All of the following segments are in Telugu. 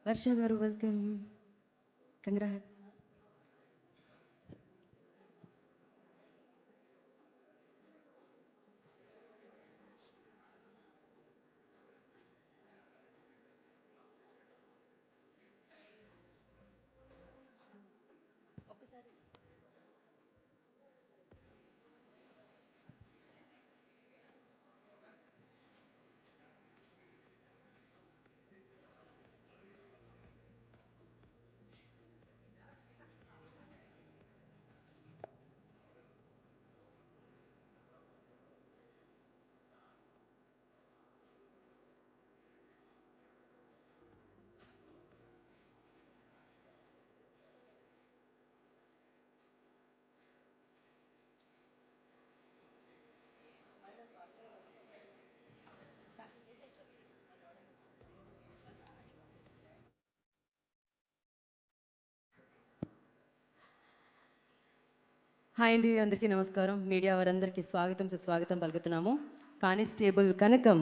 వర్ష గారు వెల్కమ్, కంగ్రాట్స్. హాయ్ అండి, అందరికీ నమస్కారం. మీడియా వారందరికీ స్వాగతం సుస్వాగతం పలుకుతున్నాము. కానిస్టేబుల్ కనకం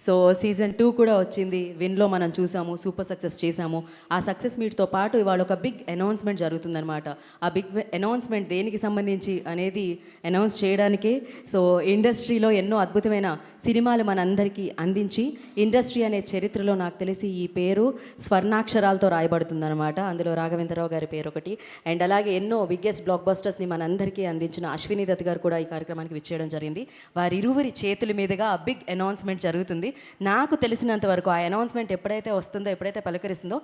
సో సీజన్ 2 కూడా వచ్చింది. విన్లో మనం చూసాము, సూపర్ సక్సెస్ చేశాము. ఆ సక్సెస్ మీట్తో పాటు ఇవాళ ఒక బిగ్ అనౌన్స్మెంట్ జరుగుతుందన్నమాట. ఆ బిగ్ అనౌన్స్మెంట్ దేనికి సంబంధించి అనేది అనౌన్స్ చేయడానికే సో ఇండస్ట్రీలో ఎన్నో అద్భుతమైన సినిమాలు మనందరికీ అందించి ఇండస్ట్రీ అనే చరిత్రలో నాకు తెలిసి ఈ పేరు స్వర్ణాక్షరాలతో రాయబడుతుందన్నమాట. అందులో రాఘవేంద్రరావు గారి పేరు ఒకటి. అండ్ అలాగే ఎన్నో బిగ్గెస్ట్ బ్లాక్ బస్టర్స్ని మనందరికీ అందించిన అశ్విని దత్ గారు కూడా ఈ కార్యక్రమానికి విచ్చేయడం జరిగింది. వారిరువురి చేతుల మీదుగా ఆ బిగ్ అనౌన్స్మెంట్ జరుగుతుంది. నాకు తెలిసినంత వరకు ఆ అనౌన్స్మెంట్ ఎప్పుడైతే వస్తుందో, ఎప్పుడైతే పలకరిస్తుందో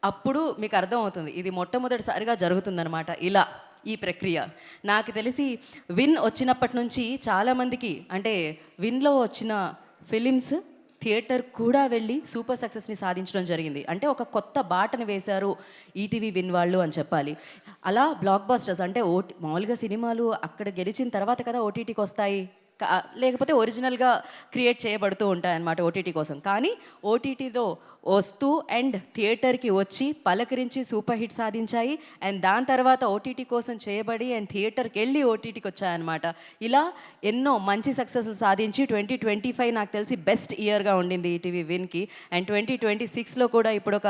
అప్పుడు మీకు అర్థమవుతుంది ఇది మొట్టమొదటిసారిగా జరుగుతుందన్నమాట. ఇలా ఈ ప్రక్రియ నాకు తెలిసి విన్ వచ్చినప్పటి నుంచి చాలామందికి, అంటే విన్లో వచ్చిన ఫిలిమ్స్ థియేటర్ కూడా వెళ్ళి సూపర్ సక్సెస్ని సాధించడం జరిగింది. అంటే ఒక కొత్త బాటను వేశారు ఈటీవీ విన్ వాళ్ళు అని చెప్పాలి. అలా బ్లాక్ బస్టర్స్ అంటే మామూలుగా సినిమాలు అక్కడ గెలిచిన తర్వాత కదా ఓటీటీకి వస్తాయి, లేకపోతే ఒరిజినల్గా క్రియేట్ చేయబడుతూ ఉంటాయి అన్నమాట ఓటీటీ కోసం. కానీ ఓటీటీతో వస్తూ అండ్ థియేటర్కి వచ్చి పలకరించి సూపర్ హిట్ సాధించాయి. అండ్ దాని తర్వాత ఓటీటీ కోసం చేయబడి అండ్ థియేటర్కి వెళ్ళి ఓటీటీకి వచ్చాయన్నమాట. ఇలా ఎన్నో మంచి సక్సెస్లు సాధించి 2025 నాకు తెలిసి బెస్ట్ ఇయర్గా ఉండింది ఈటీవీ విన్కి. అండ్ 2026లో కూడా ఇప్పుడు ఒక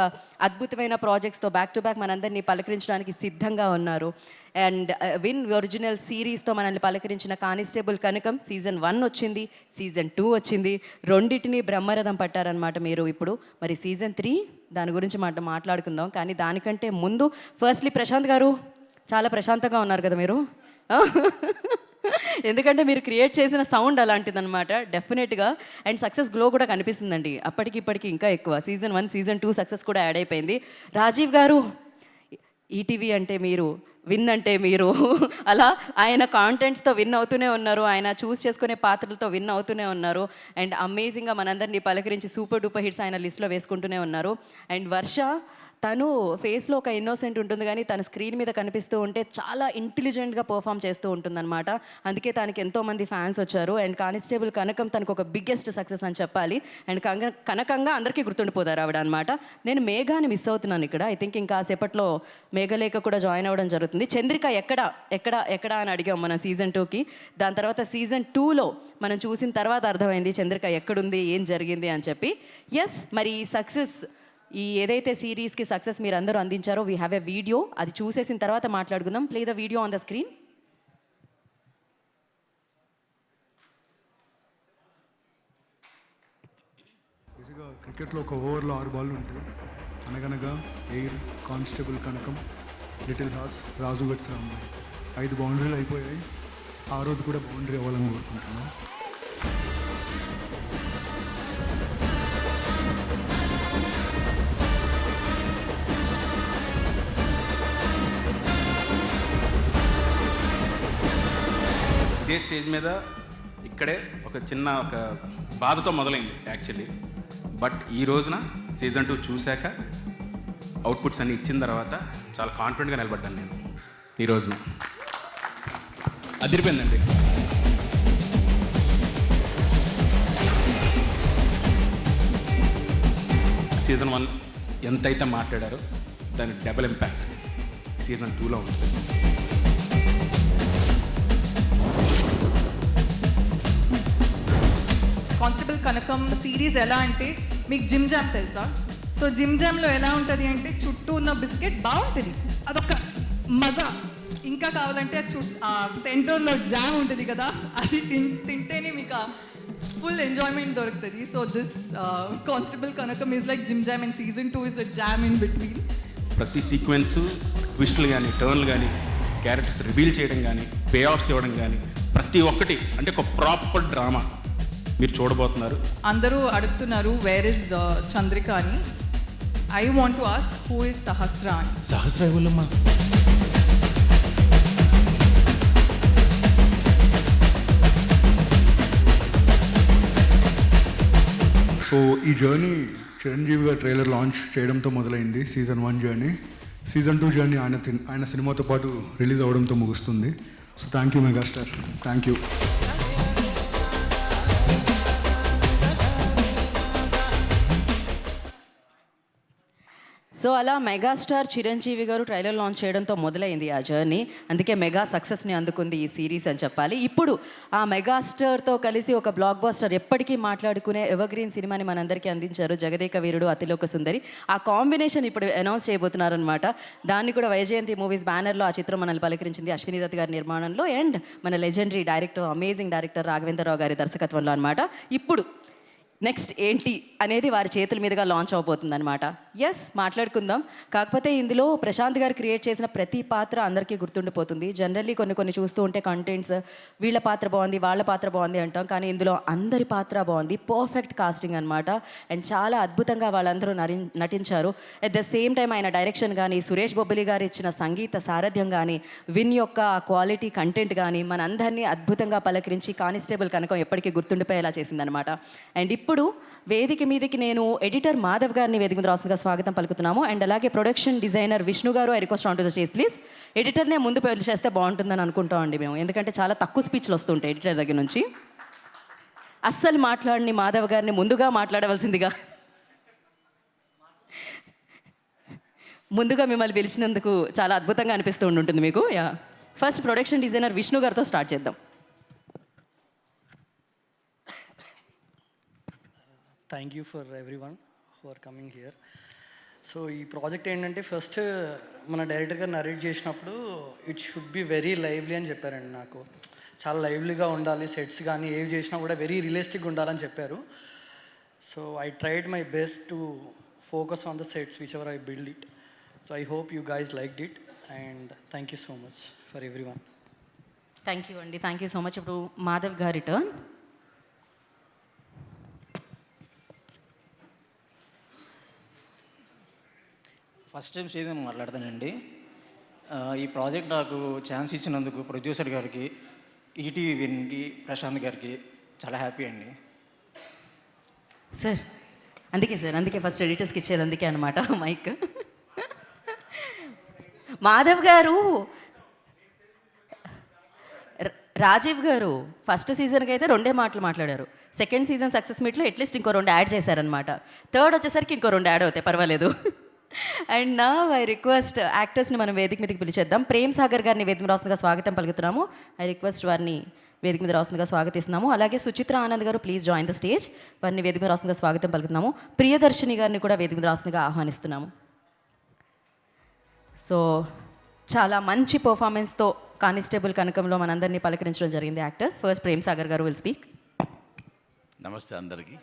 అద్భుతమైన ప్రాజెక్ట్స్తో బ్యాక్ టు బ్యాక్ మనందరినీ పలకరించడానికి సిద్ధంగా ఉన్నారు. అండ్ విన్ ఒరిజినల్ సిరీస్తో మనల్ని పలకరించిన కానిస్టేబుల్ కనకం సీజన్ 1 వచ్చింది, సీజన్ 2 వచ్చింది. రెండింటిని బ్రహ్మరథం పట్టారనమాట మీరు. ఇప్పుడు మరి సీజన్ 3 దాని గురించి మాట్లాడుకుందాం. కానీ దానికంటే ముందు ఫస్ట్లీ ప్రశాంత్ గారు, చాలా ప్రశాంతంగా ఉన్నారు కదా మీరు. ఎందుకంటే మీరు క్రియేట్ చేసిన సౌండ్ అలాంటిదన్నమాట డెఫినెట్గా. అండ్ సక్సెస్ గ్లో కూడా కనిపిస్తుందండి అప్పటికి ఇప్పటికి ఇంకా ఎక్కువ. సీజన్ 1 సీజన్ 2 సక్సెస్ కూడా యాడ్ అయిపోయింది. రాజీవ్ గారు, ఈటీవీ అంటే మీరు, విన్ అంటే మీరు. అలా ఆయన కాంటెంట్స్తో విన్ అవుతూనే ఉన్నారు, ఆయన చూస్ చేసుకునే పాత్రలతో విన్ అవుతూనే ఉన్నారు. అండ్ అమేజింగ్గా మనందరినీ పలకరించి సూపర్ డూపర్ హిట్స్ ఆయన లిస్ట్లో వేసుకుంటూనే ఉన్నారు. అండ్ వర్ష, తను ఫేస్లో ఒక ఇన్నోసెంట్ ఉంటుంది కానీ తన స్క్రీన్ మీద కనిపిస్తూ ఉంటే చాలా ఇంటెలిజెంట్గా పర్ఫామ్ చేస్తూ ఉంటుందన్నమాట. అందుకే తనకి ఎంతోమంది ఫ్యాన్స్ వచ్చారు. అండ్ కానిస్టేబుల్ కనకం తనకు ఒక బిగ్గెస్ట్ సక్సెస్ అని చెప్పాలి. అండ్ కనకంగా అందరికీ గుర్తుండిపోతారు ఆవిడ అనమాట. నేను మేఘాని మిస్ అవుతున్నాను ఇక్కడ. ఐ థింక్ ఇంకా సేపట్లో మేఘలేఖ కూడా జాయిన్ అవ్వడం జరుగుతుంది. చంద్రిక ఎక్కడ అని అడిగాం మనం సీజన్ 2కి. దాని తర్వాత సీజన్ 2లో మనం చూసిన తర్వాత అర్థమైంది చంద్రిక ఎక్కడుంది, ఏం జరిగింది అని చెప్పి. ఎస్, మరి ఈ సక్సెస్, ఈ ఏదైతే సిరీస్కి సక్సెస్ మీరు అందరూ అందించారో వీ హ్యావ్ ఎ వీడియో, అది చూసేసిన తర్వాత మాట్లాడుకుందాం. Play the video on the screen. బేసిక్గా క్రికెట్లో ఒక ఓవర్లో 6 బాళ్ళు ఉంటాయి. అనగనగా ఎయిర్, కానిస్టేబుల్ కనకం, లిటిల్ హార్ట్స్, రాజు గట్స్ రాంబాయ్. 5 బౌండరీలు అయిపోయాయి. ఆ రోజు కూడా బౌండరీ అవ్వాలని కోరుకుంటున్నాను. ఇదే స్టేజ్ మీద ఇక్కడే ఒక చిన్న బాధతో మొదలైంది యాక్చువల్లీ. బట్ ఈ రోజున సీజన్ 2 చూశాక అవుట్పుట్స్ అన్నీ ఇచ్చిన తర్వాత చాలా కాన్ఫిడెంట్గా నిలబడ్డాను నేను ఈ రోజున. అదిరిపోయిందండి. సీజన్ 1 ఎంతైతే మాట్లాడారో దాని డబుల్ ఇంపాక్ట్ సీజన్ 2లో ఉంటుంది. కానిస్టేబుల్ కనకం సిరీస్ ఎలా అంటే, మీకు జిమ్ జామ్ తెలుసా? సో జిమ్ జామ్లో ఎలా ఉంటుంది అంటే చుట్టూ ఉన్న బిస్కెట్ బాగుంటుంది, అదొక మజా. ఇంకా కావాలంటే ఆ సెంటర్లో జామ్ ఉంటుంది కదా, అది తింటేనే మీకు ఫుల్ ఎంజాయ్మెంట్ దొరుకుతుంది. So this constable Kanakam is like gym jam and season 2 is the jam in between. ప్రతి సీక్వెన్స్ ట్విస్టులు కానీ టర్న్లు కానీ క్యారెక్టర్స్ రివీల్ చేయడం కానీ పే ఆఫ్స్ ఇవ్వడం కానీ ప్రతి ఒక్కటి అంటే ఒక ప్రాపర్ డ్రామా మీరు చూడబోతున్నారు. అందరూ అడుగుతున్నారు వేర్ ఇస్ చంద్రిక అని. I want to ask who is Sahasra అని. సహస్ర ఎవరమ్మా? సో ఈ జర్నీ చిరంజీవి గారు ట్రైలర్ లాంచ్ చేయడంతో మొదలైంది. Season 1 journey. సీజన్ 2 జర్నీ ఆయన సినిమాతో పాటు రిలీజ్ అవ్వడంతో ముగుస్తుంది. So thank you megastar, thank you. So అలా మెగాస్టార్ చిరంజీవి గారు ట్రైలర్ లాంచ్ చేయడంతో మొదలైంది ఆ జర్నీ. అందుకే మెగా సక్సెస్ని అందుకుంది ఈ సిరీస్ అని చెప్పాలి. ఇప్పుడు ఆ మెగాస్టార్తో కలిసి ఒక బ్లాక్ బాస్టర్ ఎప్పటికీ మాట్లాడుకునే ఎవర్గ్రీన్ సినిమాని మనందరికీ అందించారు జగదేక వీరుడు అతిలోక సుందరి. ఆ కాంబినేషన్ ఇప్పుడు అనౌన్స్ చేయబోతున్నారనమాట. దాన్ని కూడా వైజయంతి మూవీస్ బ్యానర్లో ఆ చిత్రం మనల్ని పలకరించింది అశ్విని దత్ గారి నిర్మాణంలో అండ్ మన legendary director amazing director Raghavendra Rao గారి దర్శకత్వంలో అనమాట. ఇప్పుడు నెక్స్ట్ ఏంటి అనేది వారి చేతుల మీదుగా లాంచ్ అవబోతుంది అనమాట. ఎస్, మాట్లాడుకుందాం. కాకపోతే ఇందులో ప్రశాంత్ గారు క్రియేట్ చేసిన ప్రతి పాత్ర అందరికీ గుర్తుండిపోతుంది. జనరల్లీ కొన్ని చూస్తూ ఉంటే కంటెంట్స్ వీళ్ళ పాత్ర బాగుంది వాళ్ళ పాత్ర బాగుంది అంటాం, కానీ ఇందులో అందరి పాత్ర బాగుంది. పర్ఫెక్ట్ కాస్టింగ్ అనమాట. అండ్ చాలా అద్భుతంగా వాళ్ళందరూ నటించారు. అట్ ద సేమ్ టైం ఆయన డైరెక్షన్ కానీ సురేష్ బొబ్బిలి గారు ఇచ్చిన సంగీత సారథ్యం కానీ విన్ యొక్క క్వాలిటీ కంటెంట్ కానీ మనందరినీ అద్భుతంగా పలకరించి కానిస్టేబుల్ కనకం ఎప్పటికీ గుర్తుండిపోయేలా చేసిందనమాట. అండ్ ఇప్పుడు వేదిక మీదకి నేను ఎడిటర్ మాధవ్ గారిని వేదిక మీద రాస్తుందిగా స్వాగతం పలుకుతున్నాము. అండ్ అలాగే production designer Vishnu garu, I request on to the stage please. ఎడిటర్నే ముందు చేస్తే బాగుంటుందని అనుకుంటామండి మేము, ఎందుకంటే చాలా తక్కువ స్పీచ్లు వస్తుంటాయి ఎడిటర్ దగ్గర నుంచి. అస్సలు మాట్లాడిని మాధవ్ గారిని ముందుగా మాట్లాడవలసిందిగా ముందుగా మిమ్మల్ని పిలిచినందుకు చాలా అద్భుతంగా అనిపిస్తూ ఉంటుంది మీకు. Yeah, first production designer Vishnu గారితో స్టార్ట్ చేద్దాం. Thank you for everyone who are coming here. So ఈ ప్రాజెక్ట్ ఏంటంటే ఫస్ట్ మన డైరెక్టర్ గారు నరేట్ చేసినప్పుడు it should be very lively అని చెప్పారండి. నాకు చాలా లైవ్లీగా ఉండాలి, సెట్స్ కానీ ఏవి చేసినా కూడా వెరీ రియలిస్టిక్గా ఉండాలని చెప్పారు. So I tried my best to focus on the sets which ever I build it. So I hope you guys liked it and thank you so much for everyone. Thank you అండి, థ్యాంక్ యూ సో మచ్. ఇప్పుడు మాధవ్ గారి టర్న్. ఫస్ట్ టైం సీజన్ మాట్లాడతానండి. ఈ ప్రాజెక్ట్ నాకు ఛాన్స్ ఇచ్చినందుకు ప్రొడ్యూసర్ గారికి, ఈటీవీ విన్కి, ప్రశాంత్ గారికి చాలా హ్యాపీ అండి. సార్ అందుకే ఫస్ట్ ఎడిటర్స్కి ఇచ్చేది అందుకే అనమాట మైక్. మాధవ్ గారు, రాజీవ్ గారు ఫస్ట్ సీజన్కి అయితే 2 మాటలు మాట్లాడారు. సెకండ్ సీజన్ సక్సెస్ మీట్లో అట్లీస్ట్ ఇంకో 2 యాడ్ చేశారనమాట. థర్డ్ వచ్చేసరికి ఇంకో 2 యాడ్ అవుతాయి, పర్వాలేదు. అండ్ నా ఐ రిక్వెస్ట్ యాక్టర్స్ని మనం వేదిక మీదకి పిలిచేద్దాం. ప్రేమ్ సాగర్ గారిని వేదిక మీద రాస్తుందిగా స్వాగతం పలుకుతున్నాము. ఐ రిక్వెస్ట్ వారిని వేదిక మీద రాస్తుందిగా స్వాగతిస్తున్నాము. అలాగే సుచిత్ర ఆనంద్ గారు ప్లీజ్ జాయిన్ ద స్టేజ్. వారిని వేదిక మీద రాస్తుందిగా స్వాగతం పలుకుతున్నాము. ప్రియదర్శిని గారిని కూడా వేదిక మీద రాస్తుందిగా ఆహ్వానిస్తున్నాము. సో చాలా మంచి పర్ఫార్మెన్స్తో కానిస్టేబుల్ కనకంలో మనందరినీ పలకరించడం జరిగింది యాక్టర్స్. ఫస్ట్ ప్రేమ్ సాగర్ గారు విల్ స్పీక్. నమస్తే అందరికీ.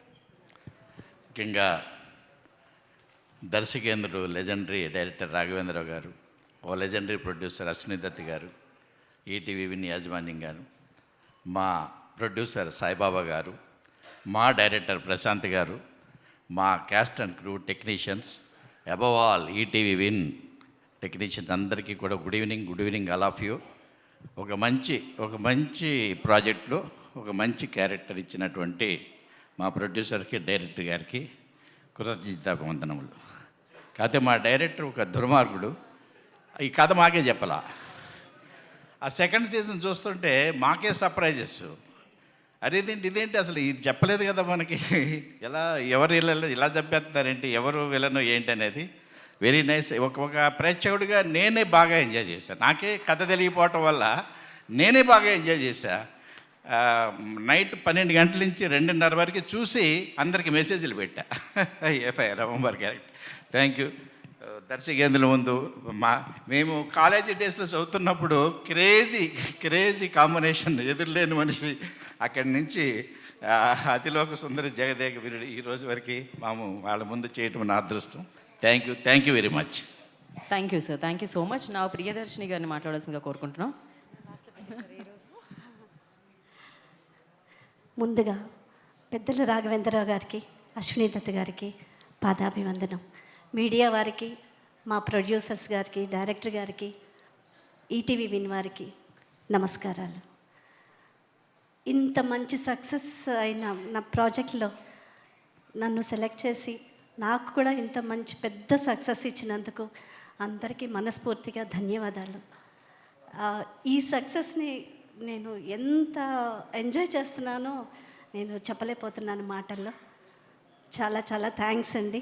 ముఖ్యంగా దర్శకేంద్రుడు లెజెండరీ డైరెక్టర్ రాఘవేంద్రరావు గారు, ఓ లెజెండరీ ప్రొడ్యూసర్ అశ్విని దత్ గారు, ఈటీవీ విన్ యాజమాన్యం గారు, మా ప్రొడ్యూసర్ సాయిబాబా గారు, మా డైరెక్టర్ ప్రశాంత్ గారు, మా caste and crew technicians, above all ETV win technicians అందరికీ కూడా good evening all of you. ఒక మంచి ప్రాజెక్ట్లో ఒక మంచి క్యారెక్టర్ ఇచ్చినటువంటి మా ప్రొడ్యూసర్కి, డైరెక్టర్ గారికి కృతజ్ఞతావందనములు. కాకపోతే మా డైరెక్టర్ ఒక దుర్మార్గుడు. ఈ కథ మాకే చెప్పాలా. ఆ సెకండ్ సీజన్ చూస్తుంటే మాకే సర్ప్రైజెస్. ఇదేంటి అసలు ఇది చెప్పలేదు కదా మనకి, ఎవరు ఇలా చెప్పేస్తున్నారేంటి, ఎవరు విలను ఏంటి అనేది వెరీ నైస్. ఒక ప్రేక్షకుడిగా నేనే బాగా ఎంజాయ్ చేశాను. నాకే కథ తెలియకపోవటం వల్ల నేనే బాగా ఎంజాయ్ చేశా. నైట్ 12 గంటల నుంచి 2:30 వరకు చూసి అందరికి మెసేజ్లు పెట్టా. FIR remember character. Thank you. దర్శకేంద్రుల ముందు మేము కాలేజీ డేస్లో చదువుతున్నప్పుడు క్రేజీ కాంబినేషన్, ఎదురులేని మనిషి. అక్కడి నుంచి అతిలోక సుందరి జగదేక వీరుడు ఈ రోజు వరకు వాళ్ళ ముందు చేయటం నా అదృష్టం. Thank you very much. Thank you sir, thank you so much. నా ప్రియదర్శిని గారిని మాట్లాడాల్సిందిగా కోరుకుంటున్నాం. ముందుగా పెద్దలు రాఘవేంద్రరావు గారికి, అశ్విని దత్ గారికి పాదాభివందనం. మీడియా వారికి, మా ప్రొడ్యూసర్స్ గారికి, డైరెక్టర్ గారికి, ఈటీవీ విన్ వారికి నమస్కారాలు. ఇంత మంచి సక్సెస్ అయిన నా ప్రాజెక్ట్లో నన్ను సెలెక్ట్ చేసి నాకు కూడా ఇంత మంచి పెద్ద సక్సెస్ ఇచ్చినందుకు అందరికీ మనస్ఫూర్తిగా ధన్యవాదాలు. ఈ సక్సెస్ని నేను ఎంత ఎంజాయ్ చేస్తున్నానో నేను చెప్పలేకపోతున్నాను మాటల్లో. చాలా చాలా థ్యాంక్స్ అండి.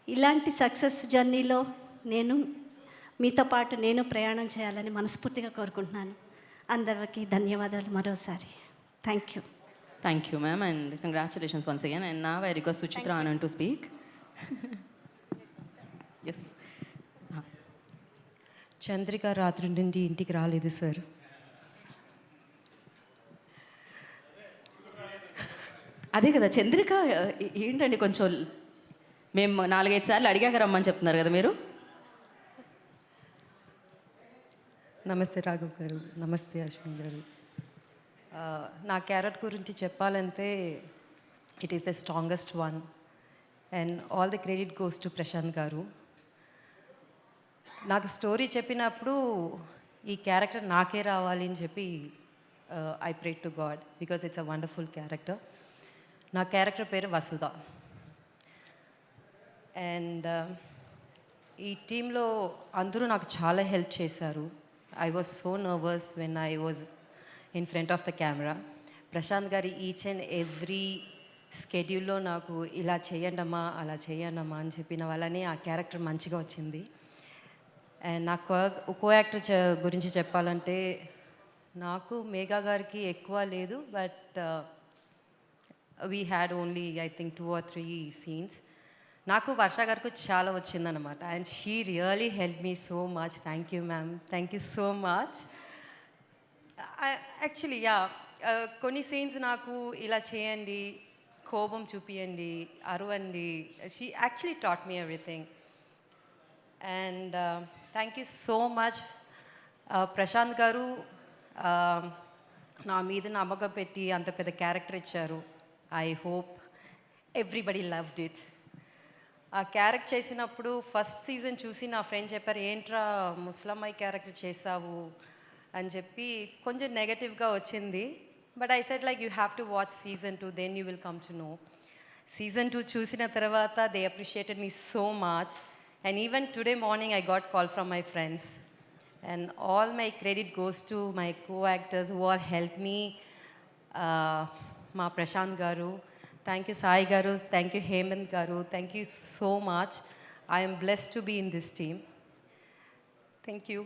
ఇలాంటి సక్సెస్ జర్నీలో మీతో పాటు నేను ప్రయాణం చేయాలని మనస్ఫూర్తిగా కోరుకుంటున్నాను. అందరికీ ధన్యవాదాలు మరోసారి. Thank you. Thank you, ma'am, and congratulations once again. And now I request Suchitra Anand to speak. Yes. Chandrika రాత్రి నుండి ఇంటికి రాలేదు సార్. అదే కదా చంద్రిక, ఏంటండి కొంచెం మేము 4-5 సార్లు అడిగాక రమ్మని చెప్తున్నారు కదా మీరు. నమస్తే రాఘవ్ గారు, నమస్తే అశ్విన్ గారు. నా క్యారెక్టర్ గురించి చెప్పాలంటే it is the strongest one and all the credit goes to Prashanth గారు. నాకు స్టోరీ చెప్పినప్పుడు ఈ క్యారెక్టర్ నాకే రావాలి అని చెప్పి I pray to God because it's a wonderful character. నా క్యారెక్టర్ పేరు వసుధ. అండ్ ఈ టీంలో అందరూ నాకు చాలా హెల్ప్ చేశారు. I was so nervous when I was in front of the camera. Prashanth గారి ఈచ్ అండ్ ఎవ్రీ స్కెడ్యూల్లో నాకు ఇలా చేయండమ్మా, అలా చేయండమ్మా అని చెప్పిన వాళ్ళని ఆ క్యారెక్టర్ మంచిగా వచ్చింది. అండ్ నా కో యాక్టర్ గురించి చెప్పాలంటే నాకు మేఘా గారికి ఎక్కువ లేదు, but we had only I think 2 or 3 scenes. నాకు వర్ష గారికి చాలా వచ్చిందనమాట. And she really help me so much. Thank you ma'am, thank you so much. Actually కొన్ని సీన్స్ నాకు ఇలా చేయండి, కోపం చూపియండి, అరవండి. She actually taught me everything. And thank you so much Prashanth garu. నా మీద నమ్మకం పెట్టి అంత పెద్ద క్యారెక్టర్ ఇచ్చారు. I hope everybody loved it. ఆ క్యారెక్టర్ చేసినప్పుడు ఫస్ట్ సీజన్ చూసి నా ఫ్రెండ్ చెప్పారు, ఏంట్రా ముస్లమ్మాయి క్యారెక్టర్ చేసావు అని చెప్పి కొంచెం నెగటివ్గా వచ్చింది. But I said like you have to watch season 2, then you will come to know. Season 2 చూసిన తర్వాత they appreciated me so much. And even today morning I got call from my friends. And all my credit goes to my co actors who are help me. మా ప్రశాంత్ గారు, థ్యాంక్ యూ సాయి గారు, థ్యాంక్ యూ హేమంత్ గారు, thank you so much. I'm blessed to be in this team. Thank you.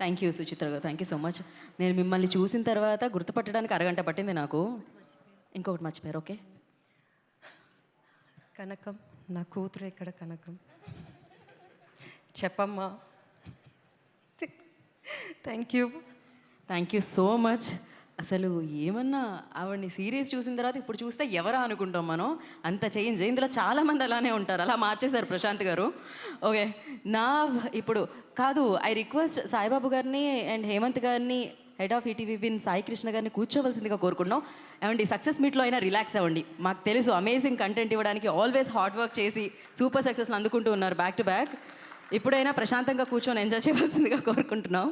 Thank you Suchitra గారు, థ్యాంక్ యూ సో మచ్. నేను మిమ్మల్ని చూసిన తర్వాత గుర్తుపట్టడానికి అరగంట పట్టింది నాకు. ఇంకొకటి మర్చిపోయారు. ఓకే, కనకం, నా కూతురు ఎక్కడ కనకం? చెప్పమ్మా. Thank you. Thank you so much. అసలు ఏమన్నా ఆవిడని సీరియస్ చూసిన తర్వాత ఇప్పుడు చూస్తే ఎవరా అనుకుంటాం మనం. అంత చేంజ్. ఇందులో చాలామంది అలానే ఉంటారు, అలా మార్చేశారు ప్రశాంత్ గారు. ఓకే, ఇప్పుడు కాదు, ఐ రిక్వెస్ట్ సాయిబాబు గారిని అండ్ హేమంత్ గారిని, head of ETV Win Sai Krishna గారిని కూర్చోవలసిందిగా కోరుకుంటున్నాం. ఏమండి, సక్సెస్ మీట్లో అయినా రిలాక్స్ అవ్వండి. మాకు తెలుసు అమేజింగ్ కంటెంట్ ఇవ్వడానికి ఆల్వేస్ హార్డ్ వర్క్ చేసి సూపర్ సక్సెస్ని అందుకుంటూ ఉన్నారు బ్యాక్ టు బ్యాక్. ఇప్పుడైనా ప్రశాంతంగా కూర్చొని ఎంజాయ్ చేయవలసిందిగా కోరుకుంటున్నాం.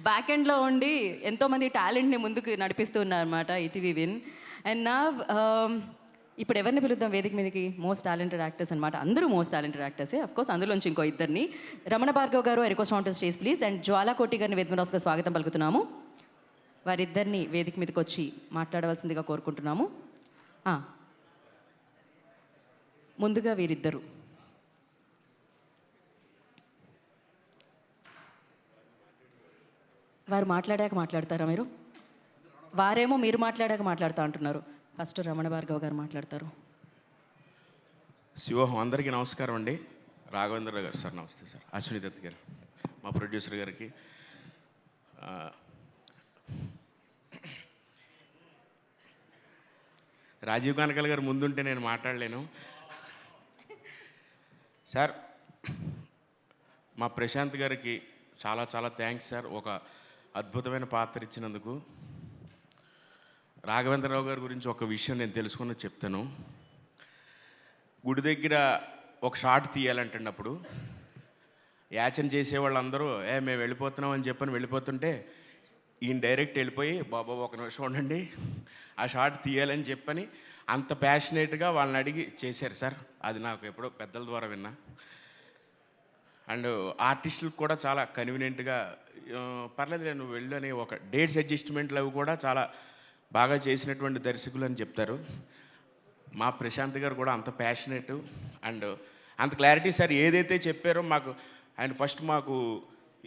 బ్యాక్ ఎండ్లో ఉండి ఎంతోమంది టాలెంట్ని ముందుకు నడిపిస్తూ ఉన్నారన్నమాట ఈటీవీ విన్. అండ్ నా ఇప్పుడు ఎవరిని పిలుద్దాం వేదిక మీదకి? మోస్ట్ టాలెంటెడ్ యాక్టర్స్ అనమాట. అందరూ మోస్ట్ టాలెంటెడ్ యాక్టర్సే. అఫ్కోర్స్ అందులోంచి ఇంకో ఇద్దరిని, Ramana Bhargav garu, I request on to stage please. And Jwala Koti గారిని వేదికగా స్వాగతం పలుకుతున్నాము. వారిద్దరిని వేదిక మీదకి వచ్చి మాట్లాడవలసిందిగా కోరుకుంటున్నాము. ముందుగా వీరిద్దరు. వారు మాట్లాడాక మాట్లాడతారా మీరు? వారేమో మీరు మాట్లాడాక మాట్లాడుతూ అంటున్నారు. ఫస్ట్ రమణ భార్గవ్ గారు మాట్లాడతారు. శివోహం అందరికీ నమస్కారం అండి. రాఘవేంద్ర గారు సార్ నమస్తే సార్. అశ్విని దత్ గారు మా ప్రొడ్యూసర్ గారికి, రాజీవ్ కనకల్ గారు ముందుంటే నేను మాట్లాడలేను సార్. మా ప్రశాంత్ గారికి చాలా చాలా థ్యాంక్స్ సార్, ఒక అద్భుతమైన పాత్ర ఇచ్చినందుకు. రాఘవేంద్రరావు గారి గురించి ఒక విషయం నేను తెలుసుకున్న చెప్తాను. గుడి దగ్గర ఒక షాట్ తీయాలంటున్నప్పుడు యాచన చేసే వాళ్ళందరూ మేము వెళ్ళిపోతున్నాం అని చెప్పని వెళ్ళిపోతుంటే ఈయన డైరెక్ట్ వెళ్ళిపోయి బాబా ఒక నిమిషం ఉండండి ఆ షాట్ తీయాలని చెప్పని అంత ప్యాషనేట్గా వాళ్ళని అడిగి చేశారు సార్. అది నాకు ఎప్పుడో పెద్దల ద్వారా విన్నా. అండ్ ఆర్టిస్టులకు కూడా చాలా కన్వీనియంట్గా పర్లేదు నువ్వు వెళ్ళు అని ఒక డేట్స్ అడ్జస్ట్మెంట్లు అవి కూడా చాలా బాగా చేసినటువంటి దర్శకులు అని చెప్తారు. మా ప్రశాంత్ గారు కూడా అంత ప్యాషనేట్ అండ్ అంత క్లారిటీ సార్. ఏదైతే చెప్పారో మాకు ఆయన ఫస్ట్ మాకు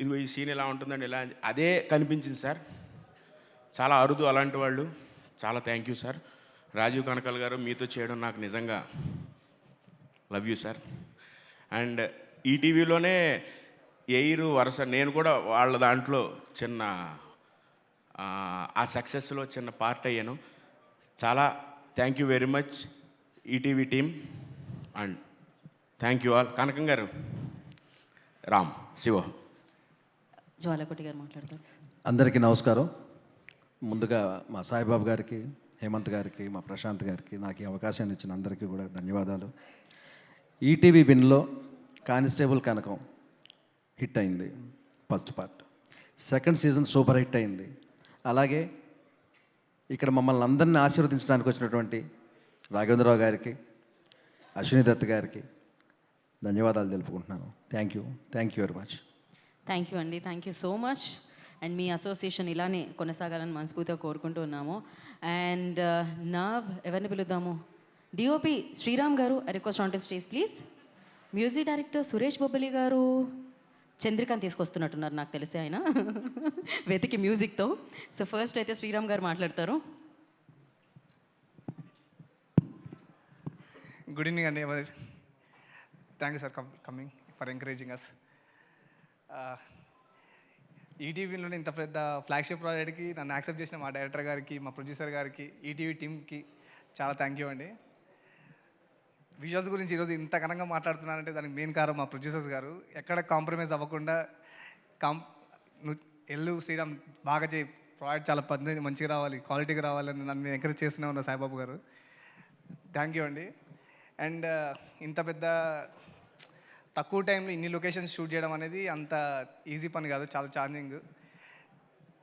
ఇది ఈ సీన్ ఇలా ఉంటుందండి ఇలా అదే కనిపించింది సార్. చాలా అరుదు అలాంటి వాళ్ళు. చాలా thank you sir. Rajeev Kanakala garu మీతో చేయడం నాకు నిజంగా లవ్ యూ సార్. అండ్ ఈటీవీలోనే ఎయిర్ వరుస నేను కూడా వాళ్ళ దాంట్లో చిన్న ఆ సక్సెస్లో చిన్న పార్ట్ అయ్యాను. చాలా thank you very much ETV team and thank you all. Kanakam garu, Ram, Shiva. జ్వాలకోటి గారు మాట్లాడతారు. అందరికీ నమస్కారం. ముందుగా మా సాయిబాబు గారికి, హేమంత్ గారికి, మా ప్రశాంత్ గారికి నాకు ఈ అవకాశాన్ని ఇచ్చిన అందరికీ కూడా ధన్యవాదాలు. ఈటీవీ విన్లో కానిస్టేబుల్ కనకం హిట్ అయింది first part. Second season super hit అయింది. అలాగే ఇక్కడ మమ్మల్ని అందరినీ ఆశీర్వదించడానికి వచ్చినటువంటి రాఘవేంద్రరావు గారికి, అశ్విని దత్ గారికి ధన్యవాదాలు తెలుపుకుంటున్నాను. Thank you very much. Thank you అండి, thank you so much. And మీ అసోసియేషన్ ఇలానే కొనసాగాలని మనస్ఫూర్తిగా కోరుకుంటూ ఉన్నాము. అండ్ నావ్ ఎవరిని పిలుద్దాము? డిఓపి శ్రీరామ్ గారు, I request on to stage please. Music director Suresh Bobbili గారు చంద్రికాని తీసుకొస్తున్నట్టున్నారు నాకు తెలిసి ఆయన వెతికి మ్యూజిక్తో. సో ఫస్ట్ అయితే శ్రీరామ్ గారు మాట్లాడతారు. గుడ్ ఈవినింగ్ అండి. Thank you sir coming for encouraging us. ఈటీవీలోనే ఇంత పెద్ద ఫ్లాగ్షిప్ ప్రాజెక్ట్కి నన్ను యాక్సెప్ట్ చేసిన మా డైరెక్టర్ గారికి, మా ప్రొడ్యూసర్ గారికి, ఈటీవీ టీమ్కి చాలా థ్యాంక్ యూ అండి. విజువల్స్ గురించి ఈరోజు ఇంత ఘనంగా మాట్లాడుతున్నానంటే దానికి మెయిన్ కారణం మా ప్రొడ్యూసర్స్ గారు. ఎక్కడ కాంప్రమైజ్ అవ్వకుండా ఎల్లు శ్రీరామ్ బాగా చేయి, ప్రాజెక్ట్ చాలా పద్ధతి మంచిగా రావాలి, క్వాలిటీగా రావాలని నన్ను ఎంకరేజ్ చేస్తూనే ఉన్న సాయిబాబు గారు. థ్యాంక్ యూ అండి. అండ్ ఇంత పెద్ద తక్కువ టైంలో ఇన్ని లొకేషన్స్ షూట్ చేయడం అనేది అంత ఈజీ పని కాదు, చాలా ఛాలెంజింగ్.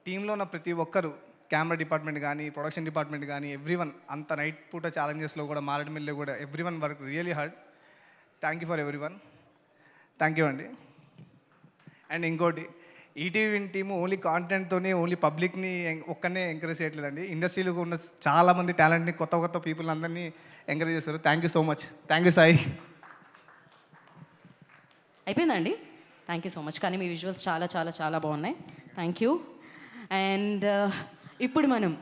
టీంలో ఉన్న ప్రతి ఒక్కరు, కెమెరా డిపార్ట్మెంట్ కానీ, ప్రొడక్షన్ డిపార్ట్మెంట్ కానీ, ఎవ్రీవన్ అంత నైట్ పూట ఛాలెంజెస్లో కూడా, మారేడుమిల్లిలో కూడా everyone work really hard. Thank you for everyone. Thank you అండి. అండ్ ఇంకోటి, ఈటీవీ టీము ఓన్లీ కాంటెంట్తోనే ఓన్లీ పబ్లిక్ని ఒక్కనే ఎంకరేజ్ చేయట్లేదండి. ఇండస్ట్రీలో ఉన్న చాలామంది టాలెంట్ని, కొత్త పీపుల్ అందరినీ ఎంకరేజ్ చేస్తారు. Thank you so much. Thank you Sai. అయిపోయిందండి. Thank you so much. కానీ మీ విజువల్స్ చాలా చాలా చాలా బాగున్నాయి. Thank you. అండ్ ఇప్పుడు మనం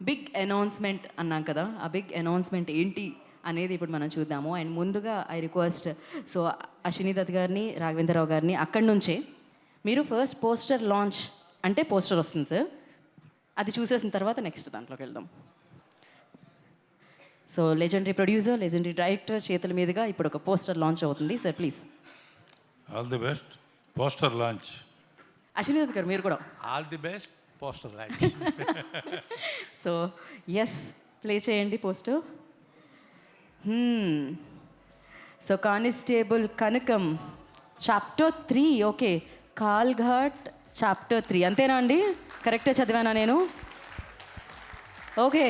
బిగ్ అనౌన్స్మెంట్ అన్నాం కదా, ఆ బిగ్ అనౌన్స్మెంట్ ఏంటి అనేది ఇప్పుడు మనం చూద్దాము. అండ్ ముందుగా I request so Ashwini Dutt గారిని, రాఘవేంద్రరావు గారిని అక్కడి నుంచే మీరు ఫస్ట్ పోస్టర్ లాంచ్ అంటే పోస్టర్ వస్తుంది సార్, అది చూసేసిన తర్వాత నెక్స్ట్ దాంట్లోకి వెళ్దాం. So legendary producer, legendary director చేతుల మీదుగా ఇప్పుడు ఒక పోస్టర్ లాంచ్ అవుతుంది sir, please. All the best poster launch. Ashwini Dutt garu మీరు కూడా all the best poster launch. So yes, play చేయండి poster. So constable Kanakam chapter 3. Okay, Kalghat chapter 3 అంతేనా అండి? కరెక్టే చదివానా నేను? ఓకే,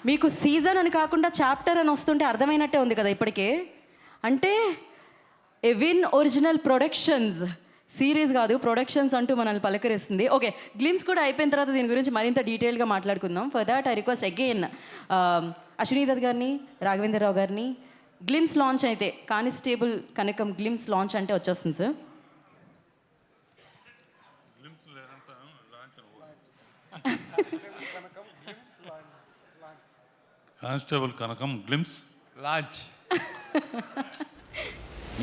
మీకు సీజన్ అని కాకుండా చాప్టర్ అని వస్తుంటే అర్థమైనట్టే ఉంది కదా ఇప్పటికే. అంటే విన్ ఒరిజినల్ ప్రొడక్షన్స్, సిరీస్ కాదు ప్రొడక్షన్స్ అంటూ మనల్ని పలకరిస్తుంది. ఓకే, గ్లిమ్స్ కూడా అయిపోయిన తర్వాత దీని గురించి మరింత డీటెయిల్గా మాట్లాడుకుందాం. For that I request again Ashwini Dutt గారిని, రాఘవేంద్రరావు గారిని. గ్లిమ్స్ లాంచ్ అయితే కానిస్టేబుల్ కనకం గ్లిమ్స్ లాంచ్ అంటే వచ్చేస్తుంది సార్. కానిస్టేబుల్ కనకం గ్లిమ్స్ లాంచ్.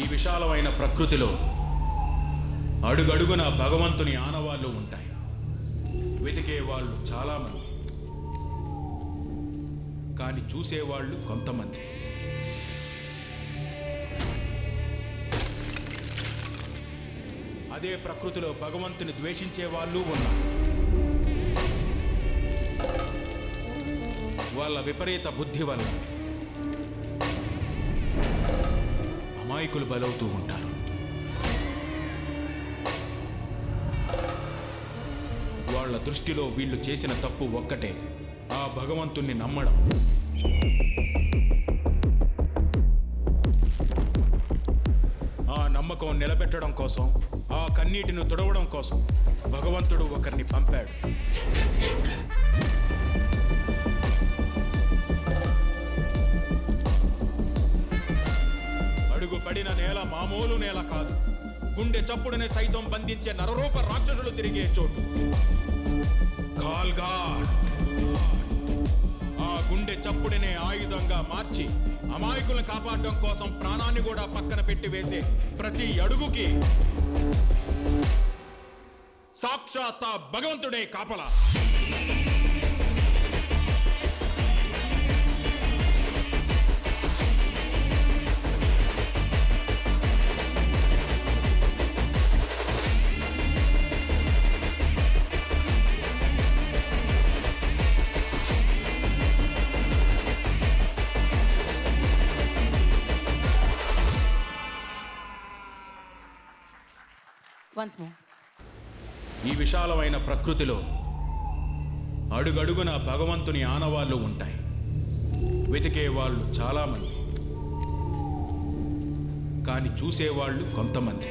ఈ విశాలమైన ప్రకృతిలో అడుగడుగున భగవంతుని ఆనవాళ్ళు ఉంటాయి. వెతికే వాళ్ళు చాలామంది, కానీ చూసేవాళ్ళు కొంతమంది. అదే ప్రకృతిలో భగవంతుని ద్వేషించే వాళ్ళు ఉన్నారు. వాళ్ళ విపరీత బుద్ధి వల్ల అమాయకులు బలవుతూ ఉంటారు. వాళ్ళ దృష్టిలో వీళ్ళు చేసిన తప్పు ఒక్కటే, ఆ భగవంతుణ్ణి నమ్మడం. ఆ నమ్మకం నిలబెట్టడం కోసం, ఆ కన్నీటిని తుడవడం కోసం భగవంతుడు ఒకరిని పంపాడు. అడుగు పడిన నేల మామూలు నేల కాదు. గుండె చప్పుడునే సైతం బంధించే నరరూప రాక్షసులు తిరిగే చోటు. ఖాల్ఘాట్. ఆ గుండె చప్పుడునే ఆయుధంగా మార్చి అమాయకులను కాపాడడం కోసం ప్రాణాన్ని కూడా పక్కన పెట్టి వేసే ప్రతి అడుగుకి సాక్షాత్ భగవంతుడే కాపలా. Once more. ఈ విశాలమైన ప్రకృతిలో అడుగడుగున భగవంతుని ఆనవాళ్ళు ఉంటాయి. వెతికే వాళ్ళు చాలామంది, కానీ చూసేవాళ్ళు కొంతమంది.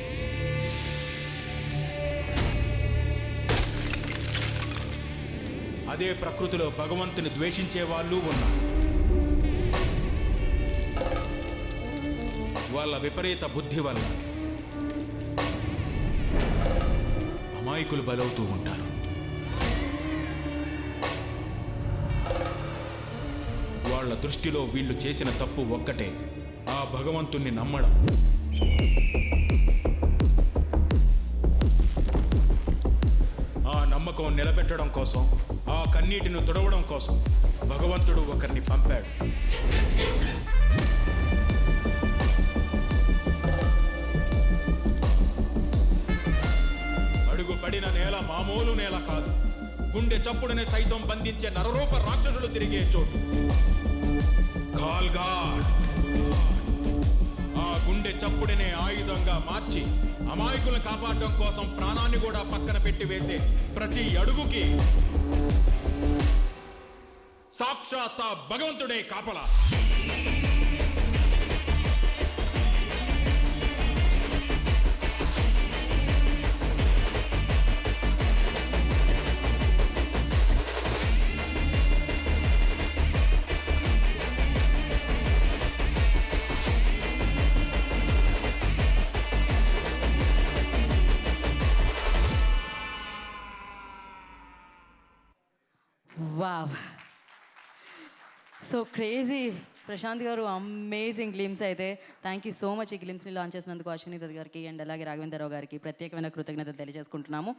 అదే ప్రకృతిలో భగవంతుని ద్వేషించే వాళ్ళు ఉన్నారు. వాళ్ళ విపరీత బుద్ధి వల్ల అమాయకులు బలవుతూ ఉంటారు. వాళ్ళ దృష్టిలో వీళ్ళు చేసిన తప్పు ఒక్కటే, ఆ భగవంతుణ్ణి నమ్మడం. ఆ నమ్మకం నిలబెట్టడం కోసం, ఆ కన్నీటిని తుడవడం కోసం భగవంతుడు ఒకరిని పంపాడు. అడుగు పడిన నేల మామూలు నేల కాదు. గుండె చప్పుడునే సైతం బంధించే నరరూప రాక్షసులు తిరిగే చోటు. ఖాల్ఘాట్. ఆ గుండె చప్పుడునే ఆయుధంగా మార్చి అమాయకులను కాపాడడం కోసం ప్రాణాన్ని కూడా పక్కన పెట్టి వేసే ప్రతి అడుగుకి సాక్షాత్ భగవంతుడే కాపలా. Wow, so crazy. Prashanth garu amazing glimpse అయితే. థ్యాంక్ యూ సో మచ్ ఈ గ్లిమ్స్ని లాంచ్ చేసినందుకు అశ్విని దత్ గారికి అండ్ అలాగే రాఘవేంద్రరావు గారికి ప్రత్యేకమైన కృతజ్ఞతలు తెలియజేసుకుంటున్నాము.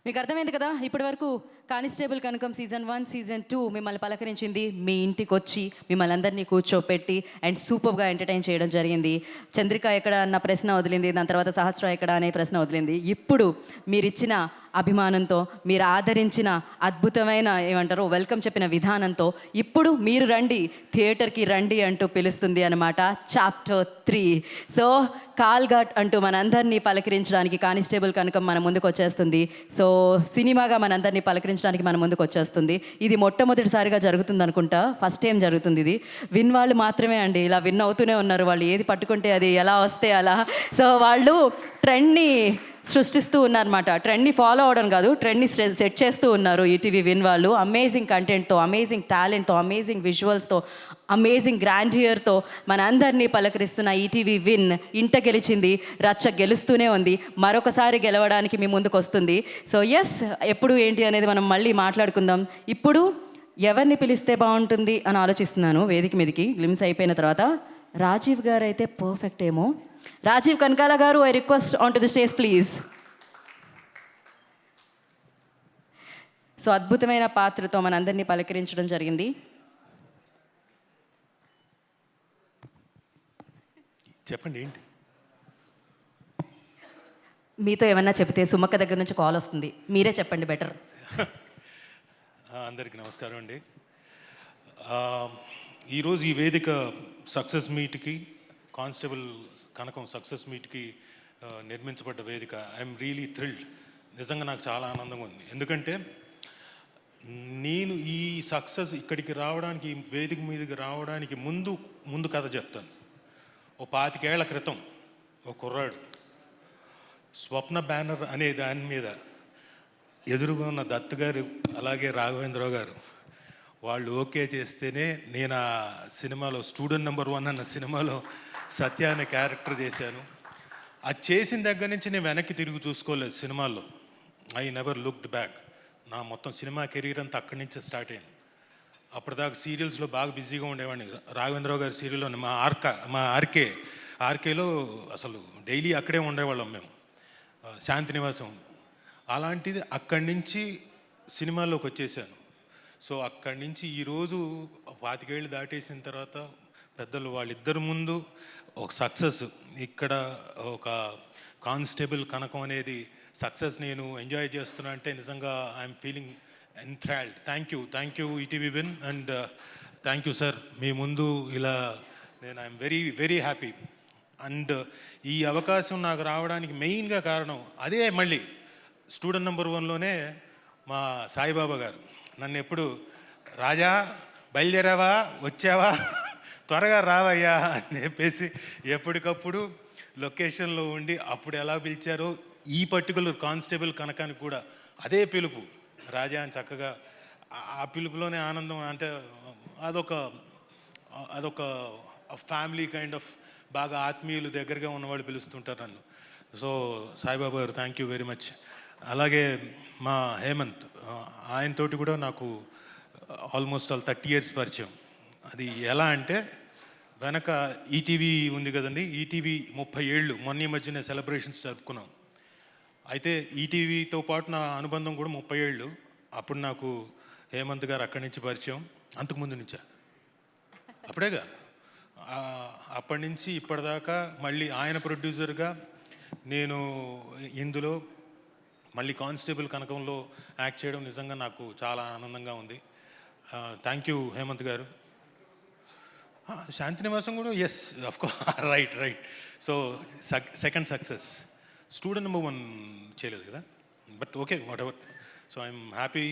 మీకు అర్థమైంది కదా, ఇప్పటి వరకు కానిస్టేబుల్ కనకం సీజన్ 1, సీజన్ 2 మిమ్మల్ని పలకరించింది. మీ ఇంటికి వచ్చి మిమ్మల్ని అందరినీ కూర్చోపెట్టి అండ్ సూపర్గా ఎంటర్టైన్ చేయడం జరిగింది. చంద్రిక ఎక్కడ అన్న ప్రశ్న వదిలింది, దాని తర్వాత సహస్ర ఎక్కడ అనే ప్రశ్న వదిలింది. ఇప్పుడు మీరిచ్చిన అభిమానంతో, మీరు ఆదరించిన అద్భుతమైన ఏమంటారు వెల్కమ్ చెప్పిన విధానంతో ఇప్పుడు మీరు రండి థియేటర్కి రండి అంటూ పిలుస్తుంది అనమాట చాప్టర్ 3. సో ఖాల్ఘాట్ అంటూ మనందరినీ పలకరించడానికి కానిస్టేబుల్ కనకం మన ముందుకు వచ్చేస్తుంది. సో సినిమాగా మనందరినీ పలకరించడానికి మన ముందుకు వచ్చేస్తుంది. ఇది మొట్టమొదటిసారిగా జరుగుతుంది అనుకుంటా, ఫస్ట్ టైం జరుగుతుంది ఇది. విన్ వాళ్ళు మాత్రమే అండి ఇలా విన్ అవుతూనే ఉన్నారు. వాళ్ళు ఏది పట్టుకుంటే అది ఎలా వస్తే అలా. సో వాళ్ళు ట్రెండ్ని సృష్టిస్తూ ఉన్నారన్నమాట. ట్రెండ్ని ఫాలో అవడం కాదు, ట్రెండ్ని సెట్ చేస్తూ ఉన్నారు ఈటీవీ విన్ వాళ్ళు. అమేజింగ్ కంటెంట్తో, అమేజింగ్ టాలెంట్తో, అమేజింగ్ విజువల్స్తో, అమేజింగ్ గ్రాండియర్తో మనందరినీ పలకరిస్తున్న ఈటీవీ విన్ ఇంట గెలిచింది, రచ్చ గెలుస్తూనే ఉంది, మరొకసారి గెలవడానికి మీ ముందుకు వస్తుంది. సో ఎస్, ఎప్పుడు ఏంటి అనేది మనం మళ్ళీ మాట్లాడుకుందాం. ఇప్పుడు ఎవరిని పిలిస్తే బాగుంటుంది అని ఆలోచిస్తున్నాను. వేదిక మీదకి గ్లిమ్స్ అయిపోయిన తర్వాత రాజీవ్ గారు అయితే పర్ఫెక్ట్ ఏమో. రాజీవ్ కనకాల గారు, I request on to the stage please. So అద్భుతమైన పాత్రతో మనందరినీ పలకరించడం జరిగింది. చెప్పండి ఏంటి? మీతో ఏమన్నా చెప్తే సుమక్క దగ్గర నుంచి కాల్ వస్తుంది, మీరే చెప్పండి బెటర్. అందరికీ నమస్కారం అండి. ఈరోజు ఈ వేదిక సక్సెస్ మీట్కి, కానిస్టేబుల్ కనకం సక్సెస్ మీట్కి నిర్మించబడ్డ వేదిక. I'm really thrilled. నిజంగా నాకు చాలా ఆనందంగా ఉంది. ఎందుకంటే నేను ఈ సక్సెస్ ఇక్కడికి రావడానికి, ఈ వేదిక మీదకి రావడానికి ముందు కథ చెప్తాను. ఓ 25 ఏళ్ల క్రితం ఓ కుర్రాడు స్వప్న బ్యానర్ అనే దాని మీద ఎదురుగా ఉన్న దత్ గారు, అలాగే రాఘవేంద్రరావు గారు వాళ్ళు ఓకే చేస్తేనే నేను ఆ సినిమాలో స్టూడెంట్ నెంబర్ 1 అన్న సినిమాలో సత్య అనే క్యారెక్టర్ చేశాను. అది చేసిన దగ్గర నుంచి నేను వెనక్కి తిరిగి చూసుకోలేదు సినిమాల్లో. I never looked back. నా మొత్తం సినిమా కెరీర్ అంతా అక్కడి నుంచే స్టార్ట్ అయింది. అప్పటిదాకా సీరియల్స్లో బాగా బిజీగా ఉండేవాడిని. రాఘవేంద్రరావు గారి సీరియల్లో మా ఆర్కేలో అసలు డైలీ అక్కడే ఉండేవాళ్ళం మేము, శాంతి నివాసం. అలాంటిది అక్కడి నుంచి సినిమాల్లోకి వచ్చేసాను. సో అక్కడి నుంచి ఈరోజు 25 ఏళ్ళు దాటేసిన తర్వాత పెద్దలు వాళ్ళిద్దరి ముందు ఒక సక్సెస్, ఇక్కడ ఒక కానిస్టేబుల్ కనకం అనేది సక్సెస్ నేను ఎంజాయ్ చేస్తున్నా అంటే నిజంగా I'm feeling enthralled. Thank you ETV Win, and thank you sir. మీ ముందు ఇలా నేను I'm very very happy. And ఈ అవకాశం నాకు రావడానికి మెయిన్గా కారణం అదే, మళ్ళీ స్టూడెంట్ నెంబర్ 1లోనే మా సాయిబాబా గారు నన్ను ఎప్పుడు రాజా బయలుదేరావా, వచ్చావా, త్వరగా రావయ్యా అని చెప్పేసి ఎప్పటికప్పుడు లొకేషన్లో ఉండి అప్పుడు ఎలా పిలిచారో ఈ పర్టికులర్ కానిస్టేబుల్ కనకానికి కూడా అదే పిలుపు, రాజా అని చక్కగా ఆ పిలుపులోనే ఆనందం. అంటే అదొక ఫ్యామిలీ కైండ్ ఆఫ్, బాగా ఆత్మీయులు దగ్గరగా ఉన్నవాళ్ళు పిలుస్తుంటారు నన్ను. సో సాయిబాబా గారు థ్యాంక్ యూ వెరీ మచ్. అలాగే మా హేమంత్, ఆయనతోటి కూడా నాకు ఆల్మోస్ట్ 30 years పరిచయం. అది ఎలా అంటే, వెనక ఈటీవీ ఉంది కదండి, ఈటీవీ 30 ఏళ్ళు మొన్న మధ్యనే సెలబ్రేషన్స్ జరుపుకున్నాం. అయితే ఈటీవీతో పాటు నా అనుబంధం కూడా 30 ఏళ్ళు. అప్పుడు నాకు హేమంత్ గారు అక్కడి నుంచి పరిచయం. అంతకుముందు నుంచా? అప్పుడేగా. అప్పటి నుంచి ఇప్పటిదాకా మళ్ళీ ఆయన ప్రొడ్యూసర్గా నేను ఇందులో మళ్ళీ కానిస్టేబుల్ కనకంలో యాక్ట్ చేయడం నిజంగా నాకు చాలా ఆనందంగా ఉంది. థ్యాంక్ యూ హేమంత్ గారు. శాంతి నివాసం కూడా yes of course, right. So second success. Student number 1 చేయలేదు కదా, but okay, whatever. So I'm happy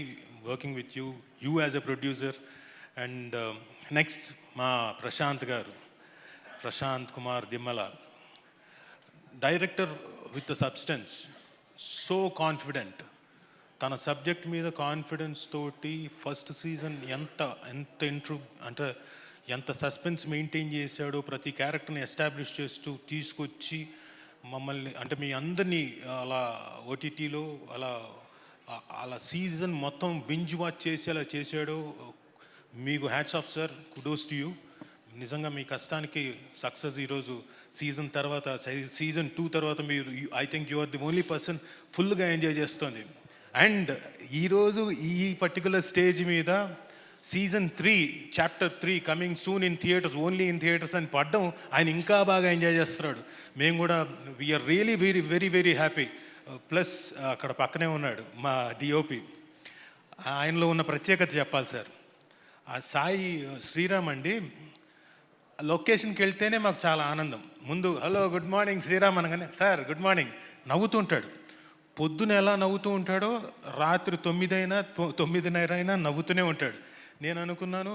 working with you as a producer. And next మా Prashanth Kumar Dimmala, director with substance, so confident. తన సబ్జెక్ట్ మీద కాన్ఫిడెన్స్ తోటి ఫస్ట్ సీజన్ ఎంత సస్పెన్స్ మెయింటైన్ చేశాడో, ప్రతి క్యారెక్టర్ని ఎస్టాబ్లిష్ చేస్తూ తీసుకొచ్చి మమ్మల్ని, అంటే మీ అందరినీ అలా ఓటీటీలో అలా సీజన్ మొత్తం బింజ్ వాచ్ చేసేలా చేశాడో. మీకు hats off sir, kudos to you. నిజంగా మీ కష్టానికి సక్సెస్ ఈరోజు సీజన్ 2 తర్వాత మీరు, I think you are the only person ఫుల్గా ఎంజాయ్ చేస్తుంది. అండ్ ఈరోజు ఈ పర్టికులర్ స్టేజ్ మీద season 3 chapter 3 coming soon in theatres, only in theatres అని పడ్డం ఆయన ఇంకా బాగా ఎంజాయ్ చేస్తున్నాడు. మేము కూడా we're really very very very happy. Plus అక్కడ పక్కనే ఉన్నాడు మా డిఓపి. ఆయనలో ఉన్న ప్రత్యేకత చెప్పాలి సార్. ఆ సాయి శ్రీరామ్ అండి, లొకేషన్కి వెళ్తేనే మాకు చాలా ఆనందం. ముందు హలో గుడ్ మార్నింగ్ శ్రీరామ్ అనగానే సార్ గుడ్ మార్నింగ్ నవ్వుతుంటాడు. పొద్దున ఎలా నవ్వుతూ ఉంటాడో రాత్రి 9 అయినా 9:30 అయినా నవ్వుతూనే ఉంటాడు. నేను అనుకున్నాను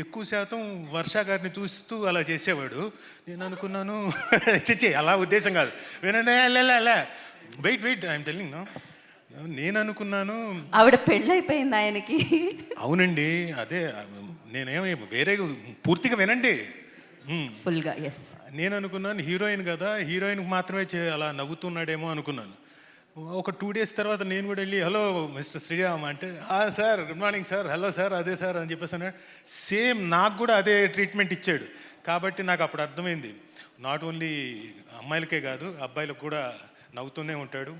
ఎక్కువ శాతం వర్ష గారిని చూస్తూ అలా చేసేవాడు. నేను అనుకున్నాను చిచ్చి అలా ఉద్దేశం కాదు, వినండి అలా వెయిట్ ఐఎమ్ టెల్లింగ్ నో. నేను అనుకున్నాను ఆవిడ పెళ్ళైపోయింది ఆయనకి. అవునండి, అదే నేనేమి వేరే పూర్తిగా వినండి. ఫుల్గా ఎస్. నేను అనుకున్నాను హీరోయిన్ కదా, హీరోయిన్కి మాత్రమే అలా నవ్వుతున్నాడేమో అనుకున్నాను. ఒక 2 days తర్వాత నేను కూడా వెళ్ళి హలో మిస్టర్ శ్రీరామ్ అంటే sir good morning sir, hello sir అదే సార్ అని చెప్పేసి అన్నాడు. సేమ్ నాకు కూడా అదే ట్రీట్మెంట్ ఇచ్చాడు. కాబట్టి నాకు అప్పుడు అర్థమైంది నాట్ ఓన్లీ అమ్మాయిలకే కాదు అబ్బాయిలకు కూడా నవ్వుతూనే ఉంటాడు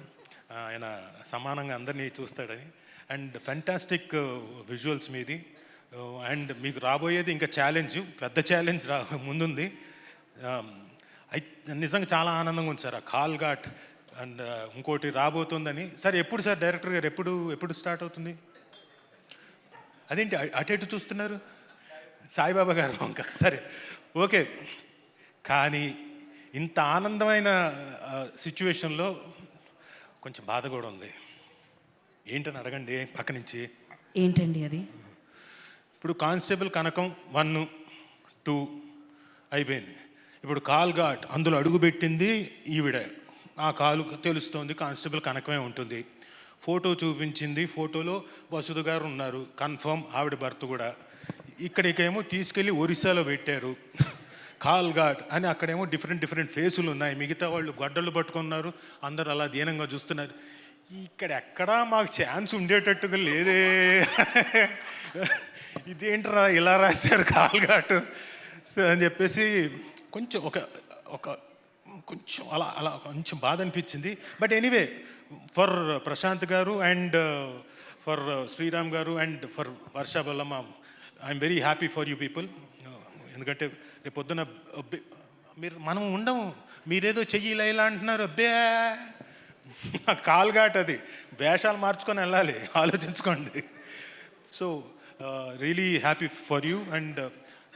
ఆయన, సమానంగా అందరినీ చూస్తాడని. అండ్ ఫెంటాస్టిక్ విజువల్స్ మీది. అండ్ మీకు రాబోయేది ఇంకా ఛాలెంజ్, పెద్ద ఛాలెంజ్ ముందుంది. నిజంగా చాలా ఆనందంగా ఉంది సార్ ఆ కాల్ ఘాట్. అండ్ ఇంకోటి రాబోతుందని. సార్ ఎప్పుడు సార్ డైరెక్టర్ గారు ఎప్పుడు స్టార్ట్ అవుతుంది? అదేంటి అటు చూస్తున్నారు సాయిబాబా గారు ఇంకా? సరే ఓకే. కానీ ఇంత ఆనందమైన సిచ్యువేషన్లో కొంచెం బాధ కూడా ఉంది. ఏంటని అడగండి పక్క నుంచి. ఏంటండి అది? ఇప్పుడు కానిస్టేబుల్ కనకం 1, 2 అయిపోయింది. ఇప్పుడు కాల్ ఘాట్ అందులో అడుగుపెట్టింది ఈవిడ. ఆ కాలు తెలుస్తోంది కానిస్టేబుల్ కనకమే ఉంటుంది. ఫోటో చూపించింది, ఫోటోలో వసుధ గారు ఉన్నారు కన్ఫర్మ్, ఆవిడ భర్త కూడా. ఇక్కడికేమో తీసుకెళ్ళి ఒరిస్సాలో పెట్టారు కాల్ ఘాట్ అని. అక్కడేమో డిఫరెంట్ ఫేసులు ఉన్నాయి, మిగతా వాళ్ళు గొడ్డలు పట్టుకున్నారు, అందరు అలా దీనంగా చూస్తున్నారు. ఇక్కడ ఎక్కడా మాకు ఛాన్స్ ఉండేటట్టుగా లేదే ఇదేంట్రా ఇలా రాశారు కాల్ ఘాట్ అని చెప్పేసి కొంచెం కొంచెం అలా కొంచెం బాధ అనిపించింది. బట్ ఎనీవే ఫర్ ప్రశాంత్ గారు and for Sriram garu and for Varsha Bollamma I'm very happy for you people. ఎందుకంటే రేపు పొద్దున మనం ఉండము, మీరేదో చెయ్యి ఇలా అంటున్నారు. అబ్బే కాల్ ఘాట్ అది, వేషాలు మార్చుకొని వెళ్ళాలి, ఆలోచించుకోండి. So really happy for you and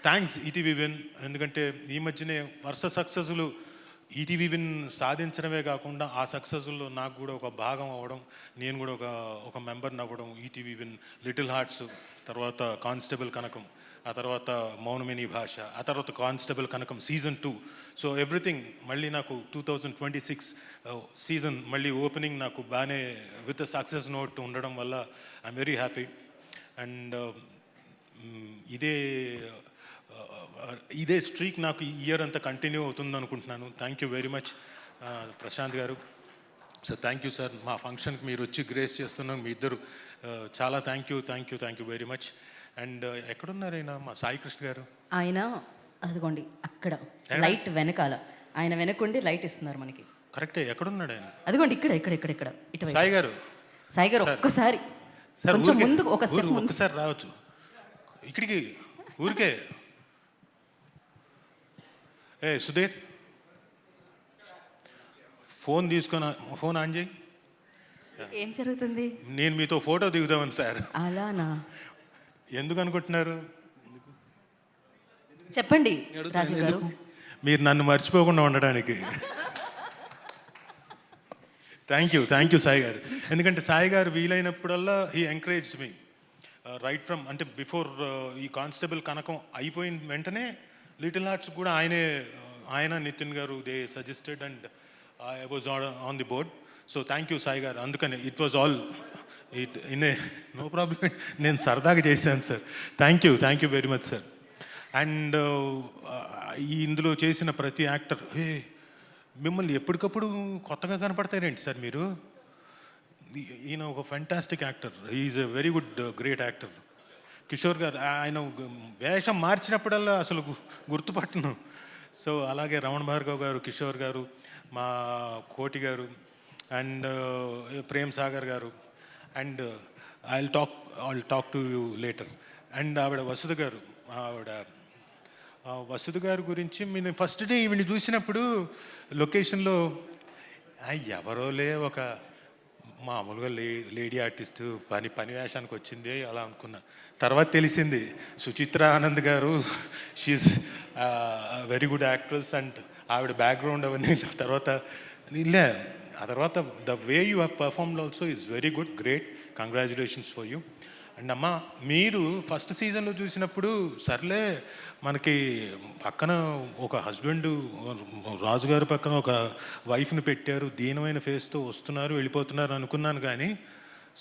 thanks ETV win. ఎందుకంటే ఈ మధ్యనే వరుస సక్సెస్లు ఈటీవీ విన్ సాధించడమే కాకుండా ఆ సక్సెస్లో నాకు కూడా ఒక భాగం అవ్వడం, నేను కూడా ఒక మెంబర్ని అవ్వడం. ఈటీవీ విన్, లిటిల్ హార్ట్స్, తర్వాత కానిస్టేబుల్ కనకం, ఆ తర్వాత మౌనమిని భాష, ఆ తర్వాత constable Kanakam season 2. So everything మళ్ళీ నాకు 2026 సీజన్ మళ్ళీ ఓపెనింగ్ నాకు బాగానే విత్ సక్సెస్ నోట్ ఉండడం వల్ల ఐఎమ్ వెరీ హ్యాపీ. అండ్ ఇదే స్ట్రీక్ నాకు ఈ ఇయర్ అంతా కంటిన్యూ అవుతుంది అనుకుంటున్నాను. Thank you very much Prashanth garu. So thank you sir, మా ఫంక్షన్కి మీరు వచ్చి గ్రేస్ చేస్తున్నాం మీ ఇద్దరు. చాలా thank you very much. And ఎక్కడున్నారు ఆయన మా సాయి కృష్ణ గారు? ఆయన అదిగోండి అక్కడ లైట్ వెనకాల, ఆయన వెనకుండి లైట్ ఇస్తున్నారు మనకి. కరెక్టే, ఎక్కడున్నాడు ఆయన? అదిగోండి ఇక్కడ ఇటు సాయి గారు ఒక్కసారి కొంచెం ముందు ఒక స్టెప్ ఒక్కసారి రావచ్చు ఇక్కడికి ఊరికే. సుధీర్ ఫోన్ తీసుకొని ఫోన్ ఆన్ చేయి. ఏం జరుగుతుంది? నేను మీతో ఫోటో దిగుదామని సార్. అలానా? ఎందుకు అనుకుంటున్నారు? చెప్పండి రాజు గారు. మీరు నన్ను మర్చిపోకుండా ఉండడానికి. థ్యాంక్ యూ సాయి గారు. ఎందుకంటే సాయి గారు వీలైనప్పుడల్లా he encouraged me right from, అంటే బిఫోర్ ఈ కానిస్టేబుల్ కనకం అయిపోయిన వెంటనే లిటిల్ హార్ట్స్ కూడా ఆయన Nithin garu they suggested and I was on the board. So thank you Sai garu. అందుకని it was all no problem, నేను సరదాగా చేశాను sir. Thank you very much sir. And ఇందులో చేసిన ప్రతి యాక్టర్ మిమ్మల్ని ఎప్పటికప్పుడు కొత్తగా కనపడతారేంటి సార్ మీరు? ఈయన ఒక fantastic actor, is a very good great actor. Kishore గారు ఆయన వేషం మార్చినప్పుడల్లా అసలు గుర్తుపట్టను. సో అలాగే రమణ భార్గవ్ గారు, కిషోర్ గారు, మా కోటి గారు అండ్ ప్రేమ్ సాగర్ గారు. And I'll talk to you later. And ఆవిడ వసుధ గారు, వసుధ గారి గురించి నేను ఫస్ట్ డే ఈవిని చూసినప్పుడు లొకేషన్లో ఎవరోలే ఒక మామూలుగా లేడీ ఆర్టిస్ట్ పని వేషానికి వచ్చింది అలా అనుకున్నా. తర్వాత తెలిసింది సుచిత్ర ఆనంద్ గారు, she is very good actress and ఆవిడ బ్యాక్గ్రౌండ్ అవన్నీ తర్వాత ఆ తర్వాత the way you have performed also is very good, great, congratulations for you. And అమ్మ మీరు ఫస్ట్ సీజన్లో చూసినప్పుడు సర్లే మనకి పక్కన ఒక హస్బెండ్ రాజుగారి పక్కన ఒక వైఫ్ని పెట్టారు, దీనమైన ఫేస్తో వస్తున్నారు వెళ్ళిపోతున్నారు అనుకున్నాను. కానీ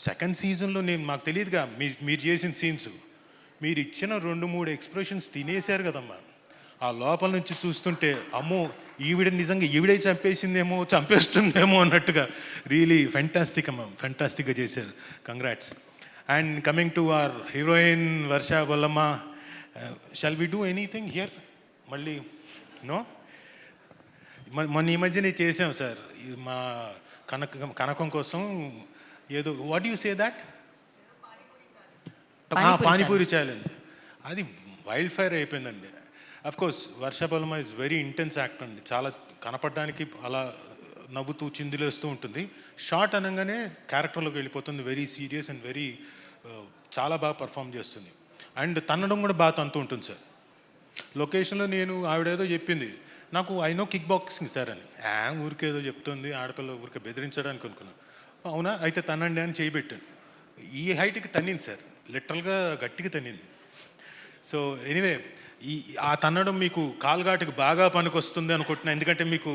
సెకండ్ సీజన్లో మాకు తెలియదుగా మీరు చేసిన సీన్స్, మీరు ఇచ్చిన 2-3 ఎక్స్ప్రెషన్స్ తినేశారు కదమ్మా. ఆ లోపల నుంచి చూస్తుంటే అమ్మో ఈవిడ నిజంగా ఈవిడే చంపేసిందేమో చంపేస్తుందేమో అన్నట్టుగా రియలీ ఫెంటాస్టిక్ అమ్మ, ఫెంటాస్టిక్గా చేశారు. Congrats. And coming to our heroine Varsha Bollamma, shall we do anything here మళ్ళీ? నో, మొన్న ఈ మధ్యనే చేసాం సార్ మా కనకం కోసం ఏదో, what you say that, panipuri challenge. అది వైల్డ్ ఫైర్ అయిపోయిందండి. Of course Varsha Bollamma is very intense act అండి, చాలా కనపడడానికి అలా నవ్వుతూ చిందులేస్తూ ఉంటుంది. షార్ట్ అనగానే క్యారెక్టర్లోకి వెళ్ళిపోతుంది, వెరీ సీరియస్ అండ్ వెరీ చాలా బాగా పర్ఫామ్ చేస్తుంది. అండ్ తన్నడం కూడా బాగా తంతూ ఉంటుంది సార్. లొకేషన్లో నేను ఆవిడేదో చెప్పింది నాకు, I know kick boxing sir అని. ఊరికేదో చెప్తుంది ఆడపిల్ల, ఊరికే బెదిరించడానికి అనుకున్నాను. అవునా అయితే తనండి అని చేయబెట్టాను. ఈ హైట్కి తన్నింది సార్, లిటరల్గా గట్టిగా తన్నింది. సో ఎనీవే ఆ తన్నడం మీకు కాల్ఘాటుకు బాగా పనికొస్తుంది అనుకుంటున్నాను. ఎందుకంటే మీకు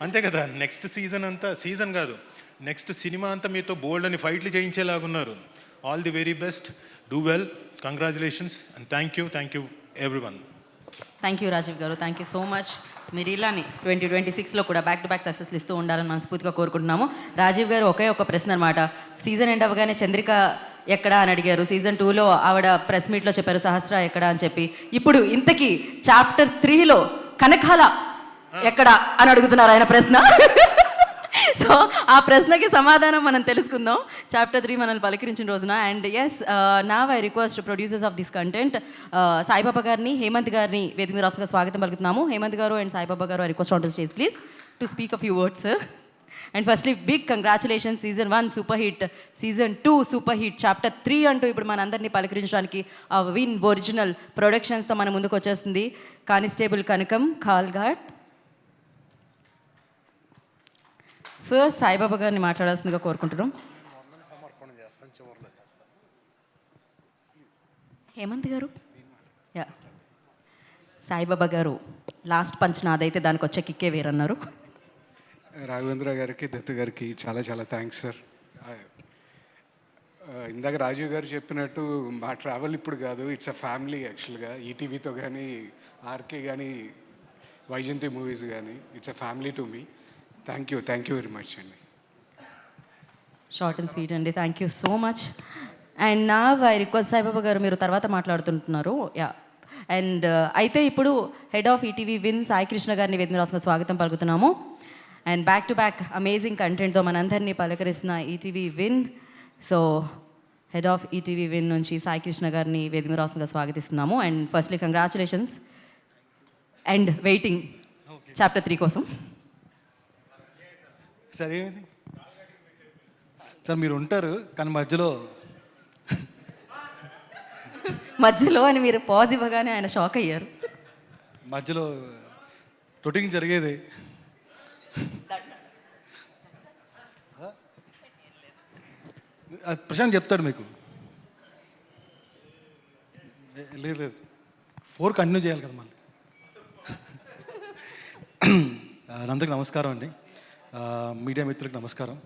అంతే కదా, నెక్స్ట్ సీజన్ అంతా, సీజన్ కాదు నెక్స్ట్ సినిమా అంతా మీతో బోల్డ్ అని ఫైట్లు చేయించేలాగున్నారు. All the very best, do well, congratulations and thank you everyone. Thank you Rajeev garu, thank you so much. మీరు ఇలానే 2026లో కూడా బ్యాక్ టు బ్యాక్ సక్సెస్లు ఇస్తూ ఉండాలని మనస్ఫూర్తిగా కోరుకుంటున్నాము. రాజీవ్ గారు ఒకే ఒక ప్రశ్న అనమాట, సీజన్ ఎండ్ అవ్వగానే చంద్రిక ఎక్కడా అని అడిగారు. సీజన్ 2లో ఆవిడ ప్రెస్ మీట్లో చెప్పారు సహస్ర ఎక్కడా అని చెప్పి. ఇప్పుడు ఇంతకీ చాప్టర్ 3లో కనకాల ఎక్కడా అని అడుగుతున్నారు ఆయన ప్రశ్న. సో ఆ ప్రశ్నకి సమాధానం మనం తెలుసుకుందాం చాప్టర్ 3 మనల్ని పలకరించిన రోజున. And yes, now I request producers of this content Saibaba గారిని, హేమంత్ గారిని వేదిక మీద రాష్ట్రంగా స్వాగతం పలుకుతున్నాము. హేమంత్ గారు అండ్ సాయిబాబా గారు I request on to stage please to speak a few words. And firstly big congratulations, season 1 super hit, season 2 super hit, chapter 3 అంటూ ఇప్పుడు మనందరినీ పలకరించడానికి ఆ విన్ ఒరిజినల్ ప్రొడక్షన్స్తో మన ముందుకు వచ్చేస్తుంది కానిస్టేబుల్ కనకం కాల్ఘాట్. ఫస్ట్ సాయిబాబా గారిని మాట్లాడాల్సిందిగా కోరుకుంటున్నాం. హేమంత్ గారు, యా సాయిబాబా గారు లాస్ట్ పంచ్ నాదైతే దానికి వచ్చే కిక్కే వేరన్నారు. రాఘవేంద్ర గారికి, దత్తు గారికి చాలా చాలా థ్యాంక్స్ సార్. ఇందాక రాజీవ్ గారు చెప్పినట్టు మా ట్రావెల్ ఇప్పుడు కాదు, ఇట్స్ అ ఫ్యామిలీ యాక్చువల్గా. ఈటీవీతో కానీ, ఆర్కే కానీ, వైజయంతి మూవీస్ కానీ, it's a family to me. Thank you very much అండి. షార్ట్ అండ్ స్వీట్ అండి, thank you so much. And నా ఐ రిక్వెస్ట్ సాయిబాబా గారు, మీరు తర్వాత మాట్లాడుతుంటున్నారు. యా అండ్ అయితే ఇప్పుడు head of ETV Win Sai Krishna గారిని వేదిక రాసిన స్వాగతం పలుకుతున్నాము. And back to back amazing కంటెంట్తో మనందరినీ పలకరిస్తున్న ETV Win. So head of ETV Win నుంచి సాయి కృష్ణ గారిని వేదిక రాష్ట్రంగా స్వాగతిస్తున్నాము. And firstly congratulations and waiting chapter 3 కోసం. సరే సార్, మీరు ఉంటారు కానీ మధ్యలో అని మీరు పాజ్ ఇవ్వగానే ఆయన షాక్ అయ్యారు. మధ్యలో రొటీన్ జరిగేది. ప్రశాంత్ చెప్తాడు మీకు. లేదు 4 కంటిన్యూ చేయాలి కదా మళ్ళీ. అందరికి నమస్కారం అండి, మీడియా మిత్రులకు నమస్కారం.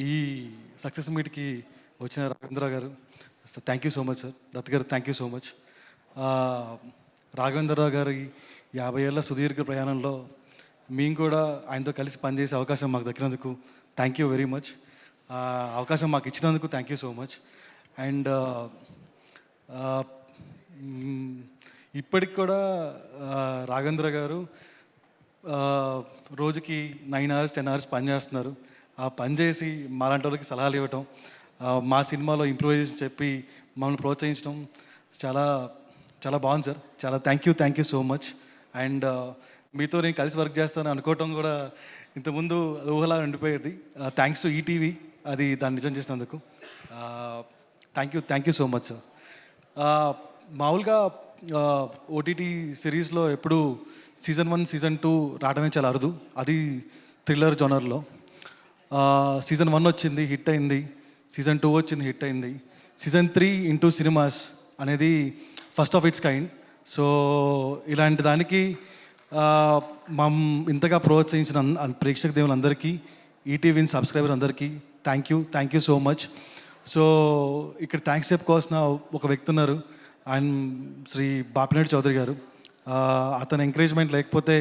ఈ సక్సెస్ మీట్కి వచ్చిన Raghavendra garu thank you so much sir. Dutt గారు thank you so much. Raghavendra Rao గారి 50 ఏళ్ళ సుదీర్ఘ ప్రయాణంలో మేము కూడా ఆయనతో కలిసి పనిచేసే అవకాశం మాకు దక్కినందుకు థ్యాంక్ యూ వెరీ మచ్. అవకాశం మాకు ఇచ్చినందుకు thank you so much. And ఇప్పటికి కూడా రాఘవేంద్ర గారు రోజుకి 9 hours 10 hours పని చేస్తున్నారు. ఆ పని చేసి మాలాంటి వాళ్ళకి సలహాలు ఇవ్వటం, మా సినిమాలో ఇంప్రూవైజేషన్ చెప్పి మమ్మల్ని ప్రోత్సహించడం చాలా చాలా బాగుంది సార్. చాలా thank you so much. And మీతో నేను కలిసి వర్క్ చేస్తాను అనుకోవటం కూడా ఇంతకుముందు ఊహలా ఉండిపోయేది. థ్యాంక్స్ టు ఈటీవీ, అది దాన్ని నిజం చేసినందుకు thank you so much sir. మామూలుగా ఓటీటీ సిరీస్లో ఎప్పుడు సీజన్ 1 సీజన్ 2 రావడమే చాలా అరుదు, అది థ్రిల్లర్ జోనర్లో. సీజన్ 1 వచ్చింది, హిట్ అయింది. సీజన్ 2 వచ్చింది, హిట్ అయింది. సీజన్ 3 ఇంటూ సినిమాస్ అనేది first of it's kind. So ఇలాంటి దానికి ఇంతగా ప్రోత్సహించిన ప్రేక్షక దేవులందరికీ, ఈటీవీ సబ్స్క్రైబర్స్ అందరికీ thank you so much. So ఇక్కడ థ్యాంక్స్ చెప్పుకోవాల్సిన ఒక వ్యక్తి ఉన్నారు, ఆయన శ్రీ బాపినేడు చౌదరి గారు. అతని ఎంకరేజ్మెంట్ లేకపోతే,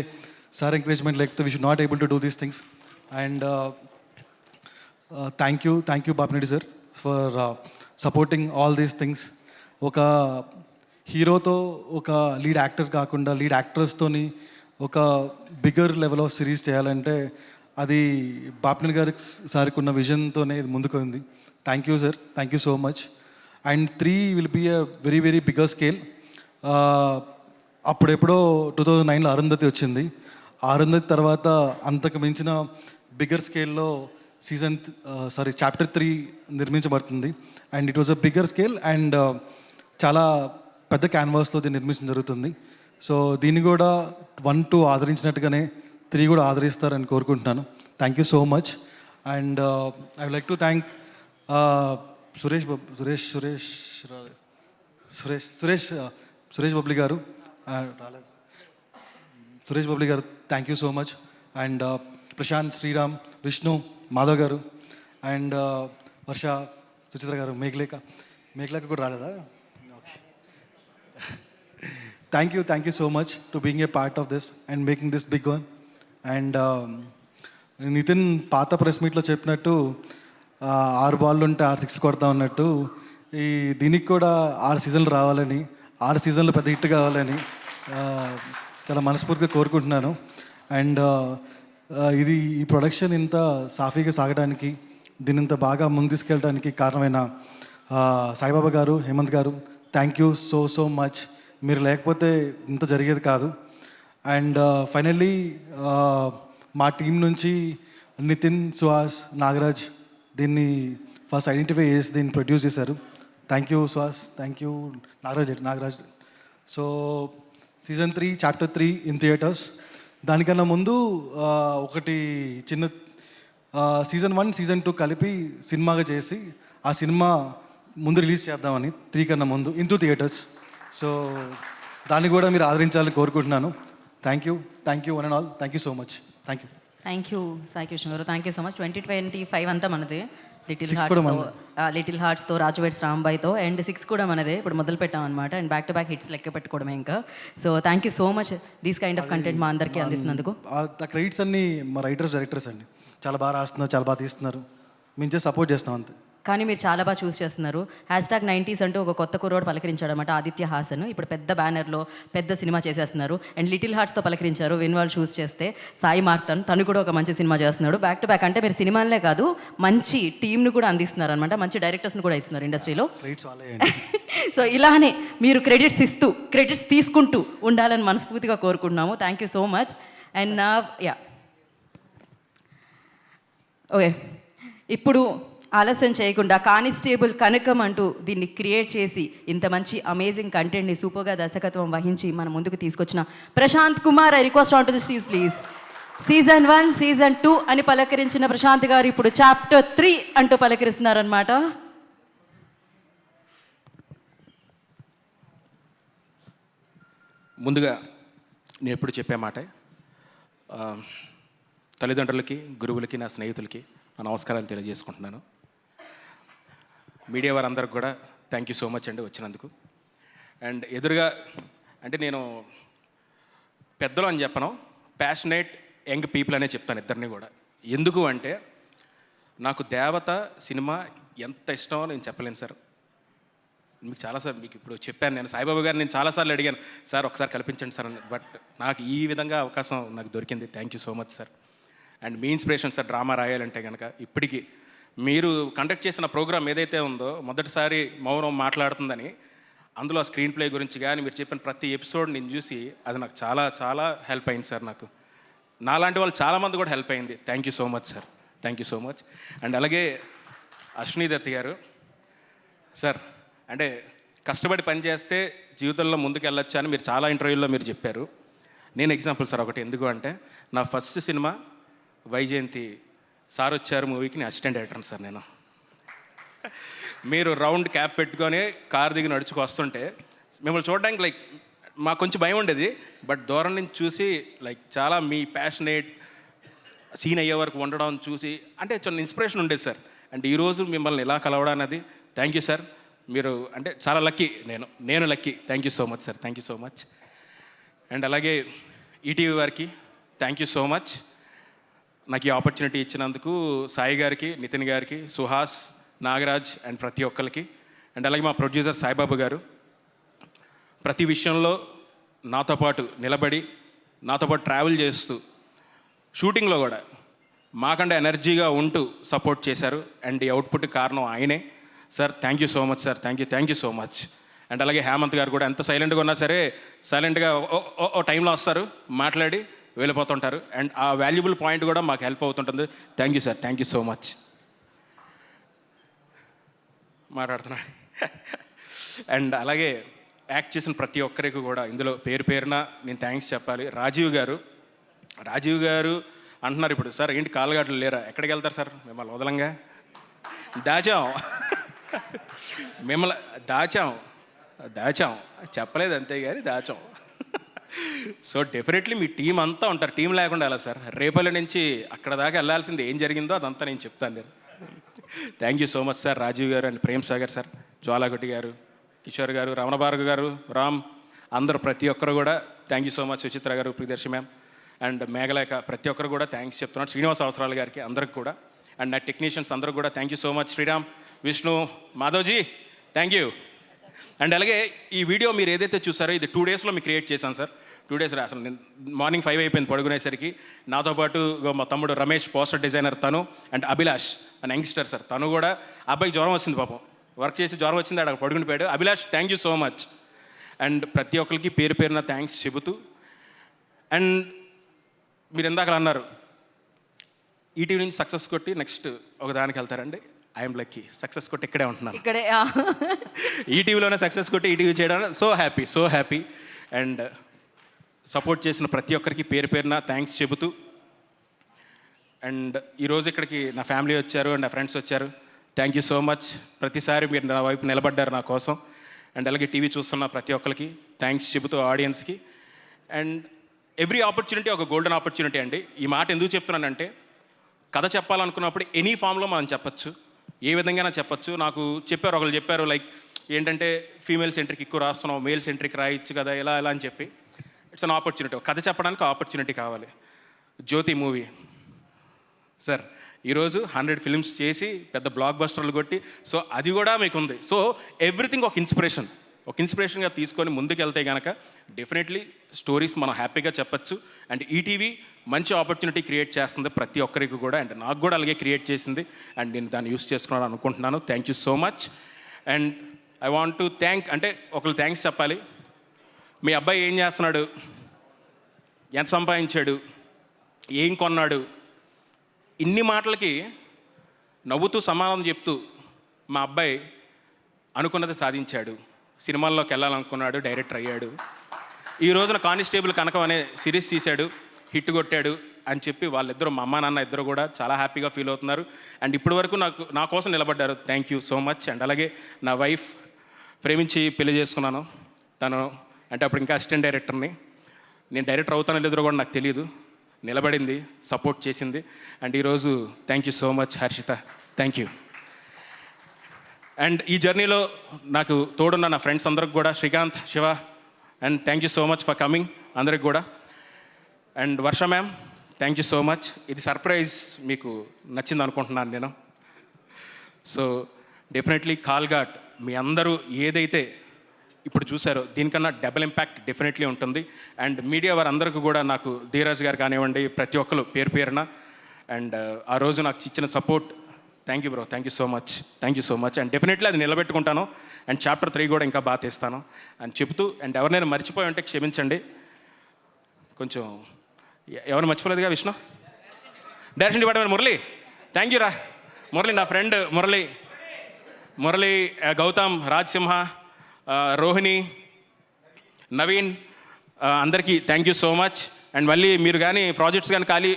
సార్ ఎంకరేజ్మెంట్ లేకపోతే we should not able to do these things. And thank you Bapineedu sir for supporting all these things. ఒక హీరోతో ఒక లీడ్ యాక్టర్ కాకుండా లీడ్ యాక్టర్స్తోని ఒక బిగ్గర్ లెవెల్ ఆఫ్ సిరీస్ చేయాలంటే అది బాపినేడు గారి సార్కి ఉన్న విజన్తోనే ఇది ముందుకు ఉంది. Thank you sir, thank you so much. And 3 will be a very very bigger scale. అప్పుడెప్పుడో 2009లో అరుంధతి వచ్చింది. అరుంధతి తర్వాత అంతకు మించిన బిగ్గర్ స్కేల్లో చాప్టర్ 3 నిర్మించబడుతుంది. And it was a bigger scale and చాలా పెద్ద క్యాన్వాస్తో దీన్ని నిర్మించడం జరుగుతుంది. సో దీన్ని కూడా 1, 2 ఆదరించినట్టుగానే 3 కూడా ఆదరిస్తారని కోరుకుంటున్నాను. Thank you so much. And I would like to thank Suresh Bubbly garu, thank you so much. And Prashanth, Sriram, Vishnu, Madhav garu, and Varsha, Suchitra garu, Meghalekha కూడా రాలేదా? Thank you so much to being a part of this and making this big one. And Nithin పాత ప్రెస్ మీట్లో చెప్పినట్టు 6 బాళ్ళు ఉంటే 6 సిక్స్ కొడతా ఉన్నట్టు దీనికి కూడా 6 సీజన్లు రావాలని, 6 సీజన్లు పెద్ద హిట్ కావాలని చాలా మనస్ఫూర్తిగా కోరుకుంటున్నాను. అండ్ ఈ ప్రొడక్షన్ ఇంత సాఫీగా సాగడానికి, దీని ఇంత బాగా ముందు తీసుకెళ్ళడానికి కారణమైన సాయిబాబా గారు, హేమంత్ గారు, థ్యాంక్ యూ సో మచ్. మీరు లేకపోతే ఇంత జరిగేది కాదు. అండ్ ఫైనల్లీ మా టీం నుంచి నితిన్, సుహాస్, నాగరాజ్ దీన్ని ఫస్ట్ ఐడెంటిఫై చేసి దీన్ని ప్రొడ్యూస్ చేశారు. Thank you Suhas, thank you Nagaraj. So season 3 chapter 3 in theatres. దానికన్నా ముందు ఒకటి చిన్న సీజన్ 1, సీజన్ 2 కలిపి సినిమాగా చేసి ఆ సినిమా ముందు రిలీజ్ చేద్దామని 3 కన్నా ముందు ఇంటూ థియేటర్స్. సో దాన్ని కూడా మీరు ఆదరించాలని కోరుకుంటున్నాను. Thank you one and all. Thank you so much. Thank you Sai Krishna గారు, థ్యాంక్ యూ సో మచ్. 2025 అంతా మనదే. కూడా లిటిల్ హార్ట్స్తో, రాజువేట్స్ రాంబాయ్తో, అండ్ 6 కూడా మనదే. ఇప్పుడు మొదలు పెట్టాం అనమాట. And back to back hits లెక్క పెట్టుకోవడమే ఇంకా. So thank you so much these kind of content మా అందరికీ అందిస్తున్నందుకు. ఆ క్రెడిట్స్ అన్నీ మా రైటర్స్, డైరెక్టర్స్ అండి. చాలా బాగా రాస్తున్నారు, చాలా బాగా తీస్తున్నారు. మేము చేసి సపోర్ట్ చేస్తాం అంతే. కానీ మీరు చాలా బాగా చూస్ చేస్తున్నారు. #90s అంటూ ఒక కొత్త కుర్రోడు పలకరించాడు అనమాట, ఆదిత్య హాసన్. ఇప్పుడు పెద్ద బ్యానర్లో పెద్ద సినిమా చేసేస్తున్నారు. అండ్ లిటిల్ హార్ట్స్తో పలకరించారు విన్ వాళ్ళు చూస్ చేస్తే సాయి మార్తన్, తను కూడా ఒక మంచి సినిమా చేస్తున్నాడు. బ్యాక్ టు బ్యాక్ అంటే మీరు సినిమాలనే కాదు మంచి టీంను కూడా అందిస్తున్నారు అనమాట, మంచి డైరెక్టర్స్ని కూడా ఇస్తున్నారు ఇండస్ట్రీలో. సో ఇలానే మీరు క్రెడిట్స్ తీసుకుంటూ ఉండాలని మనస్ఫూర్తిగా కోరుకుంటున్నాము. Thank you so much. And okay, ఇప్పుడు ఆలస్యం చేయకుండా కానిస్టేబుల్ కనకం అంటూ దీన్ని క్రియేట్ చేసి ఇంత మంచి అమేజింగ్ కంటెంట్ని సూపర్గా దర్శకత్వం వహించి మన ముందుకు తీసుకొచ్చిన Prashanth Kumar, I request on to the stage please. Season 1, season 2 అని పలకరించిన ప్రశాంత్ గారు ఇప్పుడు చాప్టర్ 3 అంటూ పలకరిస్తున్నారనమాట. ముందుగా నేను ఎప్పుడు చెప్పే మాట, తల్లిదండ్రులకి, గురువులకి, నా స్నేహితులకి నా నమస్కారాలు తెలియజేసుకుంటున్నాను. మీడియా వారందరికి కూడా థ్యాంక్ యూ సో మచ్ అండి వచ్చినందుకు. అండ్ ఎదురుగా అంటే నేను పెద్దలు అని చెప్పను, ప్యాషనేట్ యంగ్ పీపుల్ అనే చెప్తాను ఇద్దరిని కూడా. ఎందుకు అంటే నాకు దేవత సినిమా ఎంత ఇష్టమో నేను చెప్పలేను సార్. మీకు చాలాసార్లు మీకు ఇప్పుడు చెప్పాను, నేను సాయిబాబా గారు నేను చాలాసార్లు అడిగాను, సార్ ఒకసారి కల్పించండి సార్ అని. బట్ నాకు ఈ విధంగా అవకాశం నాకు దొరికింది. Thank you so much sir. And me inspiration sir, drama రాయాలంటే కనుక ఇప్పటికీ మీరు కండక్ట్ చేసిన ప్రోగ్రామ్ ఏదైతే ఉందో మొదటిసారి మౌనం మాట్లాడుతుందని, అందులో స్క్రీన్ ప్లే గురించి కానీ మీరు చెప్పిన ప్రతి ఎపిసోడ్ నేను చూసి అది నాకు చాలా చాలా హెల్ప్ అయింది సార్. నాకు నాలాంటి వాళ్ళు చాలామంది కూడా హెల్ప్ అయింది. Thank you so much sir, thank you so much. And అలాగే అశ్విని దత్ గారు సార్, అంటే కష్టపడి పనిచేస్తే జీవితంలో ముందుకు వెళ్ళొచ్చు అని మీరు చాలా ఇంటర్వ్యూల్లో మీరు చెప్పారు. నేను ఎగ్జాంపుల్ సార్ ఒకటి. ఎందుకు అంటే నా ఫస్ట్ సినిమా వైజయంతి సార్ వచ్చారు మూవీకి నేను అసిస్టెంట్ డైరెక్టర్ సార్. నేను మీరు రౌండ్ క్యాప్ పెట్టుకొని కార్ దిగి నడుచుకు వస్తుంటే మిమ్మల్ని చూడడానికి లైక్ మాకు కొంచెం భయం ఉండేది, బట్ దూరం నుంచి చూసి లైక్ చాలా మీ ప్యాషనేట్ సీన్ అయ్యే వరకు ఉండడం చూసి అంటే చిన్న ఇన్స్పిరేషన్ ఉండేది సార్. అండ్ ఈరోజు మిమ్మల్ని ఇలా కలవడం అనేది థ్యాంక్ యూ సార్. మీరు అంటే చాలా లక్కీ, నేను lucky. Thank you so much sir, thank you so much. And అలాగే ఈటీవీ వారికి థ్యాంక్ యూ సో మచ్. నాకు ఈ ఆపర్చునిటీ ఇచ్చినందుకు సాయి గారికి, నితిన్ గారికి, సుహాస్, నాగరాజ్ అండ్ ప్రతి ఒక్కరికి. అండ్ అలాగే మా ప్రొడ్యూసర్ సాయిబాబు గారు ప్రతి విషయంలో నాతో పాటు నిలబడి నాతో పాటు ట్రావెల్ చేస్తూ షూటింగ్లో కూడా మాకంటే ఎనర్జీగా ఉంటూ సపోర్ట్ చేశారు. అండ్ ఈ అవుట్పుట్ కారణం ఆయనే sir. Thank you so much sir, thank you so much. And అలాగే హేమంత్ గారు కూడా ఎంత సైలెంట్గా ఉన్నా సరే సైలెంట్గా ఓ టైంలో వస్తారు, మాట్లాడి వెళ్ళిపోతుంటారు. అండ్ ఆ వాల్యుబుల్ పాయింట్ కూడా మాకు హెల్ప్ అవుతుంటుంది. Thank you sir, thank you so much. మాట్లాడుతున్నా. అండ్ అలాగే యాక్ట్ చేసిన ప్రతి ఒక్కరికి కూడా ఇందులో పేరు పేరున నేను థ్యాంక్స్ చెప్పాలి. రాజీవ్ గారు అంటున్నారు ఇప్పుడు, సార్ ఏంటి కాలుగాట్లు లేరా, ఎక్కడికి వెళ్తారు సార్, మిమ్మల్ని వదలంగా మిమ్మల్ని దాచాం చెప్పలేదు అంతే కానీ దాచాం. సో డెఫినెట్లీ మీ టీం అంతా ఉంటారు, టీం లేకుండా ఎలా సార్. రేపల్లి నుంచి అక్కడ దాకా వెళ్ళాల్సింది ఏం జరిగిందో అదంతా నేను చెప్తాను నేను. Thank you so much sir. Rajeev గారు అండ్ ప్రేమ్ సాగర్ సార్, జ్వాలాగుట్టి గారు, కిషోర్ గారు, రమణ భార్గవ్ గారు, రామ్, అందరూ ప్రతి ఒక్కరు కూడా thank you so much. Suchitra గారు, ప్రియదర్శి మ్యామ్ అండ్ మేఘలేఖ, ప్రతి ఒక్కరు కూడా థ్యాంక్స్ చెప్తున్నాను. శ్రీనివాస అవసరాల గారికి, అందరికి కూడా. అండ్ నా టెక్నీషియన్స్ అందరికి కూడా thank you so much. Sriram, Vishnu, Madhavji, thank you. And అలాగే ఈ వీడియో మీరు ఏదైతే చూసారో ఇది 2 daysలో మీకు క్రియేట్ చేశాను సార్. 2 days అసలు నేను మార్నింగ్ 5 అయిపోయింది పడుకునేసరికి. నాతో పాటు మా తమ్ముడు రమేష్, పోస్టర్ డిజైనర్ తను, అండ్ అభిలాష్ అని యంగ్స్టర్ సార్, తను కూడా. అబ్బాయికి జ్వరం వచ్చింది పాపం, వర్క్ చేసి జ్వరం వచ్చింది, అక్కడ పడుకుని పోయాడు. Abhilash thank you so much. And ప్రతి ఒక్కరికి పేరు పేరున థ్యాంక్స్ చెబుతూ, అండ్ మీరు ఇందాక అన్నారు ఈటీవీ నుంచి సక్సెస్ కొట్టి నెక్స్ట్ ఒక దానికి వెళ్తారండి. ఐఎమ్ లక్కీ, సక్సెస్ కొట్టి ఇక్కడే ఉంటున్నాను, ఇక్కడే ఈటీవీలోనే సక్సెస్ కొట్టి ఈటీవీ చేయడం సో హ్యాపీ. అండ్ సపోర్ట్ చేసిన ప్రతి ఒక్కరికి పేరు పేరున థ్యాంక్స్ చెబుతూ, అండ్ ఈరోజు ఇక్కడికి నా ఫ్యామిలీ వచ్చారు అండ్ నా ఫ్రెండ్స్ వచ్చారు. Thank you so much. ప్రతిసారి మీరు నా వైపు నిలబడ్డారు నా కోసం. అండ్ అలాగే టీవీ చూస్తున్న ప్రతి ఒక్కరికి థ్యాంక్స్ చెబుతూ, ఆడియన్స్కి. అండ్ ఎవ్రీ ఆపర్చునిటీ ఒక గోల్డెన్ ఆపర్చునిటీ అండి. ఈ మాట ఎందుకు చెప్తున్నానంటే, కథ చెప్పాలనుకున్నప్పుడు ఎనీ ఫామ్లో మనం చెప్పచ్చు, ఏ విధంగా చెప్పచ్చు. నాకు ఒకళ్ళు చెప్పారు లైక్ ఏంటంటే ఫీమేల్ సెంట్రిక్ ఎక్కువ రాస్తున్నావు, మేల్ సెంట్రిక్ రాయొచ్చు కదా ఎలా అని చెప్పి. It's an opportunity. కథ చెప్పడానికి ఆపర్చునిటీ కావాలి. జ్యోతి మూవీ సార్ ఈరోజు 100 ఫిల్మ్స్ చేసి పెద్ద బ్లాక్ బస్టర్లు కొట్టి, సో అది కూడా మీకు ఉంది. సో ఎవ్రీథింగ్ ఒక ఇన్స్పిరేషన్గా తీసుకొని ముందుకు వెళ్తే కనుక డెఫినెట్లీ స్టోరీస్ మనం హ్యాపీగా చెప్పచ్చు. అండ్ ఈటీవీ మంచి ఆపర్చునిటీ క్రియేట్ చేస్తుంది ప్రతి ఒక్కరికి కూడా, అండ్ నాకు కూడా అలాగే క్రియేట్ చేసింది. అండ్ నేను దాన్ని యూస్ చేసుకున్నాను అనుకుంటున్నాను. Thank you so much. And I want to అంటే ఒకళ్ళు థ్యాంక్స్ చెప్పాలి. మీ అబ్బాయి ఏం చేస్తున్నాడు, ఎంత సంపాదించాడు, ఏం కొన్నాడు, ఇన్ని మాటలకి నవ్వుతూ సమాధానం చెప్తూ మా అబ్బాయి అనుకున్నది సాధించాడు, సినిమాల్లోకి వెళ్ళాలనుకున్నాడు, డైరెక్టర్ అయ్యాడు, ఈ రోజున కానిస్టేబుల్ కనకం అనే సిరీస్ తీశాడు, హిట్ కొట్టాడు అని చెప్పి వాళ్ళిద్దరూ, మా అమ్మ నాన్న ఇద్దరు కూడా చాలా హ్యాపీగా ఫీల్ అవుతున్నారు. అండ్ ఇప్పటి వరకు నా కోసం నిలబడ్డారు. Thank you so much. And అలాగే నా వైఫ్, ప్రేమించి పెళ్లి చేసుకున్నాను. తను అంటే అప్పుడు ఇంకా అసిస్టెంట్ డైరెక్టర్ని, నేను డైరెక్టర్ అవుతానో లేదో కూడా నాకు తెలియదు, నిలబడింది, సపోర్ట్ చేసింది. అండ్ ఈరోజు thank you so much Harshitha, thank you. And ఈ జర్నీలో నాకు తోడున్న నా ఫ్రెండ్స్ అందరికి కూడా, Srikanth, Shiva, and thank you so much for coming అందరికి కూడా. And Varsha ma'am, thank you so much. ఇది సర్ప్రైజ్ మీకు నచ్చింది అనుకుంటున్నాను నేను. సో డెఫినెట్లీ కాల్ఘాట్ మీ అందరూ ఏదైతే ఇప్పుడు చూసారో దీనికన్నా డబుల్ ఇంపాక్ట్ డెఫినెట్లీ ఉంటుంది. అండ్ మీడియా వారందరికీ కూడా, నాకు ధీరాజ్ గారు కానివ్వండి, ప్రతి ఒక్కరు పేరు పేరున, అండ్ ఆ రోజు నాకు ఇచ్చిన support, thank you bro, thank you so much. And definitely అది నిలబెట్టుకుంటాను. అండ్ చాప్టర్ 3 కూడా ఇంకా బాగా తీస్తాను అని చెబుతూ, అండ్ ఎవరినైనా మర్చిపోయి ఉంటే క్షమించండి. కొంచెం ఎవరు మర్చిపోలేదుగా, Vishnu direction department, Murali, thank you రా మురళి, నా ఫ్రెండ్ మురళి, గౌతమ్, రాజ్ సింహ, రోహిణి, నవీన్, అందరికీ thank you so much. And మళ్ళీ మీరు కానీ ప్రాజెక్ట్స్ కానీ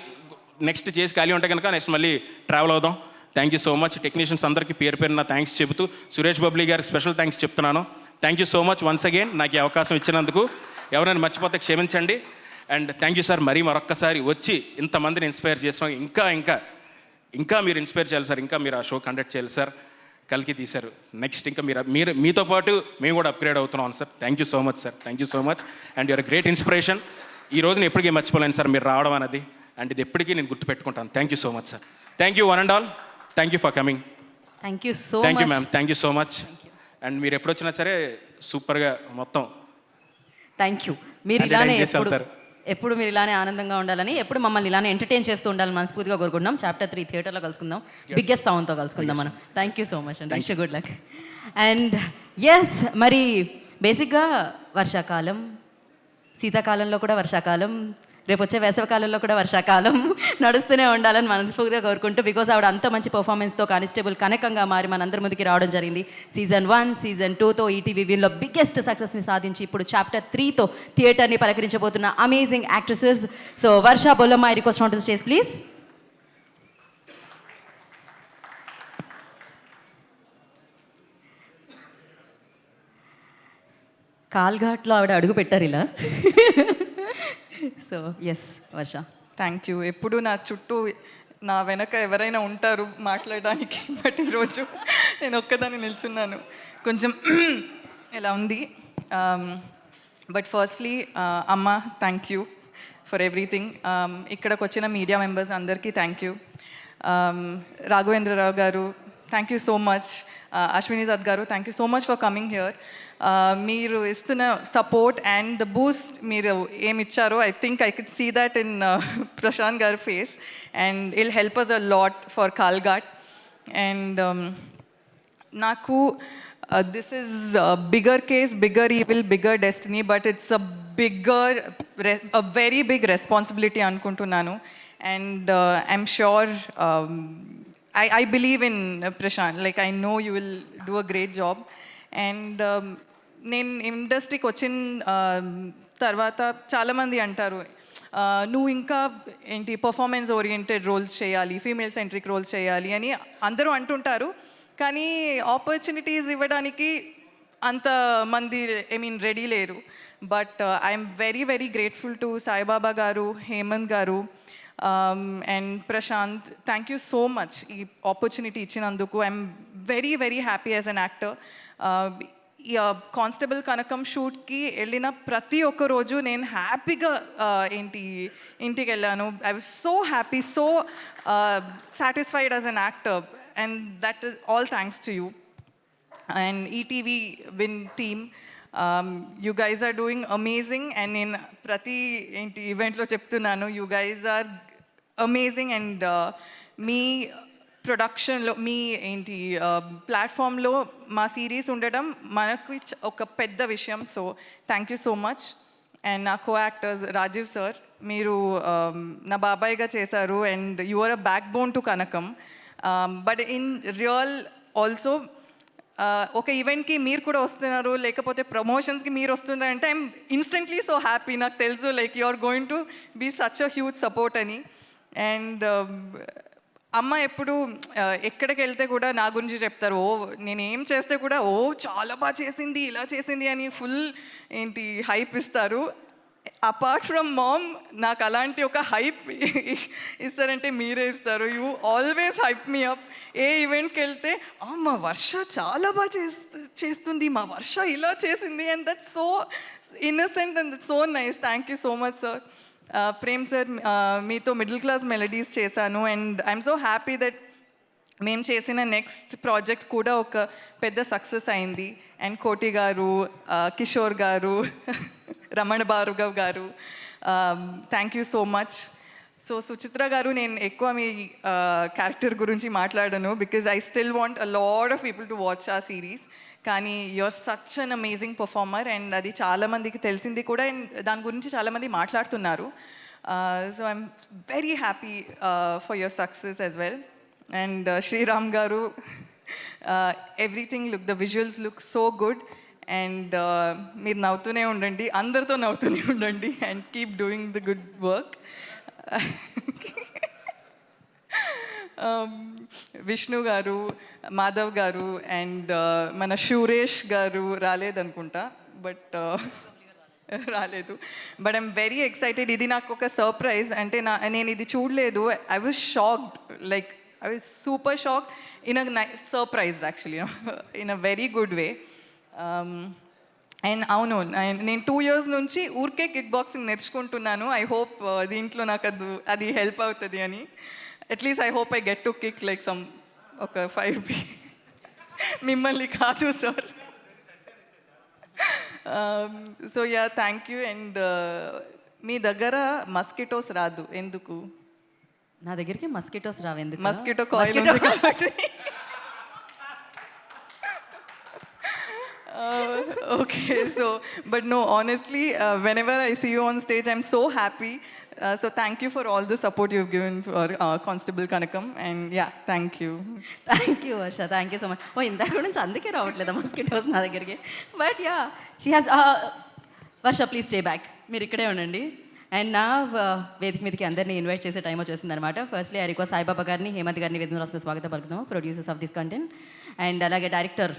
నెక్స్ట్ చేసి ఖాళీ ఉంటే కనుక నెక్స్ట్ మళ్ళీ ట్రావెల్ అవుదాం. Thank you so much. Technicians అందరికీ పేరు పేరున థ్యాంక్స్ చెబుతూ సురేష్ బబ్లీ గారికి స్పెషల్ థ్యాంక్స్ చెప్తున్నాను. Thank you so much once again నాకు ఈ అవకాశం ఇచ్చినందుకు. ఎవరైనా మర్చిపోతే క్షమించండి. అండ్ థ్యాంక్ యూ సార్, మరీ మరొక్కసారి వచ్చి ఇంతమందిని ఇన్స్పైర్ చేసాం. ఇంకా మీరు ఇన్స్పైర్ చేయాలి సార్, ఇంకా మీరు ఆ షో కండక్ట్ చేయాలి సార్. కలికి తీశారు, నెక్స్ట్ ఇంకా మీరు మీతో పాటు మేము కూడా అప్గ్రేడ్ అవుతున్నాం sir. Thank you so much sir, thank you so much. And you're great inspiration. ఈ రోజున ఎప్పటికీ మర్చిపోలేను సార్ మీరు రావడం అనేది, అండ్ ఇది ఎప్పటికీ నేను గుర్తుపెట్టుకుంటాను. Thank you so much sir. Thank you one and all. Thank you for coming. Thank you so thank you ma'am, thank you so much. And మీరు ఎప్పుడు వచ్చినా సరే సూపర్గా మొత్తం థ్యాంక్ యూ. మీరు ఇలానే చేసి వెళ్తారు. ఎప్పుడు మీరు ఇలానే ఆనందంగా ఉండాలని, ఎప్పుడు మమ్మల్ని ఇలానే ఎంటర్టైన్ చేస్తూ ఉండాలని మనస్ఫూర్తిగా కోరుకుంటున్నాం. చాప్టర్ 3 థియేటర్లో కలుసుకుందాం, బిగ్గెస్ట్ సౌండ్తో కలుసుకుందాం మనం. Thank you so much and wish good luck. And yes, మరి బేసిక్గా వర్షాకాలం, శీతాకాలంలో కూడా వర్షాకాలం, రేపు వచ్చే వేసవికాలంలో కూడా వర్షాకాలం నడుస్తూనే ఉండాలని మనస్ఫూర్తిగా కోరుకుంటూ, బికాజ్ ఆవిడ అంత మంచి పర్ఫార్మెన్స్తో కానిస్టేబుల్ కనకంగా మారి మనందరి ముందుకి రావడం జరిగింది. సీజన్ 1, సీజన్ 2తో ఈటీవీ విన్లో బిగ్గెస్ట్ సక్సెస్ని సాధించి ఇప్పుడు చాప్టర్ 3తో థియేటర్ని పలకరించబోతున్న amazing actresses. So Varsha Bollamma, I request on to the stage please. కాల్ఘాట్లో ఆవిడ అడుగు పెట్టారు ఇలా. So yes Varsha. Thank you. ఎప్పుడు నా చుట్టూ నా వెనక ఎవరైనా ఉంటారు మాట్లాడడానికి, బట్ ఈరోజు నేను ఒక్కదాన్ని నిల్చున్నాను, కొంచెం ఎలా ఉంది. బట్ ఫస్ట్లీ అమ్మ, థ్యాంక్ యూ ఫర్ ఎవ్రీథింగ్. ఇక్కడికి వచ్చిన మీడియా మెంబర్స్ అందరికీ థ్యాంక్ యూ. రాఘవేంద్రరావు గారు, thank you so much. Ashwini Dutt గారు, thank you so much for coming here. మీరు ఇస్తున్న సపోర్ట్ అండ్ ద బూస్ట్ మీరు ఏమి ఇచ్చారో, I think I could see that in Prashanth గారి face, and I'll help us a lot for కాల్ఘాట్. అండ్ నాకు this is bigger case, bigger evil, bigger destiny, but it's a very big responsibility అనుకుంటున్నాను. And I'm sure, I believe in Prashant. Like, I know you will do a great job. And నేను ఇండస్ట్రీకి వచ్చిన తర్వాత చాలామంది అంటారు, నువ్వు ఇంకా ఏంటి పర్ఫార్మెన్స్ ఓరియంటెడ్ రోల్స్ చేయాలి, ఫీమేల్ సెంట్రిక్ రోల్స్ చేయాలి అని అందరూ అంటుంటారు. కానీ ఆపర్చునిటీస్ ఇవ్వడానికి అంతమంది రెడీ లేరు. But I'm very very grateful to Saibaba గారు, హేమంత్ గారు, and Prashanth. Thank you so much ఈ ఆపర్చునిటీ ఇచ్చినందుకు. I'm very very happy as an actor. Constable Kanakam షూట్కి వెళ్ళిన ప్రతి ఒక్క రోజు నేను హ్యాపీగా ఇంటికి వెళ్ళాను. I was so happy, so satisfied as an actor, and that is all thanks to you and ETV win team. You guys are doing amazing. And నేను ప్రతి ఈవెంట్లో చెప్తున్నాను, you guys are amazing. And మీ ప్రొడక్షన్లో, మీ ప్లాట్ఫామ్లో మా సిరీస్ ఉండడం మనకు ఒక పెద్ద విషయం. So thank you so much. And నా కో యాక్టర్స్ రాజీవ్ సార్, మీరు నా బాబాయ్గా చేశారు, and you are a backbone to Kanakam. But in real also ఒక ఈవెంట్కి మీరు కూడా వస్తున్నారు, లేకపోతే ప్రమోషన్స్కి మీరు వస్తున్నారు అంటే ఐఎమ్ ఇన్స్టెంట్లీ సో హ్యాపీ. నాకు తెలుసు like you are going to be such a huge support అని. అండ్ అమ్మ ఎప్పుడు ఎక్కడికి వెళ్తే కూడా నా గురించి చెప్తారు, నేను ఏం చేస్తే కూడా చాలా బాగా చేసింది, ఇలా చేసింది అని ఫుల్ హైప్ ఇస్తారు. అపార్ట్ ఫ్రమ్ మామ్, నాకు అలాంటి ఒక హైప్ ఇస్తారంటే మీరే ఇస్తారు. You always hype me up. ఏ ఈవెంట్కి వెళ్తే మా వర్ష చాలా బాగా చేస్తుంది, మా వర్ష ఇలా చేసింది, and that so innocent and that so nice. Thank you so much sir. Prem sir, మీతో మిడిల్ క్లాస్ మెలడీస్ చేశాను, and I'm so happy that మేము చేసిన నెక్స్ట్ ప్రాజెక్ట్ కూడా ఒక పెద్ద సక్సెస్ అయింది. అండ్ కోటి గారు, కిషోర్ గారు, రమణ భార్గవ్ గారు, thank you so much. So Suchitra గారు, నేను ఎక్కువ మీ క్యారెక్టర్ గురించి మాట్లాడను, because I still want a lot of people to watch ఆ సిరీస్. కానీ you're such an amazing performer, and అది చాలామందికి తెలిసింది కూడా, అండ్ దాని గురించి చాలామంది మాట్లాడుతున్నారు. So I'm very happy for your success as well. And Sriram గారు, everything the visuals look so good. And మీరు నవ్వుతూనే ఉండండి, అందరితో నవ్వుతూనే ఉండండి, and keep doing the good work. Vishnu గారు, మాధవ్ గారు అండ్ మన సురేష్ గారు రాలేదనుకుంటా, బట్ రాలేదు. But I'm very excited. ఇది నాకు ఒక సర్ప్రైజ్. అంటే నేను ఇది చూడలేదు. I was shocked, like I was super shocked in a surprise actually, in a very good way. And అవును, నేను 2 years నుంచి ఊరికే కిక్ బాక్సింగ్ నేర్చుకుంటున్నాను. ఐ హోప్ దీంట్లో నాకు అది హెల్ప్ అవుతుంది అని. At least I hope I get to kick like some ఒక 5 మిమ్మల్ని కాదు sir. So yeah, thank you. And మీ దగ్గర మస్కిటోస్ రాదు ఎందుకు? నా దగ్గరికి మస్కిటోస్ రావెందుకు? మస్కిటో కాయిల్ ఉంది కాబట్టి. Okay, so but no, honestly, whenever I see you on stage, I'm so happy. So thank you for all the support you've given for Constable Kanakam, and yeah, thank you. Thank you Varsha, thank you so much. ఓ ఇందాక నుంచి అందుకే రావట్లేదు మస్కిటోస్ నా దగ్గరికి. But yeah, she has Varsha, please stay back, మీరు ఇక్కడే ఉండండి. అండ్ నా వేదిక మీదకి అందరినీ ఇన్వైట్ చేసే టైం వచ్చేసింది అనమాట. ఫస్ట్లీ ఐ రిక్వెస్ట్ సాయిబాబా గారిని, హేమంత్ గారిని వేదిక రాసుకుని స్వాగతం పలుకుతాము, producers of this content. And అలాగే director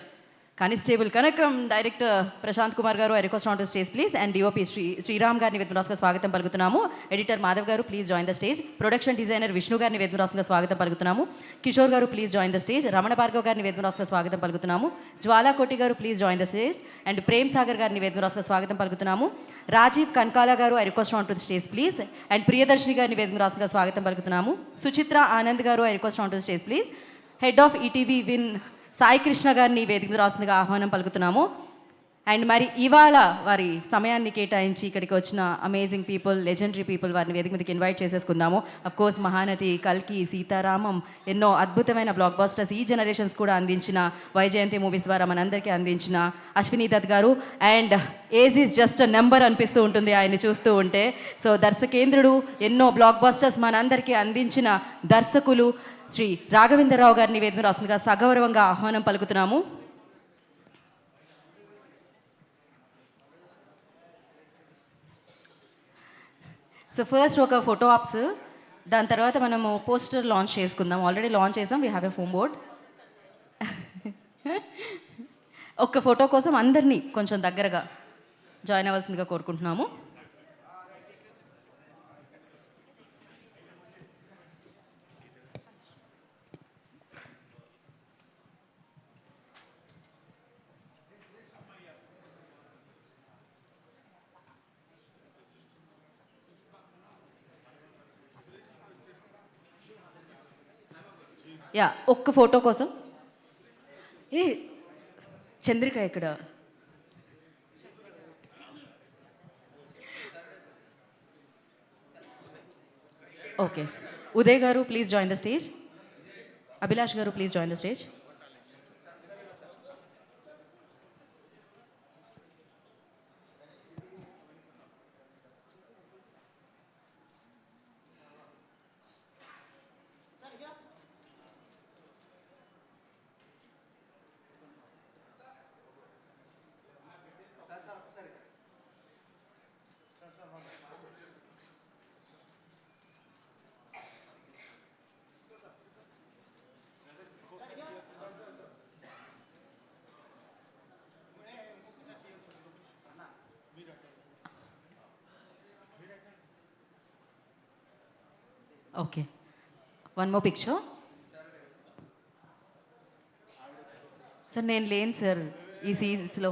constable Kanakam, director Prashanth Kumar గారు, I request on to stage please. And DOP Sriram గారిని వేదిక రాసుకుని స్వాగతం పలుకుతున్నాము. ఎడిటర్ మాధవ్ గారు, please join the stage. Production designer Vishnu గారిని వేదిక రాసుకుని స్వాగతం పలుకుతున్నాము. కిషోర్ గారు, please join the stage. Ramana Bhargav గారిని వేదిక రాసుకుని స్వాగతం పలుకుతున్నాము. జ్వాలా కోటి గారు, please join the stage. And Prem Sagar గారిని వేదిక రాసుకుని స్వాగతం పలుకుతున్నాము. రాజీవ్ కన్కాలా గారు, I request on to stage please. And Priyadarshini గారిని వేదిక రాసుకుని స్వాగతం పలుకుతున్నాము. సుచిత్ర ఆనంద్ గారు, I request on to stage please. Head of ETV Win Sai Krishna గారిని వేదిక రాస్తుందిగా ఆహ్వానం పలుకుతున్నాము. అండ్ మరి ఇవాళ వారి సమయాన్ని కేటాయించి ఇక్కడికి వచ్చిన అమేజింగ్ పీపుల్, లెజెండరీ పీపుల్, వారిని వేదిక మీదకి ఇన్వైట్ చేసేసుకుందాము. అఫ్ కోర్స్ మహానటి, కల్కి, సీతారామం, ఎన్నో అద్భుతమైన బ్లాక్ బస్టర్స్ ఈ జనరేషన్స్ కూడా అందించిన, వైజయంతి మూవీస్ ద్వారా మనందరికీ అందించిన అశ్విని దత్ గారు. And age is just a number అనిపిస్తూ ఉంటుంది ఆయన్ని చూస్తూ ఉంటే. సో దర్శకేంద్రుడు, ఎన్నో బ్లాక్ బస్టర్స్ మనందరికీ అందించిన దర్శకులు శ్రీ రాఘవేంద్రరావు గారిని వేదిక రాస్తుందిగా సగౌరవంగా ఆహ్వానం పలుకుతున్నాము. సో ఫస్ట్ ఒక ఫోటో ఆప్స్, దాని తర్వాత మనము పోస్టర్ లాంచ్ చేసుకుందాం. ఆల్రెడీ లాంచ్ చేసాం, we have a foam board. ఒక్క ఫోటో కోసం అందరినీ కొంచెం దగ్గరగా జాయిన్ అవ్వాల్సిందిగా కోరుకుంటున్నాము. యా, ఒక్క ఫోటో కోసం. ఏ చంద్రిక ఇక్కడ? ఓకే, ఉదయ్ గారు, please join the stage. Abhilash గారు, please join the stage. Okay, one more picture. Sir నేను లేను సార్ ఈ సీజన్స్లో.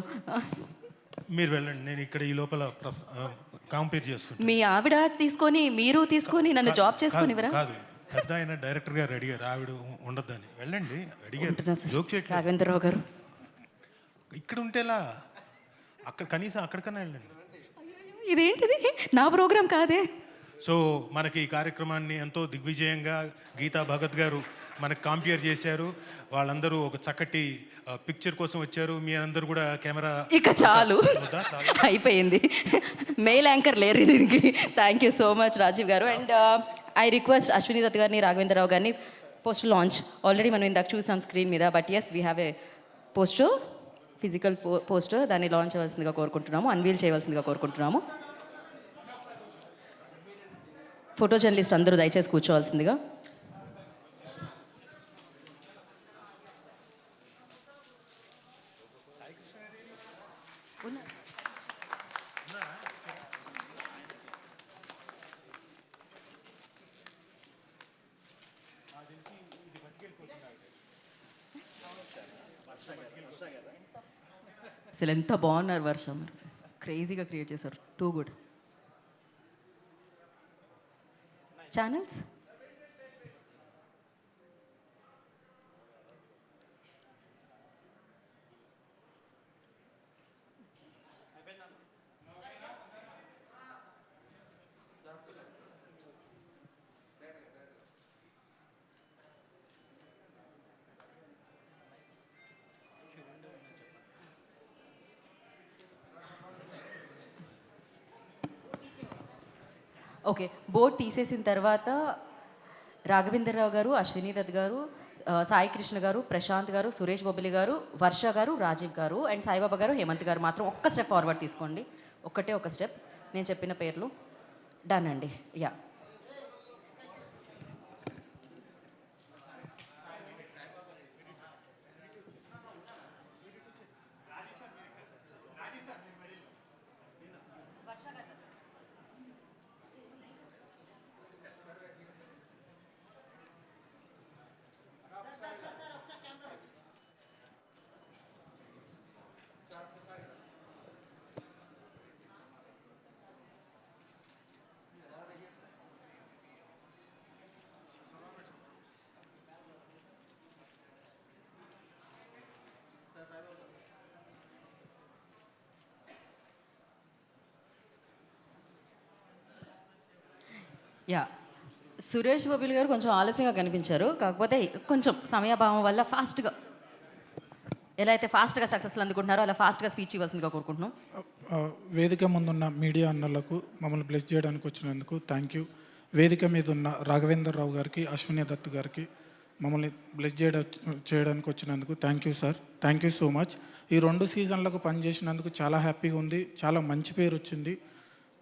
మీరు వెళ్ళండి, నేను ఇక్కడ ఈ లోపల కాంపేర్ చేస్తుంటాను. మీ ఆవిడ తీసుకొని, మీరు తీసుకొని నన్ను జాబ్ చేసుకొని ఇవ్వరా? కాదు, పెద్ద ఆయన డైరెక్టర్ గారు అడిగారు, ఆవిడ ఉండొద్దని. వెళ్ళండి, అడిగారు. జోక్ చేయట్లేదు. రాఘవేంద్రరావు గారు ఇక్కడ ఉంటేలా, అక్కడ కనీసం అక్కడికన్నా వెళ్ళండి. ఇదేంటిది, నా ప్రోగ్రాం కాదే. సో మనకి ఈ కార్యక్రమాన్ని ఎంతో దిగ్విజయంగా గీతా భగత్ గారు మనకు కాంపేర్ చేశారు. వాళ్ళందరూ ఒక చక్కటి పిక్చర్ కోసం వచ్చారు. మీ అందరూ కూడా కెమెరా ఇక చాలు, అయిపోయింది. మెయిల్ యాంకర్ లేరు దీనికి. Thank you so much Rajeev గారు. And I request Ashwini Dutt గారిని, రాఘవేంద్రరావు గారిని. పోస్టర్ లాంచ్ ఆల్రెడీ మనం ఇందాక చూసాం స్క్రీన్ మీద, but yes we have a poster, physical poster. దాన్ని లాంచ్ అవ్వాల్సిందిగా కోరుకుంటున్నాము, అన్వీల్ చేయవలసిందిగా కోరుకుంటున్నాము. ఫోటో జర్నలిస్ట్ అందరూ దయచేసి కూర్చోవలసిందిగా. అసలు ఎంత బాగున్నారు వర్ష, క్రేజీగా క్రియేట్ చేశారు, too good. Channels okay, board తీసేసిన తర్వాత రాఘవేంద్రరావు గారు, అశ్విని దత్ గారు, సాయి కృష్ణ గారు, ప్రశాంత్ గారు, సురేష్ బొబ్బిలి గారు, వర్ష గారు, రాజీవ్ గారు అండ్ సాయిబాబా గారు, హేమంత్ గారు మాత్రం ఒక్క స్టెప్ ఫార్వర్డ్ తీసుకోండి. ఒక స్టెప్. నేను చెప్పిన పేర్లు డన్ అండి. Yeah, yeah. సురేష్ బొబ్బిలి గారు కొంచెం ఆలస్యంగా కనిపించారు, కాకపోతే కొంచెం సమయాభావం వల్ల ఫాస్ట్గా, ఎలా అయితే ఫాస్ట్గా సక్సెస్లు అందుకుంటున్నారో అలా ఫాస్ట్గా స్పీచ్ ఇవ్వాల్సిందిగా కోరుకుంటున్నాం. వేదిక ముందున్న మీడియా అన్నలకు మమ్మల్ని బ్లెస్ చేయడానికి వచ్చినందుకు థ్యాంక్ యూ. వేదిక మీద ఉన్న రాఘవేంద్రరావు గారికి, అశ్విని దత్ గారికి మమ్మల్ని బ్లెస్ చేయడానికి వచ్చినందుకు thank you sir. Thank you so much. ఈ 2 సీజన్లకు పనిచేసినందుకు చాలా హ్యాపీగా ఉంది, చాలా మంచి పేరు వచ్చింది.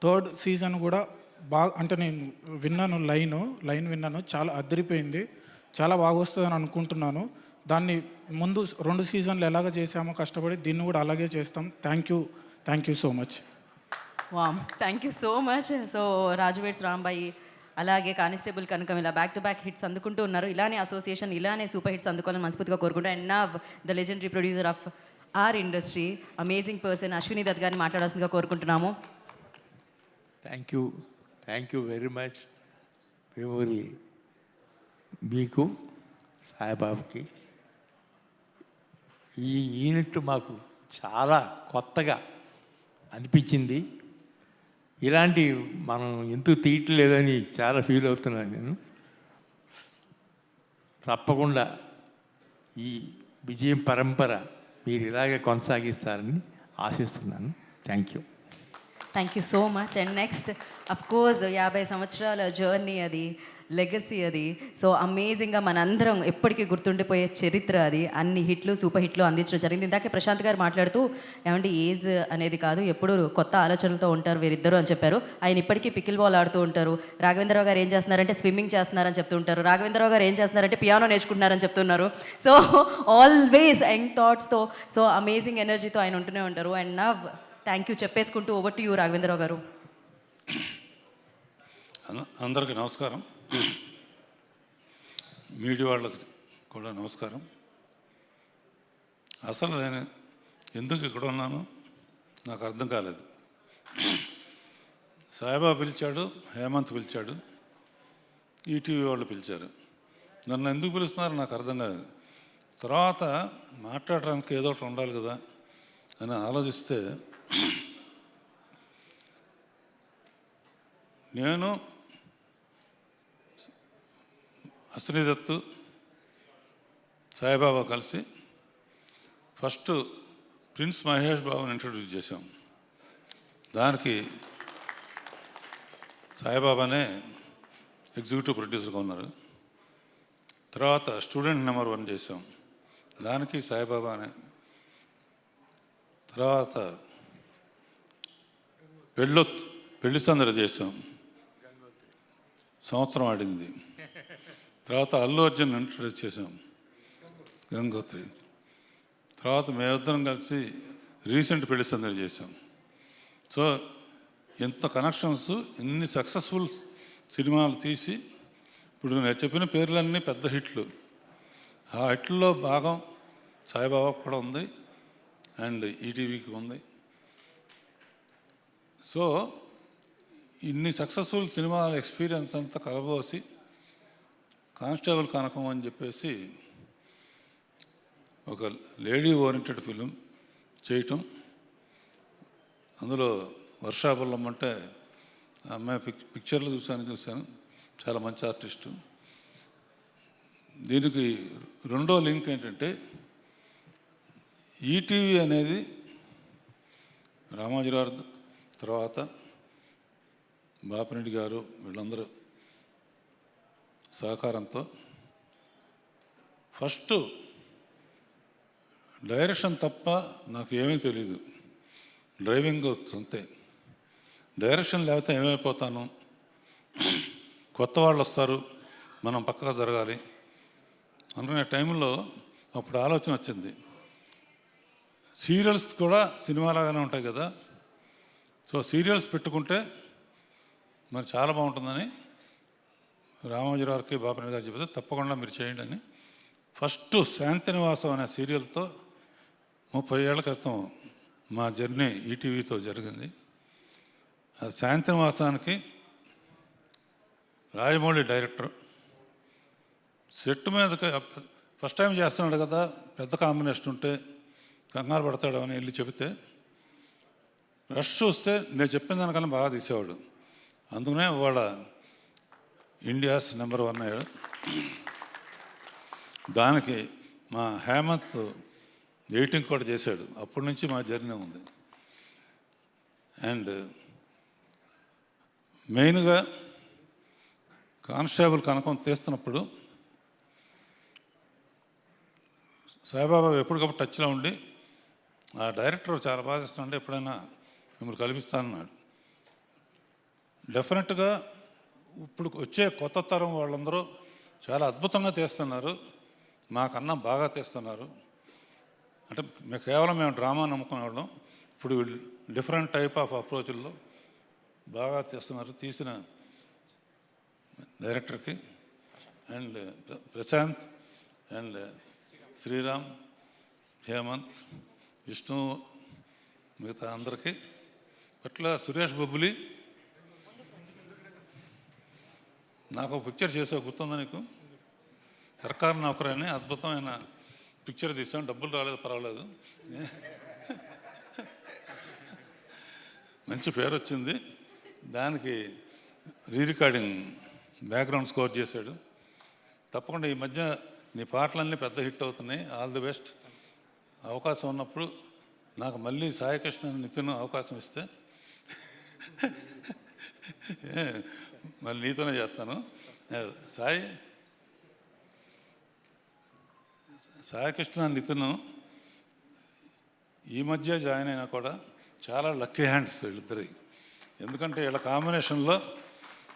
3rd సీజన్ కూడా బాగా, అంటే నేను విన్నాను, లైన్ విన్నాను, చాలా అదిరిపోయింది, చాలా బాగా వస్తుందని అనుకుంటున్నాను. దాన్ని ముందు 2 సీజన్లు ఎలాగ చేసామో కష్టపడి దీన్ని కూడా అలాగే చేస్తాం. Thank you so much. Warm, thank you so much. So Raju weds Rambai, అలాగే కానిస్టేబుల్ కనకం ఇలా బ్యాక్ టు బ్యాక్ హిట్స్ అందుకుంటూ ఉన్నారు. ఇలానే అసోసియేషన్ ఇలానే సూపర్ హిట్స్ అందుకోవాలని మనస్ఫూర్తిగా కోరుకుంటూ, అండ్ నా the legendary producer of our industry, amazing person Ashwini Dutt గారిని మాట్లాడాల్సిందిగా కోరుకుంటున్నాము. Thank you very much. Memory మీకు, సాయిబాబుకి. ఈ యూనిట్ మాకు చాలా కొత్తగా అనిపించింది. ఇలాంటి మనం ఎందుకు తీయట్లేదని చాలా ఫీల్ అవుతున్నాను నేను. తప్పకుండా ఈ విజయం పరంపర మీరు ఇలాగే కొనసాగిస్తారని ఆశిస్తున్నాను. Thank you so much. And next of course 50 సంవత్సరాల జర్నీ అది, లెగసీ అది. సో అమేజింగ్గా మనందరం ఎప్పటికీ గుర్తుండిపోయే చరిత్ర అది. అన్ని హిట్లు, సూపర్ హిట్లు అందించడం జరిగింది. ఇందాకే ప్రశాంత్ గారు మాట్లాడుతూ ఏమంటే ఏజ్ అనేది కాదు, ఎప్పుడు కొత్త ఆలోచనలతో ఉంటారు వీరిద్దరు అని చెప్పారు. ఆయన ఇప్పటికీ పికిల్ బాల్ ఆడుతూ ఉంటారు. రాఘవేంద్రరావు గారు ఏం చేస్తున్నారంటే స్విమ్మింగ్ చేస్తున్నారని చెప్తుంటారు. రాఘవేంద్రరావు గారు ఏం చేస్తున్నారంటే పియానో నేర్చుకుంటున్నారని చెప్తున్నారు. సో ఆల్వేస్ యంగ్ థాట్స్తో, సో అమేజింగ్ ఎనర్జీతో ఆయన ఉంటూనే ఉంటారు. అండ్ నవ్ థ్యాంక్ యూ చెప్పేసుకుంటూ ఓవర్ టు యూ రాఘవేంద్రరావు గారు. అందరికీ నమస్కారం. మీడియా వాళ్ళకి కూడా నమస్కారం. అసలు నేను ఎందుకు ఇక్కడ ఉన్నాను నాకు అర్థం కాలేదు. సాయిబాబా పిలిచాడు, హేమంత్ పిలిచాడు, ఈటీవీ వాళ్ళు పిలిచారు. నన్ను ఎందుకు పిలుస్తున్నారో నాకు అర్థం కాలేదు. తర్వాత మాట్లాడడానికి ఏదో ఒకటి ఉండాలి కదా అని ఆలోచిస్తే, నేను అశ్విని దత్, సాయిబాబా కలిసి ఫస్ట్ ప్రిన్స్ మహేష్ బాబుని ఇంట్రడ్యూస్ చేశాం. దానికి సాయిబాబానే ఎగ్జిక్యూటివ్ ప్రొడ్యూసర్గా ఉన్నారు. తర్వాత స్టూడెంట్ నెంబర్ 1 చేసాం, దానికి సాయిబాబానే. తర్వాత పెళ్లి సందడి చేసాం, సంవత్సరం ఆడింది. తర్వాత అల్లు అర్జున్ ఇంట్రడ్యూస్ చేసాం, గంగోత్రి. తర్వాత మేమిద్దరం కలిసి రీసెంట్ పెళ్లి సందడి చేసాం. సో ఎంత కనెక్షన్స్, ఎన్ని సక్సెస్ఫుల్ సినిమాలు తీసి, ఇప్పుడు నేను చెప్పిన పేర్లన్నీ పెద్ద హిట్లు. ఆ హిట్లలో భాగం సాయిబాబాకు కూడా ఉంది అండ్ ఈటీవీకి ఉంది. సో ఇన్ని సక్సెస్ఫుల్ సినిమాల ఎక్స్పీరియన్స్ అంతా కలబోసి కానిస్టేబుల్ కనకం అని చెప్పేసి ఒక లేడీ ఓరియంటెడ్ ఫిలిం చేయటం, అందులో వర్షాబుల్లం అంటే అమ్మాయి పిక్చర్లు చూశాను, చాలా మంచి ఆర్టిస్టు. దీనికి రెండో లింక్ ఏంటంటే ఈటీవీ అనేది రామోజీరావు తర్వాత బాపిరెడ్డి గారు వీళ్ళందరూ సహకారంతో ఫస్ట్ డైరెక్షన్ తప్ప నాకు ఏమీ తెలియదు, డ్రైవింగ్ అంతే. డైరెక్షన్ లేకపోతే ఏమైపోతాను, కొత్త వాళ్ళు వస్తారు, మనం పక్కగా జరగాలి అనుకునే టైంలో అప్పుడు ఆలోచన వచ్చింది, సీరియల్స్ కూడా సినిమాలాగానే ఉంటాయి కదా, సో సీరియల్స్ పెట్టుకుంటే మరి చాలా బాగుంటుందని రామోజీరావుకి బాపిరెడ్డి గారు చెబితే తప్పకుండా మీరు చేయండి అని ఫస్ట్ శాంతినివాసం అనే సీరియల్తో 30 ఏళ్ల క్రితం మా జర్నీ ఈటీవీతో జరిగింది. ఆ శాంతినివాసానికి రాజమౌళి డైరెక్టర్ సెట్ మీదకి ఫస్ట్ టైం చేస్తున్నాడు కదా, పెద్ద కాంబినేషన్ ఉంటే కంగారు పడతాడు అని వెళ్ళి చెబితే రష్ చూస్తే నేను చెప్పిన దానికన్నా బాగా తీసేవాడు. అందుకనే వాళ్ళ ఇండియాస్ నెంబర్ 1 అయ్యాడు. దానికి మా హేమంత్ ఎడిటింగ్ కూడా చేశాడు. అప్పటి నుంచి మా జర్నీ ఉంది. అండ్ మెయిన్గా కానిస్టేబుల్ కనకం తీస్తున్నప్పుడు సాయిబాబా ఎప్పటికప్పుడు టచ్లో ఉండి ఆ డైరెక్టర్ చాలా బాగా చేస్తున్నాడు, ఎప్పుడైనా మిమ్మల్ని కల్పిస్తానన్నాడు. డెఫినెట్గా ఇప్పుడు వచ్చే కొత్త తరం వాళ్ళందరూ చాలా అద్భుతంగా తీస్తున్నారు, మాకన్నా బాగా తీస్తున్నారు. అంటే కేవలం మేము డ్రామా నమ్ముకునేవాళ్ళం, ఇప్పుడు వీళ్ళు డిఫరెంట్ టైప్ ఆఫ్ అప్రోచ్ల్లో బాగా తీస్తున్నారు. తీసిన డైరెక్టర్కి అండ్ ప్రశాంత్ అండ్ శ్రీరామ్, హేమంత్, విష్ణు, మిగతా అందరికీ, అట్లా సురేష్ బొబ్బులి నాకు ఒక పిక్చర్ చేసావు, గుర్తుందా నీకు? సర్కార్ నౌకరని అద్భుతమైన పిక్చర్ తీసాం, డబ్బులు రాలేదు పర్వాలేదు, మంచి పేరు వచ్చింది. దానికి రికార్డింగ్ బ్యాక్గ్రౌండ్ స్కోర్ చేశాడు. తప్పకుండా ఈ మధ్య నీ పాటలన్నీ పెద్ద హిట్ అవుతున్నాయి, ఆల్ ది బెస్ట్. అవకాశం ఉన్నప్పుడు నాకు మళ్ళీ సాయికృష్ణ నితిన్ అవకాశం ఇస్తే మళ్ళీ నీతోనే చేస్తాను. సాయికృష్ణ నితిన్ ఈ మధ్య జాయిన్ అయినా కూడా చాలా లక్కీ హ్యాండ్స్ వీళ్ళిద్దరి. ఎందుకంటే వీళ్ళ కాంబినేషన్లో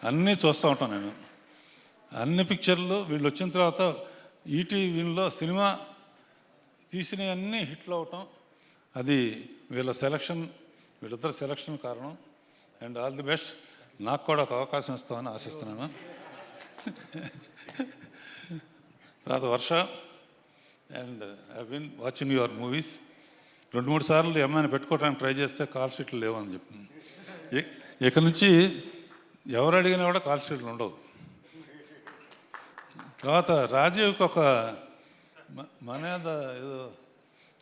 అన్నీ చూస్తూ ఉంటాను నేను. అన్ని పిక్చర్లు వీళ్ళు వచ్చిన తర్వాత ఈటీవీలో సినిమా తీసినవన్నీ హిట్లు అవటం, అది వీళ్ళ సెలక్షన్, వీళ్ళిద్దరు సెలక్షన్ కారణం. And all the best. నాకు కూడా ఒక అవకాశం ఇస్తామని ఆశిస్తున్నాను. తర్వాత Varsha, and I been watching your movies. 2-3 సార్లు ఏమైనా పెట్టుకోవడానికి ట్రై చేస్తే కాల్ షీట్లు లేవని చెప్పింది. ఇక నుంచి ఎవరు అడిగినా కూడా కాల్ షీట్లు ఉండవు. తర్వాత రాజీవ్కి ఒక మనేద ఏదో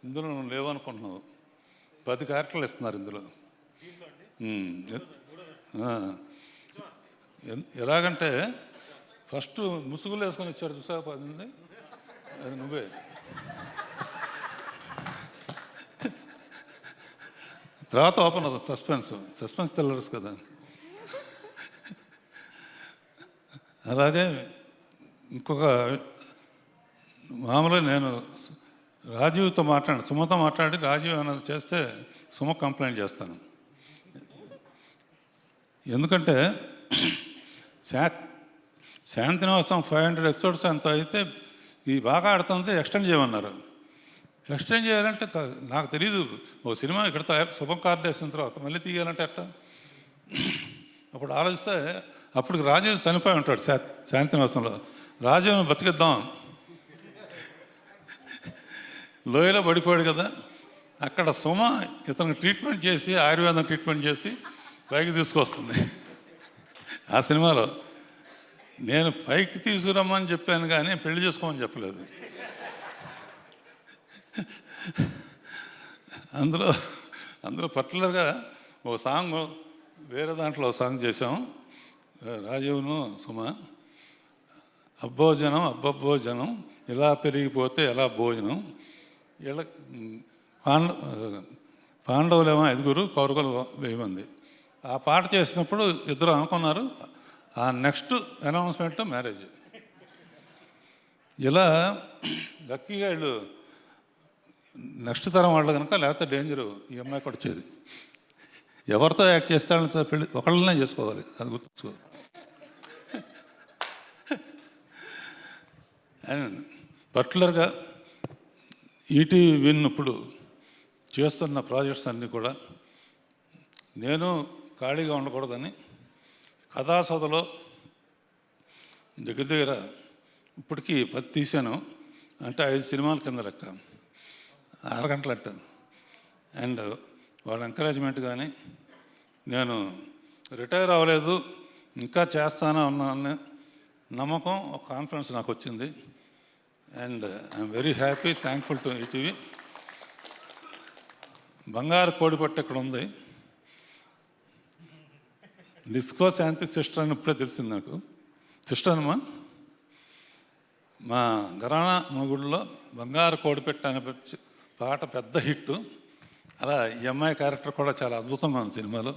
ఇందులో నువ్వు లేవనుకుంటున్నావు, 10 క్యారెక్టర్లు ఇస్తున్నారు ఇందులో. ఎలాగంటే ఫస్ట్ ముసుగులు వేసుకొని ఇచ్చాడు చూసా, 10 అది నువ్వే. తర్వాత ఓపెన్ అవుతుంది సస్పెన్స్ థ్రిల్లర్స్ కదా. అలాగే ఇంకొక మామూలుగా నేను రాజీవ్తో సుమతో మాట్లాడి రాజీవ్ అన్నది చేస్తే సుమ కంప్లైంట్ చేస్తాను. ఎందుకంటే శాంతినివాసం 500 ఎపిసోడ్స్ అంత అయితే ఇది బాగా ఆడుతుంది, ఎక్స్టెండ్ చేయమన్నారు. ఎక్స్టెండ్ చేయాలంటే నాకు తెలీదు, ఓ సినిమా ఇక్కడ శుభం కార్డు వేసిన తర్వాత మళ్ళీ తీయాలంటే ఎట్ట. అప్పుడు ఆలోచిస్తే అప్పటికి రాజీవ్ చనిపోయి ఉంటాడు శాంతినివాసంలో. రాజీవ్ని బతికిద్దాం, లోయలో పడిపోయాడు కదా, అక్కడ సుమ ఇతనికి ట్రీట్మెంట్ చేసి, ఆయుర్వేదం ట్రీట్మెంట్ చేసి పైకి తీసుకొస్తుంది. ఆ సినిమాలో నేను పైకి తీసుకురమ్మని చెప్పాను కానీ పెళ్లి చేసుకోమని చెప్పలేదు. అందులో పర్టికులర్గా ఓ సాంగ్, వేరే దాంట్లో ఒక సాంగ్ చేసాం, రాజీవ్ను సుమ. అబ్బో జనం అబ్బబ్బో జనం, ఇలా పెరిగిపోతే ఎలా భోజనం, ఇలా పాండవులేమో 5, కౌరవులు 1000 మంది. ఆ పాట చేసినప్పుడు ఇద్దరు అనుకున్నారు, ఆ నెక్స్ట్ అనౌన్స్మెంట్ మ్యారేజ్. ఇలా లక్కీగా వీళ్ళు నెక్స్ట్ తరం వాళ్ళు కనుక, లేకపోతే డేంజరు ఈ అమ్మాయి కూడా వచ్చేది. ఎవరితో యాక్ట్ చేస్తాడంతో పెళ్ళి ఒకళ్ళనే చేసుకోవాలి, అది గుర్తుంచుకో. అండ్ పర్టికులర్గా ఈటీవీ విన్ ఇప్పుడు చేస్తున్న ప్రాజెక్ట్స్ అన్నీ కూడా నేను ఖాళీగా ఉండకూడదని కథాసభలో దగ్గర ఇప్పటికీ 10 తీశాను, అంటే 5 సినిమాల కింద లెక్క, 6 గంటలు అట్ట. అండ్ వాళ్ళ ఎంకరేజ్మెంట్ కానీ, నేను రిటైర్ అవ్వలేదు ఇంకా చేస్తానే ఉన్నాను నమ్మకం, ఒక కాన్ఫిడెన్స్ నాకు వచ్చింది. And I'm very happy, thankful to ETV. బంగారు కోడిపట్టు ఇక్కడ ఉంది, డిస్కో శాంతి సిస్టర్ అని ఇప్పుడే తెలిసింది నాకు. సిస్టర్ అమ్మా, మా గరాణా మొగుడులో బంగారు కోడిపెట్ట అనే పాట పెద్ద హిట్. అలా ఈ అమ్మాయి క్యారెక్టర్ కూడా చాలా అద్భుతంగా ఉంది సినిమాలో.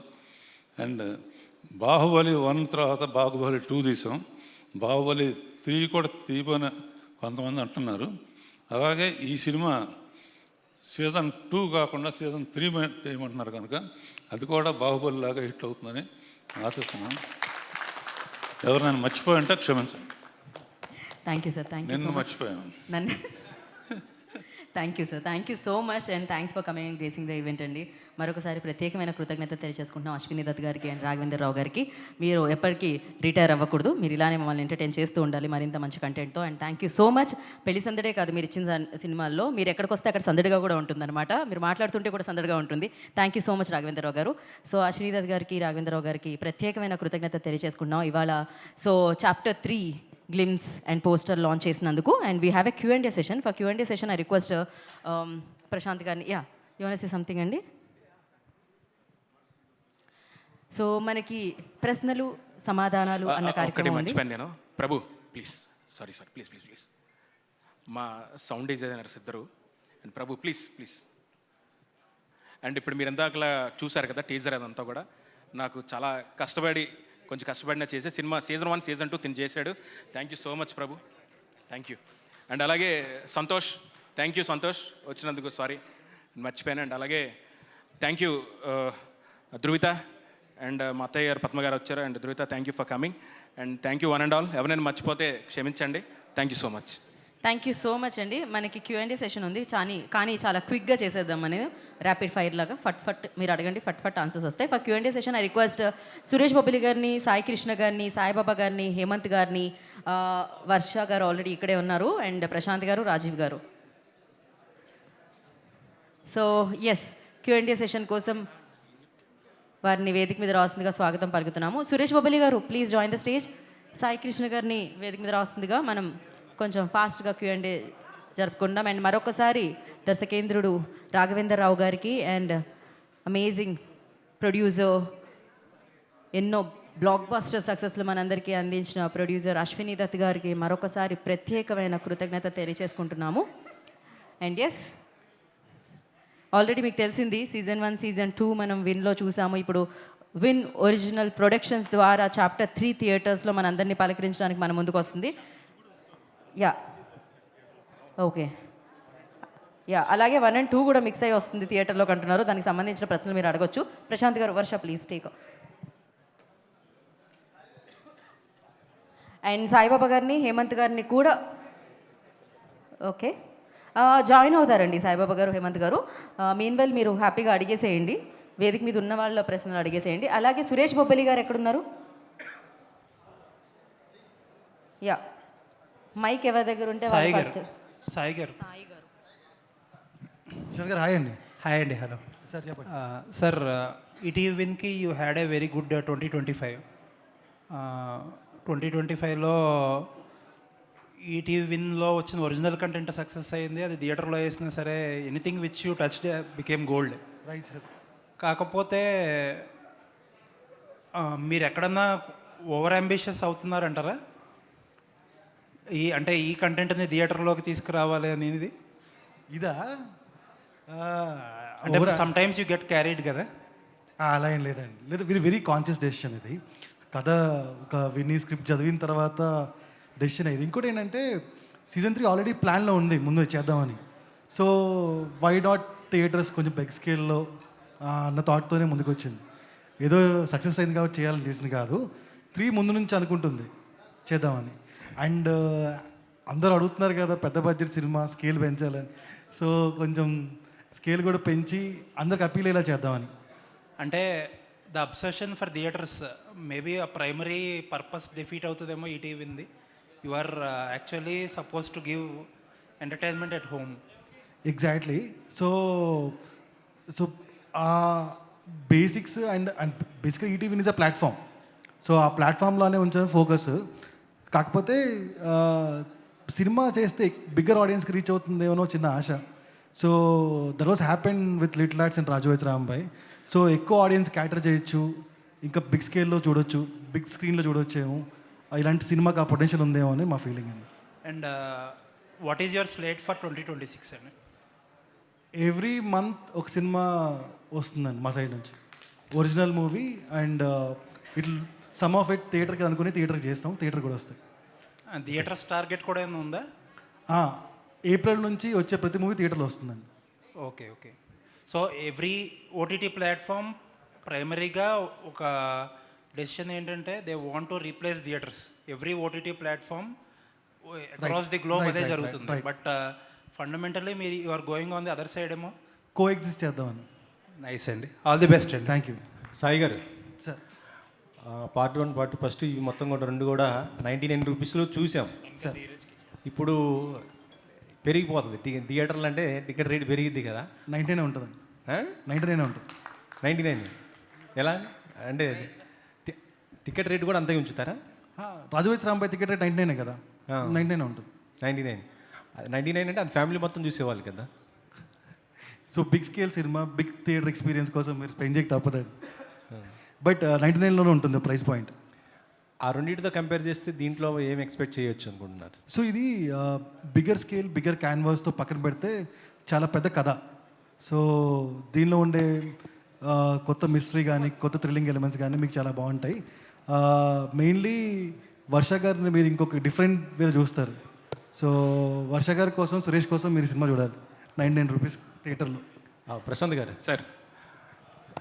అండ్ బాహుబలి 1 తర్వాత బాహుబలి 2 తీసాం, బాహుబలి 3 కూడా తీయబోని కొంతమంది అంటున్నారు. అలాగే ఈ సినిమా సీజన్ 2 కాకుండా సీజన్ 3 చేయమంటున్నారు కనుక అది కూడా బాహుబలి లాగా హిట్ అవుతుందని ఆశిస్తున్నాను. ఎవరైనా మర్చిపోయి ఉంటే క్షమించండి. Thank you sir. Thank you. నిన్ను మర్చిపోయాను. నన్ను thank you sir. Thank you so much and thanks for coming and gracing the event అండి. మరొకసారి ప్రత్యేకమైన కృతజ్ఞత తెలియజేసుకుంటున్నాం అశ్విని దత్ గారికి అండ్ రాఘవేంద్ర రావు గారికి. మీరు ఎప్పటికీ రిటైర్ అవ్వకూడదు, మీరు ఇలానే మమ్మల్ని ఎంటర్టైన్ చేస్తూ ఉండాలి మరింత మంచి కంటెంట్తో. And thank you so much. పెళ్లి సందడే కాదు మీరు ఇచ్చిన సినిమాల్లో, మీరు ఎక్కడికి వస్తే అక్కడ సందడిగా కూడా ఉంటుందన్నమాట, మీరు మాట్లాడుతుంటే కూడా సందడిగా ఉంటుంది. Thank you so much Raghavendra Rao గారు. సో అశ్విని దత్ గారికి, రాఘవేంద్ర రావు గారికి ప్రత్యేకమైన కృతజ్ఞత తెలియజేసుకుంటున్నాం ఇవాళ. So chapter 3 glimpse and poster launch చేసినందుకు. And we have a Q&A session. For Q&A session I request Prashanth గారిని. You want to say something అండి? సో మనకి ప్రశ్నలు సమాధానాలు అన్న కార్యక్రమం ఉంది. మర్చిపోయాను నేను. Prabhu please, sorry sir, please please please. మా సౌండ్ డిజైనర్స్ ఇద్దరు, and Prabhu please please. And ఇప్పుడు మీరు ఎందాకలా చూశారు కదా టీజర్, అదంతా కూడా నాకు చాలా కొంచెం కష్టపడినా చేసే సినిమా. సీజన్ 1 సీజన్ 2 తిని చేశాడు. Thank you so much Prabhu, thank you. And అలాగే సంతోష్, థ్యాంక్ యూ సంతోష్ వచ్చినందుకు, సారీ మర్చిపోయాను. అండ్ అలాగే థ్యాంక్ యూ ధృవిత అండ్ మా అత్తయ్య గారు పద్మ గారు వచ్చారు. And Dhruvitha thank you for coming. And thank you 1 and all. ఎవరైనా మర్చిపోతే క్షమించండి. Thank you so much. Thank you so much అండి. మనకి Q&A సెషన్ ఉంది, కానీ చాలా క్విక్గా చేసేద్దాం అనేది, ర్యాపిడ్ ఫైర్ లాగా. ఫట్ మీరు అడగండి, ఫట్ ఆన్సర్స్ వస్తాయి. For Q&A session I request Suresh Bobbili గారిని, సాయి కృష్ణ గారిని, సాయిబాబా గారిని, హేమంత్ గారిని, వర్ష గారు ఆల్రెడీ ఇక్కడే ఉన్నారు, అండ్ ప్రశాంత్ గారు, రాజీవ్ గారు. సో ఎస్, Q&A సెషన్ కోసం వారిని వేదిక మీద రాస్తుందిగా స్వాగతం పలుకుతున్నాము. సురేష్ బొబ్బిలి గారు please join the stage. Sai Krishna గారిని వేదిక మీద రాస్తుందిగా మనం కొంచెం ఫాస్ట్గా Q&A జరుపుకుందాం. అండ్ మరొకసారి దర్శకేంద్రుడు రాఘవేంద్ర రావు గారికి అండ్ అమేజింగ్ ప్రొడ్యూసర్, ఎన్నో బ్లాక్ బస్టర్ సక్సెస్లు మనందరికీ అందించిన ప్రొడ్యూసర్ అశ్విని దత్ గారికి మరొకసారి ప్రత్యేకమైన కృతజ్ఞత తెలియచేసుకుంటున్నాము. అండ్ ఎస్, ఆల్రెడీ మీకు తెలిసింది సీజన్ 1 సీజన్ 2 మనం విన్లో చూసాము. ఇప్పుడు విన్ ఒరిజినల్ ప్రొడక్షన్స్ ద్వారా చాప్టర్ 3 థియేటర్స్లో మనందరినీ పలకరించడానికి మన ముందుకు వస్తుంది. యా ఓకే, యా అలాగే 1 and 2 కూడా మిక్స్ అయ్యి వస్తుంది థియేటర్లోకి అంటున్నారు. దానికి సంబంధించిన ప్రశ్నలు మీరు అడగొచ్చు. ప్రశాంత్ గారు, వర్ష ప్లీజ్ టేక్. అండ్ సాయిబాబా గారిని, హేమంత్ గారిని కూడా ఓకే జాయిన్ అవుతారండి సాయిబాబా గారు, హేమంత్ గారు. మీన్వెల్ మీరు హ్యాపీగా అడిగేసేయండి, వేదిక మీద ఉన్న వాళ్ళ ప్రశ్నలు అడిగేసేయండి. అలాగే సురేష్ బొబ్బిలి గారు ఎక్కడున్నారు? యా మైక్ ఎవరి దగ్గర ఉంటే వాళ్ళు ఫస్ట్. సాయి గారు. కిషోర్ గారు హాయ్ అండి. హాయ్ అండి, హలో సార్ చెప్పండి. సార్, ఈటీవీ విన్కి you had a very good 2025. 2025లో ఈటీవీ విన్లో వచ్చిన ఒరిజినల్ కంటెంట్ సక్సెస్ అయింది. అది థియేటర్లో వేసినా సరే anything which you touched became gold. Right sir. కాకపోతే మీరు ఎక్కడన్నా ఓవర్ అంబిషియస్ అవుతున్నారంటారా? అంటే ఈ కంటెంట్ని థియేటర్లోకి తీసుకురావాలి అనేది ఇదా? అంటే some times you get carried కదా. అలా ఏం లేదండి, లేదు, వెరీ కాన్షియస్ డెసిషన్ ఇది. కథ ఒక విన్నీ స్క్రిప్ట్ చదివిన తర్వాత డెసిషన్ అయ్యింది. ఇంకోటి ఏంటంటే సీజన్ 3 ఆల్రెడీ ప్లాన్లో ఉంది ముందు చేద్దామని. సో వై నాట్ థియేటర్స్ కొంచెం బిగ్ స్కేల్లో అన్న థాట్తోనే ముందుకు వచ్చింది. ఏదో సక్సెస్ అయింది కాబట్టి చేయాలని చేసింది కాదు. 3 ముందు నుంచి అనుకుంటుంది చేద్దామని. అండ్ అందరూ అడుగుతున్నారు కదా పెద్ద బడ్జెట్ సినిమా స్కేల్ పెంచాలని. సో కొంచెం స్కేల్ కూడా పెంచి అందరికి అప్పీల్ అయ్యేలా చేద్దామని. అంటే the obsession for theatres maybe ఆ ప్రైమరీ పర్పస్ డిఫీట్ అవుతుందేమో ఈటీవీంది. You are actually suppose to give entertainment at home. Exactly. So ఆ బేసిక్స్ అండ్ బేసిక్గా ETV is a platform. So ఆ ప్లాట్ఫామ్లోనే ఉంచాను ఫోకస్. కాకపోతే సినిమా చేస్తే బిగ్గర్ ఆడియన్స్కి రీచ్ అవుతుందేమో చిన్న ఆశ. So that was happen with little arts and Raju weds Rambai. So ఎక్కువ ఆడియన్స్ క్యాటర్ చేయొచ్చు, ఇంకా బిగ్ స్కేల్లో చూడొచ్చు, బిగ్ స్క్రీన్లో చూడొచ్చేమో. ఇలాంటి సినిమాకి ఆ పొటెన్షియల్ ఉందేమో అని మా ఫీలింగ్ అండి. And what is your slate for 2026 అండి? ఎవ్రీ మంత్ ఒక సినిమా వస్తుందండి మా సైడ్ నుంచి, original movie. And it some of it థియేటర్కి అనుకుని థియేటర్కి చేస్తాం, థియేటర్ కూడా వస్తాయి. థియేటర్స్ టార్గెట్ కూడా ఏమైనా ఉందా? ఏప్రిల్ నుంచి వచ్చే ప్రతి మూవీ థియేటర్లో వస్తుందండి. Okay okay. So every OTT platform ప్రైమరీగా ఒక డెసిషన్ ఏంటంటే they want to replace theatres. Every OTT platform across the globe అదే జరుగుతుంది. బట్ ఫండమెంటల్లీ మీరు you are going on the other side ఏమో కో ఎగ్జిస్ట్ చేద్దామని. నైస్ అండి, ఆల్ ది బెస్ట్ అండి. Thank you. సాయి గారు సార్, పార్ట్ 1 పార్ట్ 2 ఫస్ట్ ఇవి మొత్తం కూడా 2 కూడా 99 రూపీస్లో చూసాం. సార్ ఇప్పుడు పెరిగిపోతుంది థియేటర్లు అంటే టికెట్ రేట్ పెరిగిద్ది కదా. 99 ఉంటుందండి. 99 ఉంటుంది. 99 ఎలా అంటే టికెట్ రేట్ కూడా అంతే ఉంచుతారా? రాజు వెడ్స్ రాంబాయ్ టికెట్ రేట్ 99 కదా. 99 ఉంటుంది. 99 అంటే అది ఫ్యామిలీ మొత్తం చూసేవాళ్ళు కదా. So big scale cinema, big theatre experience కోసం మీరు స్పెండ్ చేయక తప్పదండి. బట్ 99లోనే ఉంటుంది ప్రైస్ పాయింట్. ఆ రెండింటితో కంపేర్ చేస్తే దీంట్లో ఏం ఎక్స్పెక్ట్ చేయొచ్చు అనుకుంటున్నారు? సో ఇది బిగ్గర్ స్కేల్, బిగ్గర్ క్యాన్వాస్తో పక్కన పెడితే చాలా పెద్ద కథ. సో దీనిలో ఉండే కొత్త మిస్టరీ కానీ కొత్త థ్రిల్లింగ్ ఎలిమెంట్స్ కానీ మీకు చాలా బాగుంటాయి. మెయిన్లీ వర్ష గారిని మీరు ఇంకొక డిఫరెంట్ వేరే చూస్తారు. సో వర్ష గారి కోసం, సురేష్ కోసం మీరు సినిమా చూడాలి 99 రూపీస్ థియేటర్లో. ప్రశాంత్ గారు సార్,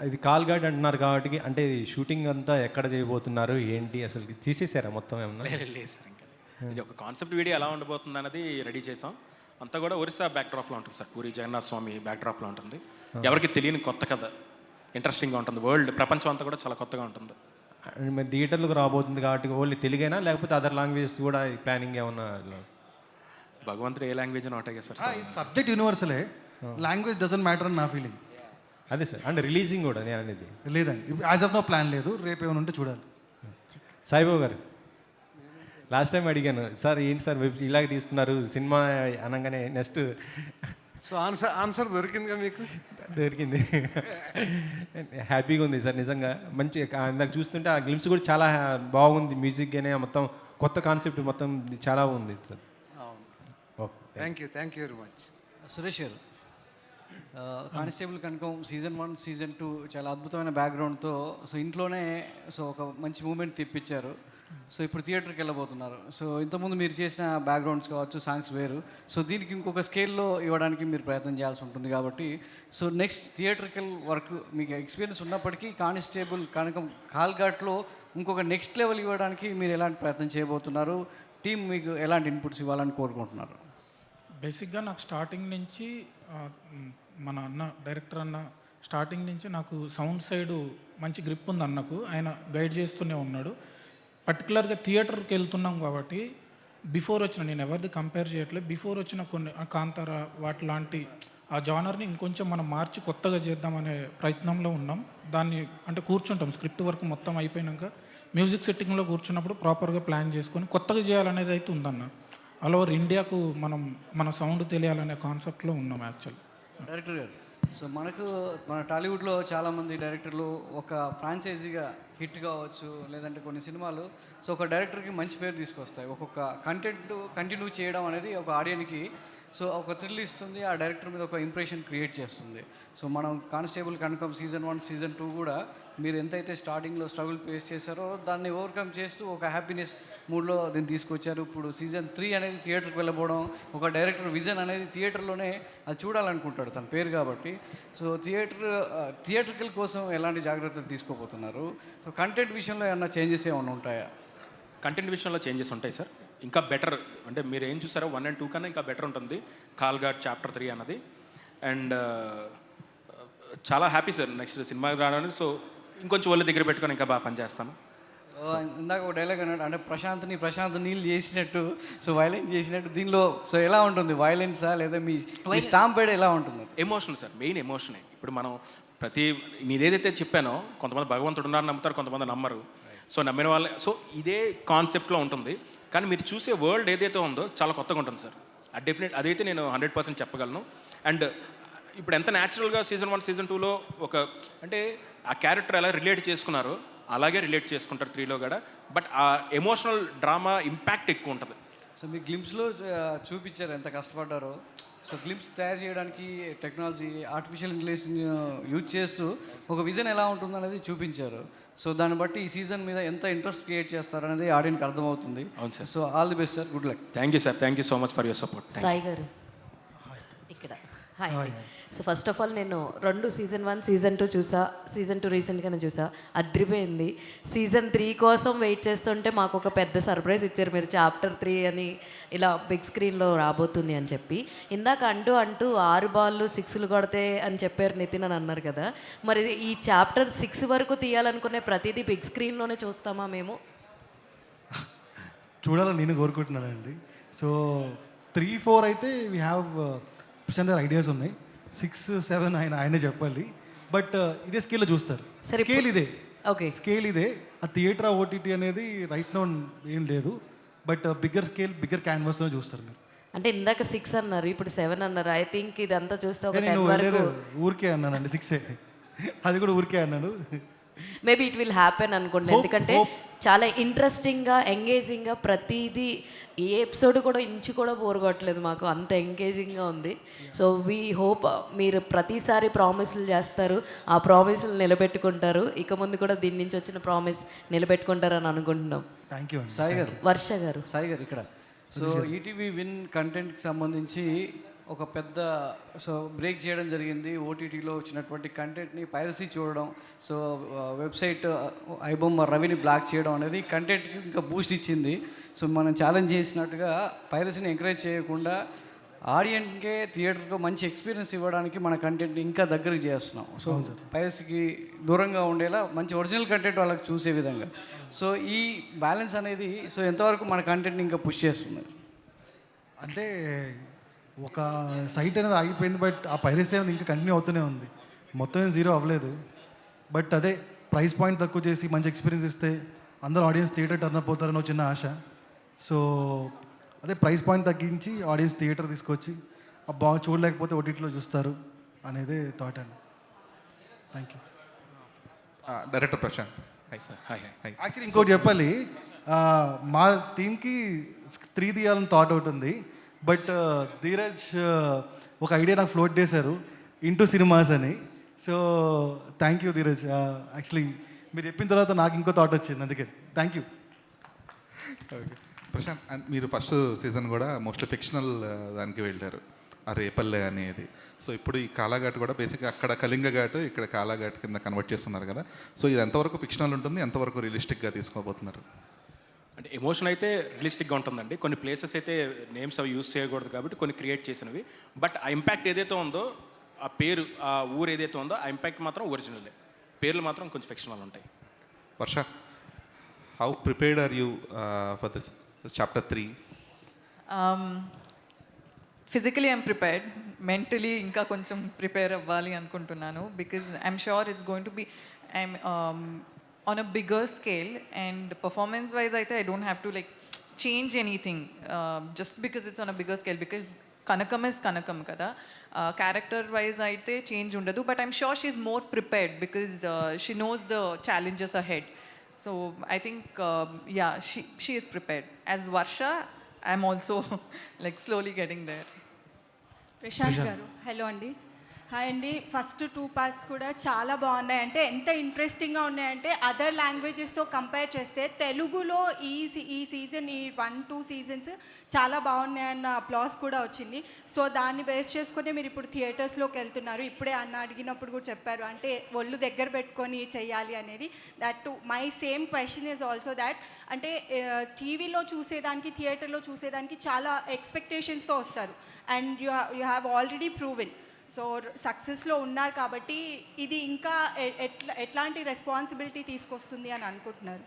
ఇది కాల్ గార్డ్ అంటున్నారు కాబట్టి అంటే షూటింగ్ అంతా ఎక్కడ చేయబోతున్నారు ఏంటి, అసలు తీసేసారా మొత్తం ఏమన్నా? లేదు సార్, ఇంకా ఇది ఒక కాన్సెప్ట్ వీడియో ఎలా ఉండబోతుంది అన్నది రెడీ చేసాం. అంతా కూడా ఒరిస్సా బ్యాక్డ్రాప్లో ఉంటుంది సార్, పూరి జగన్నాథ్ స్వామి బ్యాక్డ్రాప్లో ఉంటుంది. ఎవరికి తెలియని కొత్త కథ, ఇంట్రెస్టింగ్గా ఉంటుంది. వరల్డ్ ప్రపంచం అంతా కూడా చాలా కొత్తగా ఉంటుంది. మరి థియేటర్లకు రాబోతుంది కాబట్టి ఓన్లీ తెలుగైనా లేకపోతే అదర్ లాంగ్వేజెస్ కూడా ప్లానింగ్ ఏమన్నా? భగవంతుడు ఏ లాంగ్వేజ్ అని ఒకటే సార్. సబ్జెక్ట్ యూనివర్సలే, లాంగ్వేజ్ డజంట్ మ్యాటర్ అని నా ఫీలింగ్. అదే సార్, అంటే రిలీజింగ్ కూడా నేను అనేది లేదండి, యాజ్ ఆఫ్ నో ప్లాన్ లేదు. రేపు ఏమైనా ఉంటే చూడాలి. సాయిబాబు గారు, లాస్ట్ టైం అడిగాను సార్ ఏంటి సార్ ఇలాగ తీస్తున్నారు సినిమా అనగానే నెక్స్ట్ సో ఆన్సర్ దొరికిందిగా మీకు? దొరికింది. హ్యాపీగా ఉంది సార్ నిజంగా. మంచి ఇందాక చూస్తుంటే ఆ గ్లిమ్స్ కూడా చాలా బాగుంది. మ్యూజిక్ అనే మొత్తం కొత్త కాన్సెప్ట్ మొత్తం చాలా ఉంది sir. Okay, thank you very much. Suresh గారు, కానిస్టేబుల్ కనుక సీజన్ 1 సీజన్ 2 చాలా అద్భుతమైన బ్యాక్గ్రౌండ్తో సో ఇంట్లోనే సో ఒక మంచి మూమెంట్ తెప్పించారు. సో ఇప్పుడు థియేటర్కి వెళ్ళబోతున్నారు. సో ఇంతకుముందు మీరు చేసిన బ్యాక్గ్రౌండ్స్ కావచ్చు, సాంగ్స్ వేరు. సో దీనికి ఇంకొక స్కేల్లో ఇవ్వడానికి మీరు ప్రయత్నం చేయాల్సి ఉంటుంది కాబట్టి సో నెక్స్ట్ థియేటర్కల్ వర్క్ మీకు ఎక్స్పీరియన్స్ ఉన్నప్పటికీ కానిస్టేబుల్ కనుక కాల్ఘాట్లో ఇంకొక నెక్స్ట్ లెవెల్ ఇవ్వడానికి మీరు ఎలాంటి ప్రయత్నం చేయబోతున్నారు? టీం మీకు ఎలాంటి ఇన్పుట్స్ ఇవ్వాలని కోరుకుంటున్నారు? బేసిక్గా నాకు స్టార్టింగ్ నుంచి మన అన్న డైరెక్టర్ అన్న స్టార్టింగ్ నుంచి నాకు సౌండ్ సైడు మంచి గ్రిప్ ఉంది అన్నకు. ఆయన గైడ్ చేస్తూనే ఉన్నాడు. పర్టికులర్గా థియేటర్కి వెళ్తున్నాం కాబట్టి బిఫోర్ వచ్చిన, నేను ఎవరిది కంపేర్ చేయట్లేదు, బిఫోర్ వచ్చిన కొన్ని కాంతార వాటి లాంటి ఆ జానర్ని ఇంకొంచెం మనం మార్చి కొత్తగా చేద్దామనే ప్రయత్నంలో ఉన్నాం. దాన్ని అంటే కూర్చుంటాం, స్క్రిప్ట్ వర్క్ మొత్తం అయిపోయినాక మ్యూజిక్ సెట్టింగ్లో కూర్చున్నప్పుడు ప్రాపర్గా ప్లాన్ చేసుకొని కొత్తగా చేయాలనేది అయితే ఉందన్న. ఆల్ ఓవర్ ఇండియాకు మన సౌండ్ తెలియాలనే కాన్సెప్ట్లో ఉన్నాం యాక్చువల్. డైరెక్టర్ గారు, సో మన టాలీవుడ్లో చాలామంది డైరెక్టర్లు ఒక ఫ్రాంచైజీగా హిట్ కావచ్చు, లేదంటే కొన్ని సినిమాలు సో ఒక డైరెక్టర్కి మంచి పేరు తీసుకొస్తాయి. ఒక్కొక్క కంటెంట్ కంటిన్యూ చేయడం అనేది ఒక ఆడియన్కి సో ఒక థ్రిల్ ఇస్తుంది, ఆ డైరెక్టర్ మీద ఒక ఇంప్రెషన్ క్రియేట్ చేస్తుంది. సో మనం కానిస్టేబుల్ కనకం సీజన్ 1 సీజన్ 2 కూడా మీరు ఎంతైతే స్టార్టింగ్లో స్ట్రగుల్ ఫేస్ చేశారో దాన్ని ఓవర్కమ్ చేస్తూ ఒక హ్యాపీనెస్ మూడ్లో దీన్ని తీసుకొచ్చారు. ఇప్పుడు సీజన్ 3 అనేది థియేటర్కి వెళ్ళబోవడం, ఒక డైరెక్టర్ విజన్ అనేది థియేటర్లోనే అది చూడాలనుకుంటాడు తన పేరు కాబట్టి. సో థియేటర్కల్ కోసం ఎలాంటి జాగ్రత్తలు తీసుకోబోతున్నారు? సో కంటెంట్ విషయంలో ఏమన్నా చేంజెస్ ఏమైనా ఉంటాయా? కంటెంట్ విషయంలో చేంజెస్ ఉంటాయి సార్. ఇంకా బెటర్, అంటే మీరు ఏం చూసారో 1 and 2 కన్నా ఇంకా బెటర్ ఉంటుంది కాల్ఘాట్ చాప్టర్ 3 అన్నది. అండ్ చాలా హ్యాపీ సార్ నెక్స్ట్ సినిమాకి రావడానికి. సో ఇంకొంచెం ఒళ్ళు దగ్గర పెట్టుకొని ఇంకా బాగా పనిచేస్తాను. ఇందాక ఒక డైలాగ్ అన్నాడు, అంటే ప్రశాంత్ నీళ్ళు చేసినట్టు, సో వైలెన్స్ చేసినట్టు దీనిలో సో ఎలా ఉంటుంది? వైలెన్సా లేదా మీ స్టాంప్ పేడ ఎలా ఉంటుంది? ఎమోషనల్ సార్, మెయిన్ ఎమోషనే. ఇప్పుడు మనం నేనేదైతే చెప్పానో కొంతమంది భగవంతుడు ఉన్నారని నమ్ముతారు, కొంతమంది నమ్మరు. సో నమ్మిన వాళ్ళే. సో ఇదే కాన్సెప్ట్లో ఉంటుంది, కానీ మీరు చూసే వరల్డ్ ఏదైతే ఉందో చాలా కొత్తగా ఉంటుంది సార్. డెఫినెట్ అదైతే నేను 100% చెప్పగలను. అండ్ ఇప్పుడు ఎంత న్యాచురల్గా సీజన్ 1 సీజన్ 2లో ఒక అంటే ఆ క్యారెక్టర్ ఎలా రిలేట్ చేసుకున్నారో అలాగే రిలేట్ చేసుకుంటారు 3లో కూడా. బట్ ఆ ఎమోషనల్ డ్రామా ఇంపాక్ట్ ఎక్కువ ఉంటుంది. సో మీ గ్లిమ్స్లో చూపించారు ఎంత కష్టపడ్డారో. సో గ్లిమ్స్ తయారు చేయడానికి టెక్నాలజీ, ఆర్టిఫిషియల్ ఇంటెలిజెన్స్ యూజ్ చేస్తూ ఒక విజన్ ఎలా ఉంటుందనేది చూపించారు. సో దాన్ని బట్టి ఈ సీజన్ మీద ఎంత ఇంట్రెస్ట్ క్రియేట్ చేస్తారనేది ఆడియన్కి అర్థమవుతుంది. అవును sir. So all the best sir, good luck. Thank you sir, thank you so much for your support. Sai గారు ఇక్కడ hi. So first of all నేను 2 సీజన్ 1 సీజన్ 2 చూసా, సీజన్ 2 రీసెంట్గానే చూసా, అద్రిపోయింది. సీజన్ 3 కోసం వెయిట్ చేస్తుంటే మాకు ఒక పెద్ద సర్ప్రైజ్ ఇచ్చారు మీరు, చాప్టర్ 3 అని ఇలా బిగ్ స్క్రీన్లో రాబోతుంది అని చెప్పి. ఇందాక అంటూ 6 బాళ్ళు 6లు కొడితే అని చెప్పారు నితిన్ అని అన్నారు కదా, మరి ఈ చాప్టర్ 6 వరకు తీయాలనుకునే ప్రతిదీ బిగ్ స్క్రీన్లోనే చూస్తామా మేము? చూడాలని నేను కోరుకుంటున్నానండి. సో 3, 4 అయితే వీ హ్యావ్ ప్రశాంత్ గారు ఐడియాస్ ఉన్నాయి. 6, 7 ఆయనే చెప్పాలి. బట్ ఇదే స్కేల్లో చూస్తారు. స్కేల్ ఇదే, ఓకే, స్కేల్ ఇదే. ఆ థియేటర్ ఓటీటీ అనేది రైట్ నౌ ఏం లేదు. బట్ బిగ్గర్ స్కేల్, బిగ్గర్ క్యాన్వాస్లో చూస్తారు మీరు. అంటే ఇందాక 6 అన్నారు, ఇప్పుడు 7 అన్నారు. ఐ థింక్ ఇదంతా చూస్తే ఒక 10 నేను వరకు ఊరికే అన్నానండి, 6 అది కూడా ఊరికే అన్నాను. మేబీ ఇట్ విల్ హ్యాపెన్ అనుకోండి. ఎందుకంటే చాలా ఇంట్రెస్టింగ్గా, ఎంగేజింగ్గా ప్రతిదీ, ఏ ఎపిసోడ్ కూడా ఇంచు కూడా బోర్ కొట్టలేదు మాకు, అంత ఎంగేజింగ్గా ఉంది. సో వీ హోప్ మీరు ప్రతిసారి ప్రామిస్లు చేస్తారు, ఆ ప్రామిస్లు నిలబెట్టుకుంటారు. ఇక ముందు కూడా దీని నుంచి వచ్చిన ప్రామిస్ నిలబెట్టుకుంటారని అనుకుంటున్నాం. Thank you. సాయి గారు, వర్ష గారు, సాయి గారు ఇక్కడ. సో ఈటీవీ విన్ కంటెంట్కి సంబంధించి ఒక పెద్ద బ్రేక్ చేయడం జరిగింది. ఓటీటీలో వచ్చినటువంటి కంటెంట్ని పైరసీ చూడడం, సో వెబ్సైట్ ఐబొమ్మ రవిని బ్లాక్ చేయడం అనేది కంటెంట్కి ఇంకా బూస్ట్ ఇచ్చింది. సో మనం ఛాలెంజ్ చేసినట్టుగా పైరసీని ఎంకరేజ్ చేయకుండా ఆడియన్కే థియేటర్కి మంచి ఎక్స్పీరియన్స్ ఇవ్వడానికి మన కంటెంట్ని ఇంకా దగ్గరికి చేస్తున్నాం. సో పైరసీకి దూరంగా ఉండేలా మంచి ఒరిజినల్ కంటెంట్ వాళ్ళకి చూసే విధంగా. సో ఈ బ్యాలెన్స్ అనేది సో ఎంతవరకు మన కంటెంట్ని ఇంకా పుష్ చేస్తున్నారు? అంటే ఒక సైట్ అనేది ఆగిపోయింది, బట్ ఆ పైరసీ అనేది ఇంకా కంటిన్యూ అవుతూనే ఉంది. మొత్తం ఏం జీరో అవ్వలేదు. బట్ అదే ప్రైస్ పాయింట్ తక్కువ చేసి మంచి ఎక్స్పీరియన్స్ ఇస్తే అందరూ ఆడియన్స్ థియేటర్ టర్న్ అప్ అవుతారని ఒక చిన్న ఆశ. సో అదే ప్రైస్ పాయింట్ తగ్గించి ఆడియన్స్ థియేటర్ తీసుకొచ్చి బాగా చూడలేకపోతే ఓటీటీలో చూస్తారు అనేది థాట్ అండి. Thank you. Director Prashant. Hi sir. Hi hi. Actually ఇంకోటి చెప్పాలి, మా టీంకి 3 తీయాలని థాట్ ఒకటి ఉంది. బట్ ధీరజ్ ఒక ఐడియా నాకు ఫ్లోట్ చేశారు, ఇంటూ సినిమాస్ అని. So thank you Dheeraj. Actually మీరు చెప్పిన తర్వాత నాకు ఇంకో థాట్ వచ్చింది, అందుకే థ్యాంక్ యూ. ఓకే ప్రశాంత్, మీరు ఫస్ట్ సీజన్ కూడా మోస్ట్లీ ఫిక్షనల్ దానికి వెళ్ళారు, ఆ రేపల్లె అనేది. సో ఇప్పుడు ఈ కాలాఘాట్ కూడా బేసిక్గా అక్కడ కళింగ ఘాట్, ఇక్కడ కాలాఘాట్ కింద కన్వర్ట్ చేస్తున్నారు కదా. సో ఇది ఎంతవరకు ఫిక్షనల్ ఉంటుంది, ఎంతవరకు రియలిస్టిక్గా తీసుకోబోతున్నారు? అంటే ఎమోషన్ అయితే రియలిస్టిక్గా ఉంటుందండి. కొన్ని ప్లేసెస్ అయితే నేమ్స్ అవి యూస్ చేయకూడదు కాబట్టి కొన్ని క్రియేట్ చేసినవి. బట్ ఆ ఇంపాక్ట్ ఏదైతే ఉందో, ఆ పేరు, ఆ ఊరు ఏదైతే ఉందో ఆ ఇంపాక్ట్ మాత్రం ఒరిజినలే. పేర్లు మాత్రం కొంచెం ఫిక్షనల్ ఉంటాయి. Varsha, how prepared are you for this chapter 3? Physically I'm prepared, mentally ఇంకా కొంచెం ప్రిపేర్ అవ్వాలి అనుకుంటున్నాను. Because I'm sure it's going to be I'm on a bigger scale. And performance wise అయితే I don't have to like change anything just because it's on a bigger scale. Because Kanakam is Kanakam కదా. క్యారెక్టర్ వైజ్ అయితే చేంజ్ ఉండదు. But I'm sure she is more prepared because she knows the challenges ahead. So I think, yeah, she is prepared. As Varsha, I'm also like slowly getting there. Prashant గారు, హలో అండి. హాయ్ అండి. ఫస్ట్ 2 parts కూడా చాలా బాగున్నాయి. అంటే ఎంత ఇంట్రెస్టింగ్గా ఉన్నాయంటే అదర్ లాంగ్వేజెస్తో కంపేర్ చేస్తే తెలుగులో ఈ సీజన్, ఈ 1-2 seasons చాలా బాగున్నాయన్న అప్లాస్ కూడా వచ్చింది. సో దాన్ని బేస్ చేసుకుని మీరు ఇప్పుడు థియేటర్స్లోకి వెళ్తున్నారు. ఇప్పుడే అన్న అడిగినప్పుడు కూడా చెప్పారు, అంటే ఒళ్ళు దగ్గర పెట్టుకొని చెయ్యాలి అనేది. That to my same question is also that, అంటే టీవీలో చూసేదానికి థియేటర్లో చూసేదానికి చాలా ఎక్స్పెక్టేషన్స్తో వస్తారు. And you have already proven. So సక్సెస్లో ఉన్నారు కాబట్టి ఇది ఇంకా ఎట్లాంటి రెస్పాన్సిబిలిటీ తీసుకొస్తుంది అని అనుకుంటున్నారు?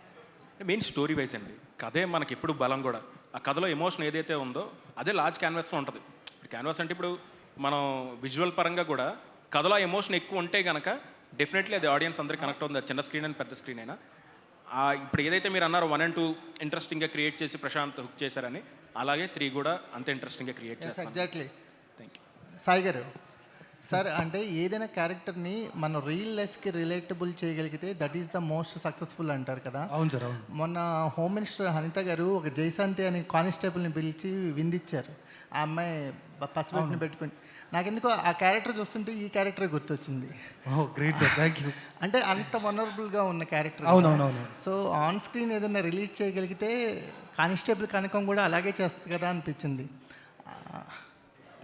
మెయిన్ స్టోరీ వైజ్ అండి. కథే మనకి ఎప్పుడు బలం కూడా. ఆ కథలో ఎమోషన్ ఏదైతే ఉందో అదే లార్జ్ క్యాన్వాస్లో ఉంటుంది. క్యాన్వాస్ అంటే ఇప్పుడు మనం విజువల్ పరంగా కూడా కథలో ఎమోషన్ ఎక్కువ ఉంటే కనుక డెఫినెట్లీ అది ఆడియన్స్ అందరికీ కనెక్ట్ అవుతుంది. అది చిన్న స్క్రీన్ అయినా పెద్ద స్క్రీన్ అయినా. ఇప్పుడు ఏదైతే మీరు అన్నారో 1 and 2 ఇంట్రెస్టింగ్గా క్రియేట్ చేసి ప్రశాంత్ హుక్ చేశారని, అలాగే 3 కూడా అంతే ఇంట్రెస్టింగ్గా క్రియేట్ చేస్తారు. ఎగ్జాక్ట్లీ. Thank you. సాయి గారు, సార్ అంటే ఏదైనా క్యారెక్టర్ని మనం రియల్ లైఫ్కి రిలేటబుల్ చేయగలిగితే that is the most successful అంటారు కదా. అవును సార్, అవును. మొన్న హోమ్ మినిస్టర్ అనిత గారు ఒక జైశాంతి అని కానిస్టేబుల్ని పిలిచి విందిచ్చారు. ఆ అమ్మాయి పసిబెట్టిని పెట్టుకుని, నాకెందుకో ఆ క్యారెక్టర్ చూస్తుంటే ఈ క్యారెక్టర్ గుర్తొచ్చింది. Oh great sir, thank you. అంటే అంత వనరబుల్గా ఉన్న క్యారెక్టర్. అవునవునవును. సో ఆన్ స్క్రీన్ ఏదైనా రిలీజ్ చేయగలిగితే కానిస్టేబుల్ కనకం కూడా అలాగే చేస్తుంది కదా అనిపించింది.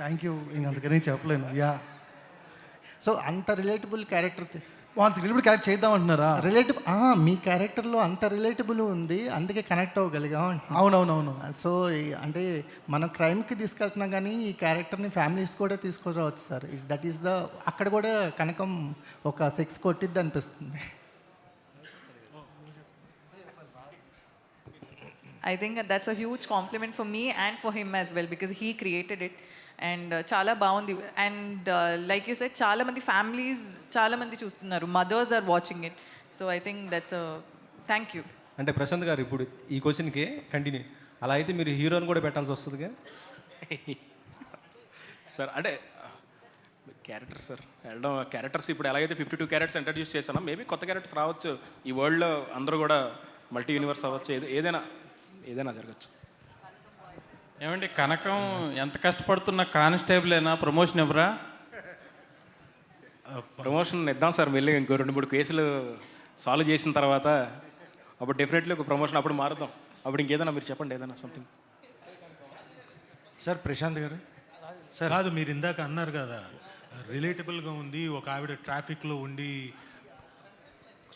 Thank you. ఇంకంతకనే చెప్పలేను. యా. సో అంత రిలేటబుల్ క్యారెక్టర్, అంత రిలేటబుల్ క్యారెక్టర్ చేద్దామంటున్నారా? మీ క్యారెక్టర్లో అంత రిలేటబుల్ ఉంది, అందుకే కనెక్ట్ అవ్వగలిగాం. అవునవునవును. సో అంటే మనం క్రైమ్కి తీసుకెళ్తున్నాం కానీ ఈ క్యారెక్టర్ని ఫ్యామిలీస్ కూడా తీసుకురావచ్చు సార్. దట్ ఈస్ ద, అక్కడ కూడా కనకం ఒక సెక్స్ కొట్టిద్ది అనిపిస్తుంది. I think that's a huge compliment for me and for him as well because he created it. And చాలా బాగుంది. అండ్ లైక్ యూ సెడ్ చాలా మంది ఫ్యామిలీస్ చాలా మంది చూస్తున్నారు, mothers are watching it. So I think that's thank you. అంటే ప్రశాంత్ గారు ఇప్పుడు ఈ క్వశ్చన్కి కంటిన్యూ అలా అయితే మీరు హీరోని కూడా పెట్టాల్సి వస్తుందిగా సార్. అంటే క్యారెక్టర్ సార్ వెళ్ళడం, క్యారెక్టర్స్ ఇప్పుడు ఎలాగైతే 52 క్యారెక్టర్స్ ఇంట్రడ్యూస్ చేశానో మేబీ కొత్త క్యారెక్టర్స్ రావచ్చు. ఈ వరల్డ్లో అందరూ కూడా మల్టీ యూనివర్స్ అవ్వచ్చు, ఏదైనా జరగచ్చు. ఏమండి కనకం ఎంత కష్టపడుతున్న కానిస్టేబుల్ అయినా ప్రమోషన్ ఇవ్వరా? ప్రమోషన్ ఇద్దాం సార్, మళ్ళీ ఇంకో 2-3 కేసులు సాల్వ్ చేసిన తర్వాత అప్పుడు డెఫినెట్లీ ఒక ప్రమోషన్ అప్పుడు మారుద్దాం. అప్పుడు ఇంకేదైనా మీరు చెప్పండి, ఏదైనా సంథింగ్. సార్ ప్రశాంత్ గారు సార్ కాదు, మీరు ఇందాక అన్నారు కదా రిలేటబుల్గా ఉంది, ఒక ఆవిడ ట్రాఫిక్లో ఉండి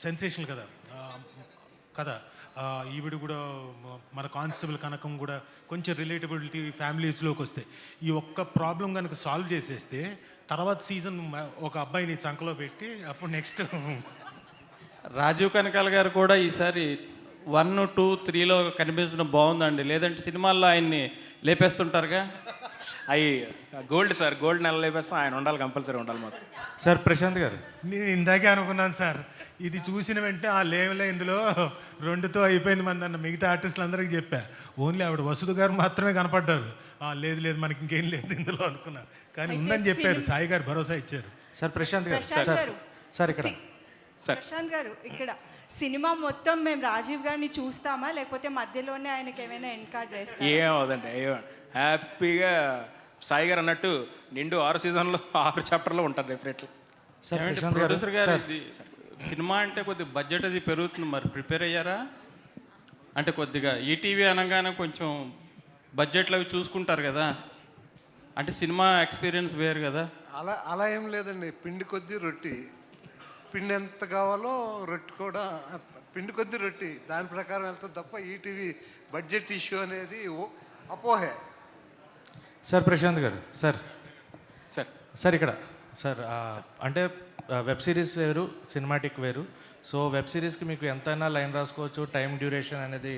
సెన్సేషనల్ కదా ఈవిడ కూడా మన కానిస్టేబుల్ కనకం కూడా కొంచెం రిలేటబిలిటీ ఫ్యామిలీస్లోకి వస్తాయి. ఈ ఒక్క ప్రాబ్లం కనుక సాల్వ్ చేసేస్తే తర్వాత సీజన్ ఒక అబ్బాయిని చంకలో పెట్టి అప్పుడు నెక్స్ట్ రాజీవ్ కనకాల గారు కూడా ఈసారి 1, 2, 3లో కనిపించడం బాగుందండి. లేదంటే సినిమాల్లో ఆయన్ని లేపేస్తుంటారుగా. అవి గోల్డ్ సార్, గోల్డ్ నెల లేపేస్తాం, ఆయన ఉండాలి, కంపల్సరీ ఉండాలి మాకు. సార్ ప్రశాంత్ గారు, నేను ఇందాకే అనుకున్నాను సార్, ఇది చూసిన వెంటనే ఆ లేవలే ఇందులో 2తో అయిపోయింది మంది అన్న మిగతా ఆర్టిస్టులు అందరికీ చెప్పా. ఓన్లీ ఆవిడ వసుధ గారు మాత్రమే కనపడ్డారు. లేదు మనకి ఇంకేం లేదు ఇందులో అనుకున్నారు, కానీ ఉందని చెప్పారు. సాయి గారు భరోసా ఇచ్చారు. సార్ ప్రశాంత్ గారు, సార్ ఇక్కడ ప్రశాంత్ గారు, ఇక్కడ సినిమా మొత్తం మేము రాజీవ్ గారిని చూస్తామా లేకపోతే మధ్యలోనే ఆయనకి ఏమైనా ఎండ్ కార్డ్ వేస్తామా? ఏమవుదండి, హ్యాపీగా సాయి గారు అన్నట్టు నిండు 6 సీజన్లో 6 చాప్టర్లో ఉంటారు డెఫినెట్లీ. ప్రొడ్యూసర్ గారు ఇది సినిమా అంటే కొద్దిగా బడ్జెట్ అది పెరుగుతుంది, మరి ప్రిపేర్ అయ్యారా? అంటే కొద్దిగా ఈటీవీ అనగానే కొంచెం బడ్జెట్లు అవి చూసుకుంటారు కదా, అంటే సినిమా ఎక్స్పీరియన్స్ వేరు కదా. అలా ఏం లేదండి. పిండి కొద్దీ రొట్టి, పిండి ఎంత కావాలో రొట్టి కూడా పిండి కొద్దీ రొట్టి, దాని ప్రకారం వెళ్తుంది తప్ప ఈటీవీ బడ్జెట్ ఇష్యూ అనేది అపోహే. సార్ ప్రశాంత్ గారు, సార్ ఇక్కడ సార్ అంటే వెబ్ సిరీస్ వేరు, సినిమాటిక్ వేరు. సో వెబ్ సిరీస్కి మీకు ఎంతైనా లైన్ రాసుకోవచ్చు, టైం డ్యూరేషన్ అనేది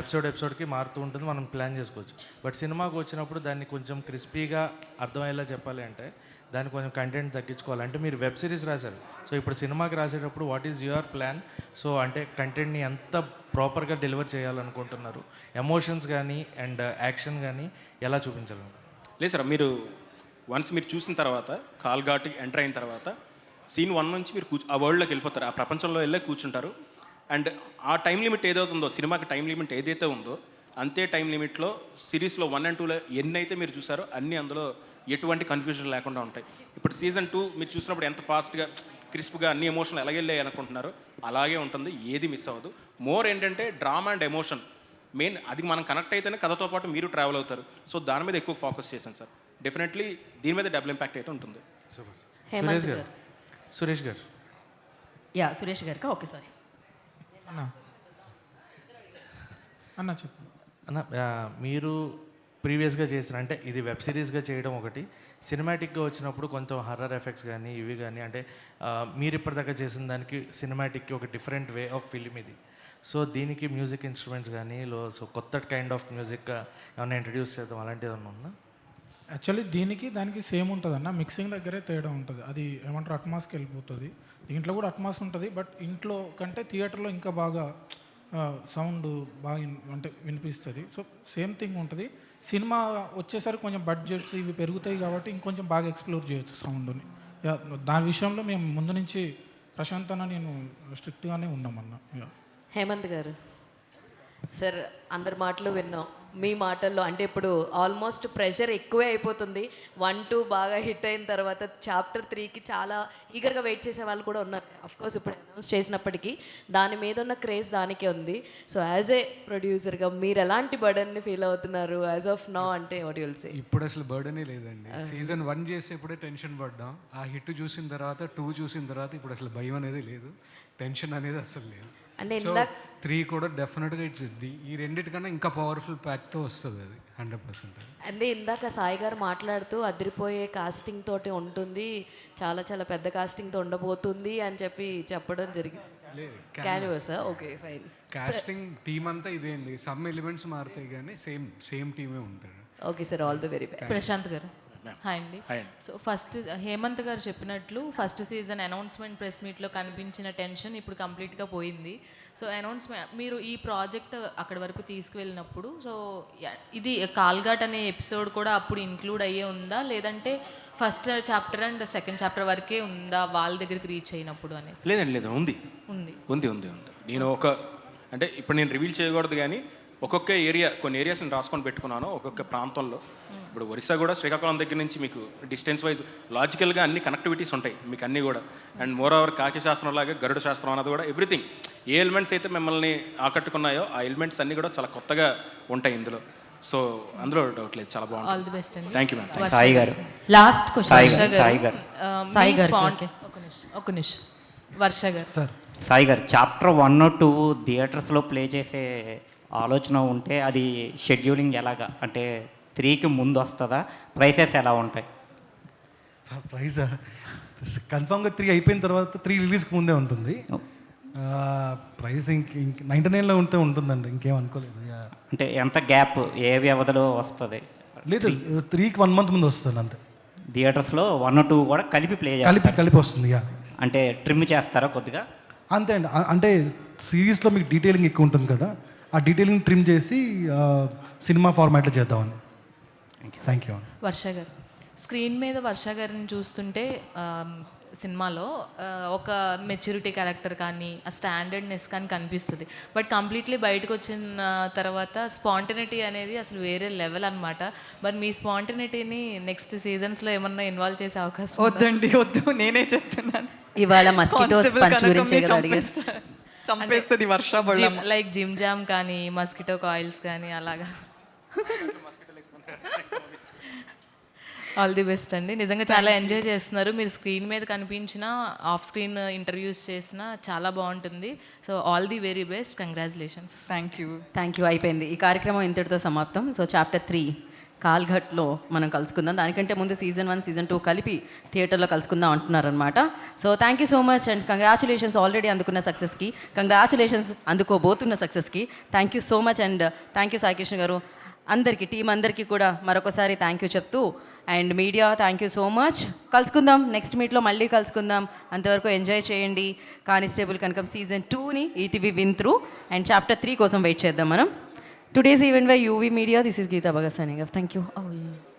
ఎపిసోడ్కి మారుతూ ఉంటుంది, మనం ప్లాన్ చేసుకోవచ్చు. బట్ సినిమాకి వచ్చినప్పుడు దాన్ని కొంచెం క్రిస్పీగా అర్థమయ్యేలా చెప్పాలి అంటే దాన్ని కొంచెం కంటెంట్ తగ్గించుకోవాలి. అంటే మీరు వెబ్ సిరీస్ రాశారు, సో ఇప్పుడు సినిమాకి రాసేటప్పుడు what is your plan? So అంటే కంటెంట్ని ఎంత ప్రాపర్గా డెలివర్ చేయాలనుకుంటున్నారు? ఎమోషన్స్ కానీ అండ్ యాక్షన్ కానీ ఎలా చూపించాలి? లేదు సార్, మీరు వన్స్ మీరు చూసిన తర్వాత కాల్ ఘాట్కి ఎంటర్ అయిన తర్వాత సీన్ 1 నుంచి మీరు ఆ వరల్డ్లోకి వెళ్ళిపోతారు, ఆ ప్రపంచంలో వెళ్ళే కూర్చుంటారు. అండ్ ఆ టైం లిమిట్ ఏదైతుందో, సినిమాకి టైం లిమిట్ ఏదైతే ఉందో అంతే టైం లిమిట్లో సిరీస్లో 1 and 2లో ఎన్నైతే మీరు చూసారో అన్నీ అందులో ఎటువంటి కన్ఫ్యూజన్ లేకుండా ఉంటాయి. ఇప్పుడు సీజన్ 2 మీరు చూసినప్పుడు ఎంత ఫాస్ట్గా క్రిస్ప్గా అన్ని ఎమోషన్లు ఎలాగెళ్ళాయి అనుకుంటున్నారో అలాగే ఉంటుంది, ఏది మిస్ అవ్వదు. మోర్ ఏంటంటే డ్రామా అండ్ ఎమోషన్ మెయిన్, అది మనం కనెక్ట్ అయితేనే కథతో పాటు మీరు ట్రావెల్ అవుతారు. సో దాని మీద ఎక్కువ ఫోకస్ చేశాను సార్. డెఫినెట్లీ దీని మీద డబుల్ ఇంపాక్ట్ అయితే ఉంటుంది. సురేష్ గారు సురేష్ గారికి ఓకే సారీ అన్న చెప్పు అన్న. మీరు ప్రీవియస్గా చేసిన, అంటే ఇది వెబ్ సిరీస్గా చేయడం ఒకటి, సినిమాటిక్గా వచ్చినప్పుడు కొంచెం హర్రర్ ఎఫెక్ట్స్ కానీ ఇవి కానీ, అంటే మీరు ఇప్పటిదాకా చేసిన దానికి సినిమాటిక్కి ఒక డిఫరెంట్ వే ఆఫ్ ఫిలిం ఇది. సో దీనికి మ్యూజిక్ ఇన్స్ట్రుమెంట్స్ కానీ సో కొత్త కైండ్ ఆఫ్ మ్యూజిక్ ఏమైనా ఇంట్రడ్యూస్ చేద్దాం అలాంటిది ఏమన్నా ఉందా? యాక్చువల్లీ దీనికి దానికి సేమ్ ఉంటుంది అన్న, మిక్సింగ్ దగ్గరే తేడా ఉంటుంది. అది ఏమంటారు అట్మాస్కి వెళ్ళిపోతుంది. దీంట్లో కూడా అట్మాస్ ఉంటుంది, బట్ ఇంట్లో కంటే థియేటర్లో ఇంకా బాగా సౌండ్ బాగా అంటే వినిపిస్తుంది. సో సేమ్ థింగ్ ఉంటుంది. సినిమా వచ్చేసరికి కొంచెం బడ్జెట్స్ ఇవి పెరుగుతాయి కాబట్టి ఇంకొంచెం బాగా ఎక్స్ప్లోర్ చేయొచ్చు సౌండ్ని. దాని విషయంలో మేము ముందు నుంచి ప్రశాంత్ అన్న నేను స్ట్రిక్ట్గానే ఉన్నామన్న. హేమంత్ గారు సార్, అందరి మాటలు విన్నాం, మీ మాటల్లో అంటే ఇప్పుడు ఆల్మోస్ట్ ప్రెషర్ ఎక్కువే అయిపోతుంది. 1, 2 బాగా హిట్ అయిన తర్వాత చాప్టర్ 3కి చాలా ఈగర్గా వెయిట్ చేసే వాళ్ళు కూడా ఉన్నారు. అఫ్కోర్స్ ఇప్పుడు అనౌన్స్ చేసినప్పటికీ దాని మీద ఉన్న క్రేజ్ దానికే ఉంది. సో యాజ్ ఏ ప్రొడ్యూసర్గా మీరు ఎలాంటి బర్డన్ని ఫీల్ అవుతున్నారు యాజ్ ఆఫ్ నౌ? అంటే వాట్ యుల్ సే? ఇప్పుడు అసలు బర్డనే లేదండి. సీజన్ 1 చేసేప్పుడే టెన్షన్ పడ్డాం, ఆ హిట్ చూసిన తర్వాత 2 చూసిన తర్వాత ఇప్పుడు అసలు భయం అనేది లేదు, టెన్షన్ అనేది అసలు లేదు. అంటే 3 కూడా డెఫినెట్గా ఇట్స్ ఈ రెండింటికన్నా ఇంకా పవర్ఫుల్ ప్యాక్తో వస్తుంది అది 100%. అంటే ఇందాక సాయి గారు మాట్లాడుతూ అదిరిపోయే కాస్టింగ్ తోటి ఉంటుంది, చాలా చాలా పెద్ద కాస్టింగ్తో ఉండబోతుంది అని చెప్పడం జరిగింది. Canvas okay fine. Casting team అంతా ఇదే అండి, సమ్ ఎలిమెంట్స్ మారుతాయి కానీ సేమ్ టీమే ఉంటారు. Okay sir, all the very best. Prashant గారు హాయ్ అండి. సో ఫస్ట్ హేమంత్ గారు చెప్పినట్లు ఫస్ట్ సీజన్ అనౌన్స్మెంట్ ప్రెస్ మీట్లో కనిపించిన టెన్షన్ ఇప్పుడు కంప్లీట్గా పోయింది. సో అనౌన్స్మెంట్ మీరు ఈ ప్రాజెక్ట్ అక్కడి వరకు తీసుకువెళ్ళినప్పుడు సో ఇది కాల్ఘాట్ అనే ఎపిసోడ్ కూడా అప్పుడు ఇంక్లూడ్ అయ్యే ఉందా, లేదంటే first chapter and second chapter వరకే ఉందా వాళ్ళ దగ్గరికి రీచ్ అయినప్పుడు అని? లేదండి, లేదు, ఉంది ఉంది ఉంది ఉంది ఉంది నేను అంటే ఇప్పుడు నేను రివీల్ చేయకూడదు కానీ ఒక్కొక్క ఏరియా, కొన్ని ఏరియాస్ నేను రాసుకొని పెట్టుకున్నాను ఒక్కొక్క ప్రాంతంలో. ఇప్పుడు ఒరిస్సా కూడా శ్రీకాకుళం దగ్గర నుంచి మీకు డిస్టెన్స్ వైజ్ లాజికల్గా అన్ని కనెక్టివిటీస్ ఉంటాయి మీకు అన్నీ కూడా. అండ్ మోర్ ఓవర్ కాకి శాస్త్రం లాగా గరుడ శాస్త్రం అన్నది కూడా ఎవ్రీథింగ్, ఏ ఎలిమెంట్స్ అయితే మిమ్మల్ని ఆకట్టుకున్నాయో ఆ ఎలిమెంట్స్ అన్నీ కూడా చాలా కొత్తగా ఉంటాయి ఇందులో. సో అందులో డౌట్ లేదు, చాలా బాగుంది. ఆల్ ది బెస్ట్ అండి. Thank you ma'am. సాయి గారు లాస్ట్ క్వశ్చన్. సాయి గారు ఒక నిమిషం వర్ష గారు. సాయి గారు చాప్టర్ 1, 2 థియేటర్స్లో ప్లే చేసే ఆలోచన ఉంటే అది షెడ్యూలింగ్ ఎలాగా, అంటే 3కి ముందు వస్తుందా? ప్రైసెస్ ఎలా ఉంటాయి? ప్రైజా కన్ఫామ్గా 3 అయిపోయిన తర్వాత 3 రిలీజ్కి ముందే ఉంటుంది. ప్రైస్ ఇంక 99లో ఉంటే ఉంటుందండి, ఇంకేం అనుకోలేదు. అంటే ఎంత గ్యాప్, ఏ వ్యవధిలో వస్తుంది? లేదు, 3కి 1 month ముందు వస్తుంది అంతే. థియేటర్స్లో 1, 2 కూడా కలిపి ప్లే కలిపి వస్తుంది. అంటే ట్రిమ్ చేస్తారా కొద్దిగా? అంతే అండి, అంటే సిరీస్లో మీకు డీటెయిలింగ్ ఎక్కువ ఉంటుంది కదా, ఆ డీటెయిలింగ్ ట్రిమ్ చేసి సినిమా ఫార్మాట్లో చేద్దామని. Thank you. వర్ష గారు, స్క్రీన్ మీద వర్ష గారిని చూస్తుంటే సినిమాలో ఒక మెచ్యూరిటీ క్యారెక్టర్ కానీ ఆ స్టాండర్డ్నెస్ కానీ కనిపిస్తుంది. బట్ కంప్లీట్లీ బయటకు వచ్చిన తర్వాత స్పాంటినిటీ అనేది అసలు వేరే లెవెల్ అనమాట. మరి మీ స్పాంటినిటీని నెక్స్ట్ సీజన్స్లో ఏమన్నా ఇన్వాల్వ్ చేసే అవకాశం? వద్దండి, వద్దు, నేనే చెప్తున్నాను. ఇవాళ మస్కిటోస్ పంచ్ గురించి చంపేస్తుంది వర్ష. లైక్ జిమ్ జామ్ కానీ మస్కిటో కాయిల్స్ కానీ అలాగా. ఆల్ ది బెస్ట్ అండి. నిజంగా చాలా ఎంజాయ్ చేస్తున్నారు మీరు. స్క్రీన్ మీద కనిపించిన, ఆఫ్ స్క్రీన్ ఇంటర్వ్యూస్ చేసిన చాలా బాగుంటుంది. So all the very best, congratulations. Thank you. అయిపోయింది ఈ కార్యక్రమం ఇంతటితో సమాప్తం. సో చాప్టర్ 3 కాల్ఘట్లో మనం కలుసుకుందాం. దానికంటే ముందు సీజన్ 1 సీజన్ 2 కలిపి థియేటర్లో కలుసుకుందాం అంటున్నారనమాట. So thank you so much and congratulations already అందుకున్న సక్సెస్కి, కంగ్రాచులేషన్స్ అందుకోబోతున్న సక్సెస్కి. Thank you so much and thank you Saikrishna గారు. అందరికీ టీం అందరికీ కూడా మరొకసారి థ్యాంక్ యూ చెప్తూ, and media thank you so much. కలుసుకుందాం నెక్స్ట్ మీట్లో, మళ్ళీ కలుసుకుందాం. అంతవరకు ఎంజాయ్ చేయండి కానిస్టేబుల్ కనకం సీజన్ 2ని ETV win through, and chapter 3 కోసం వెయిట్ చేద్దాం మనం. Today's event by UV Media. This is Geeta Bhagat signing off. Thank you. Oh, yeah.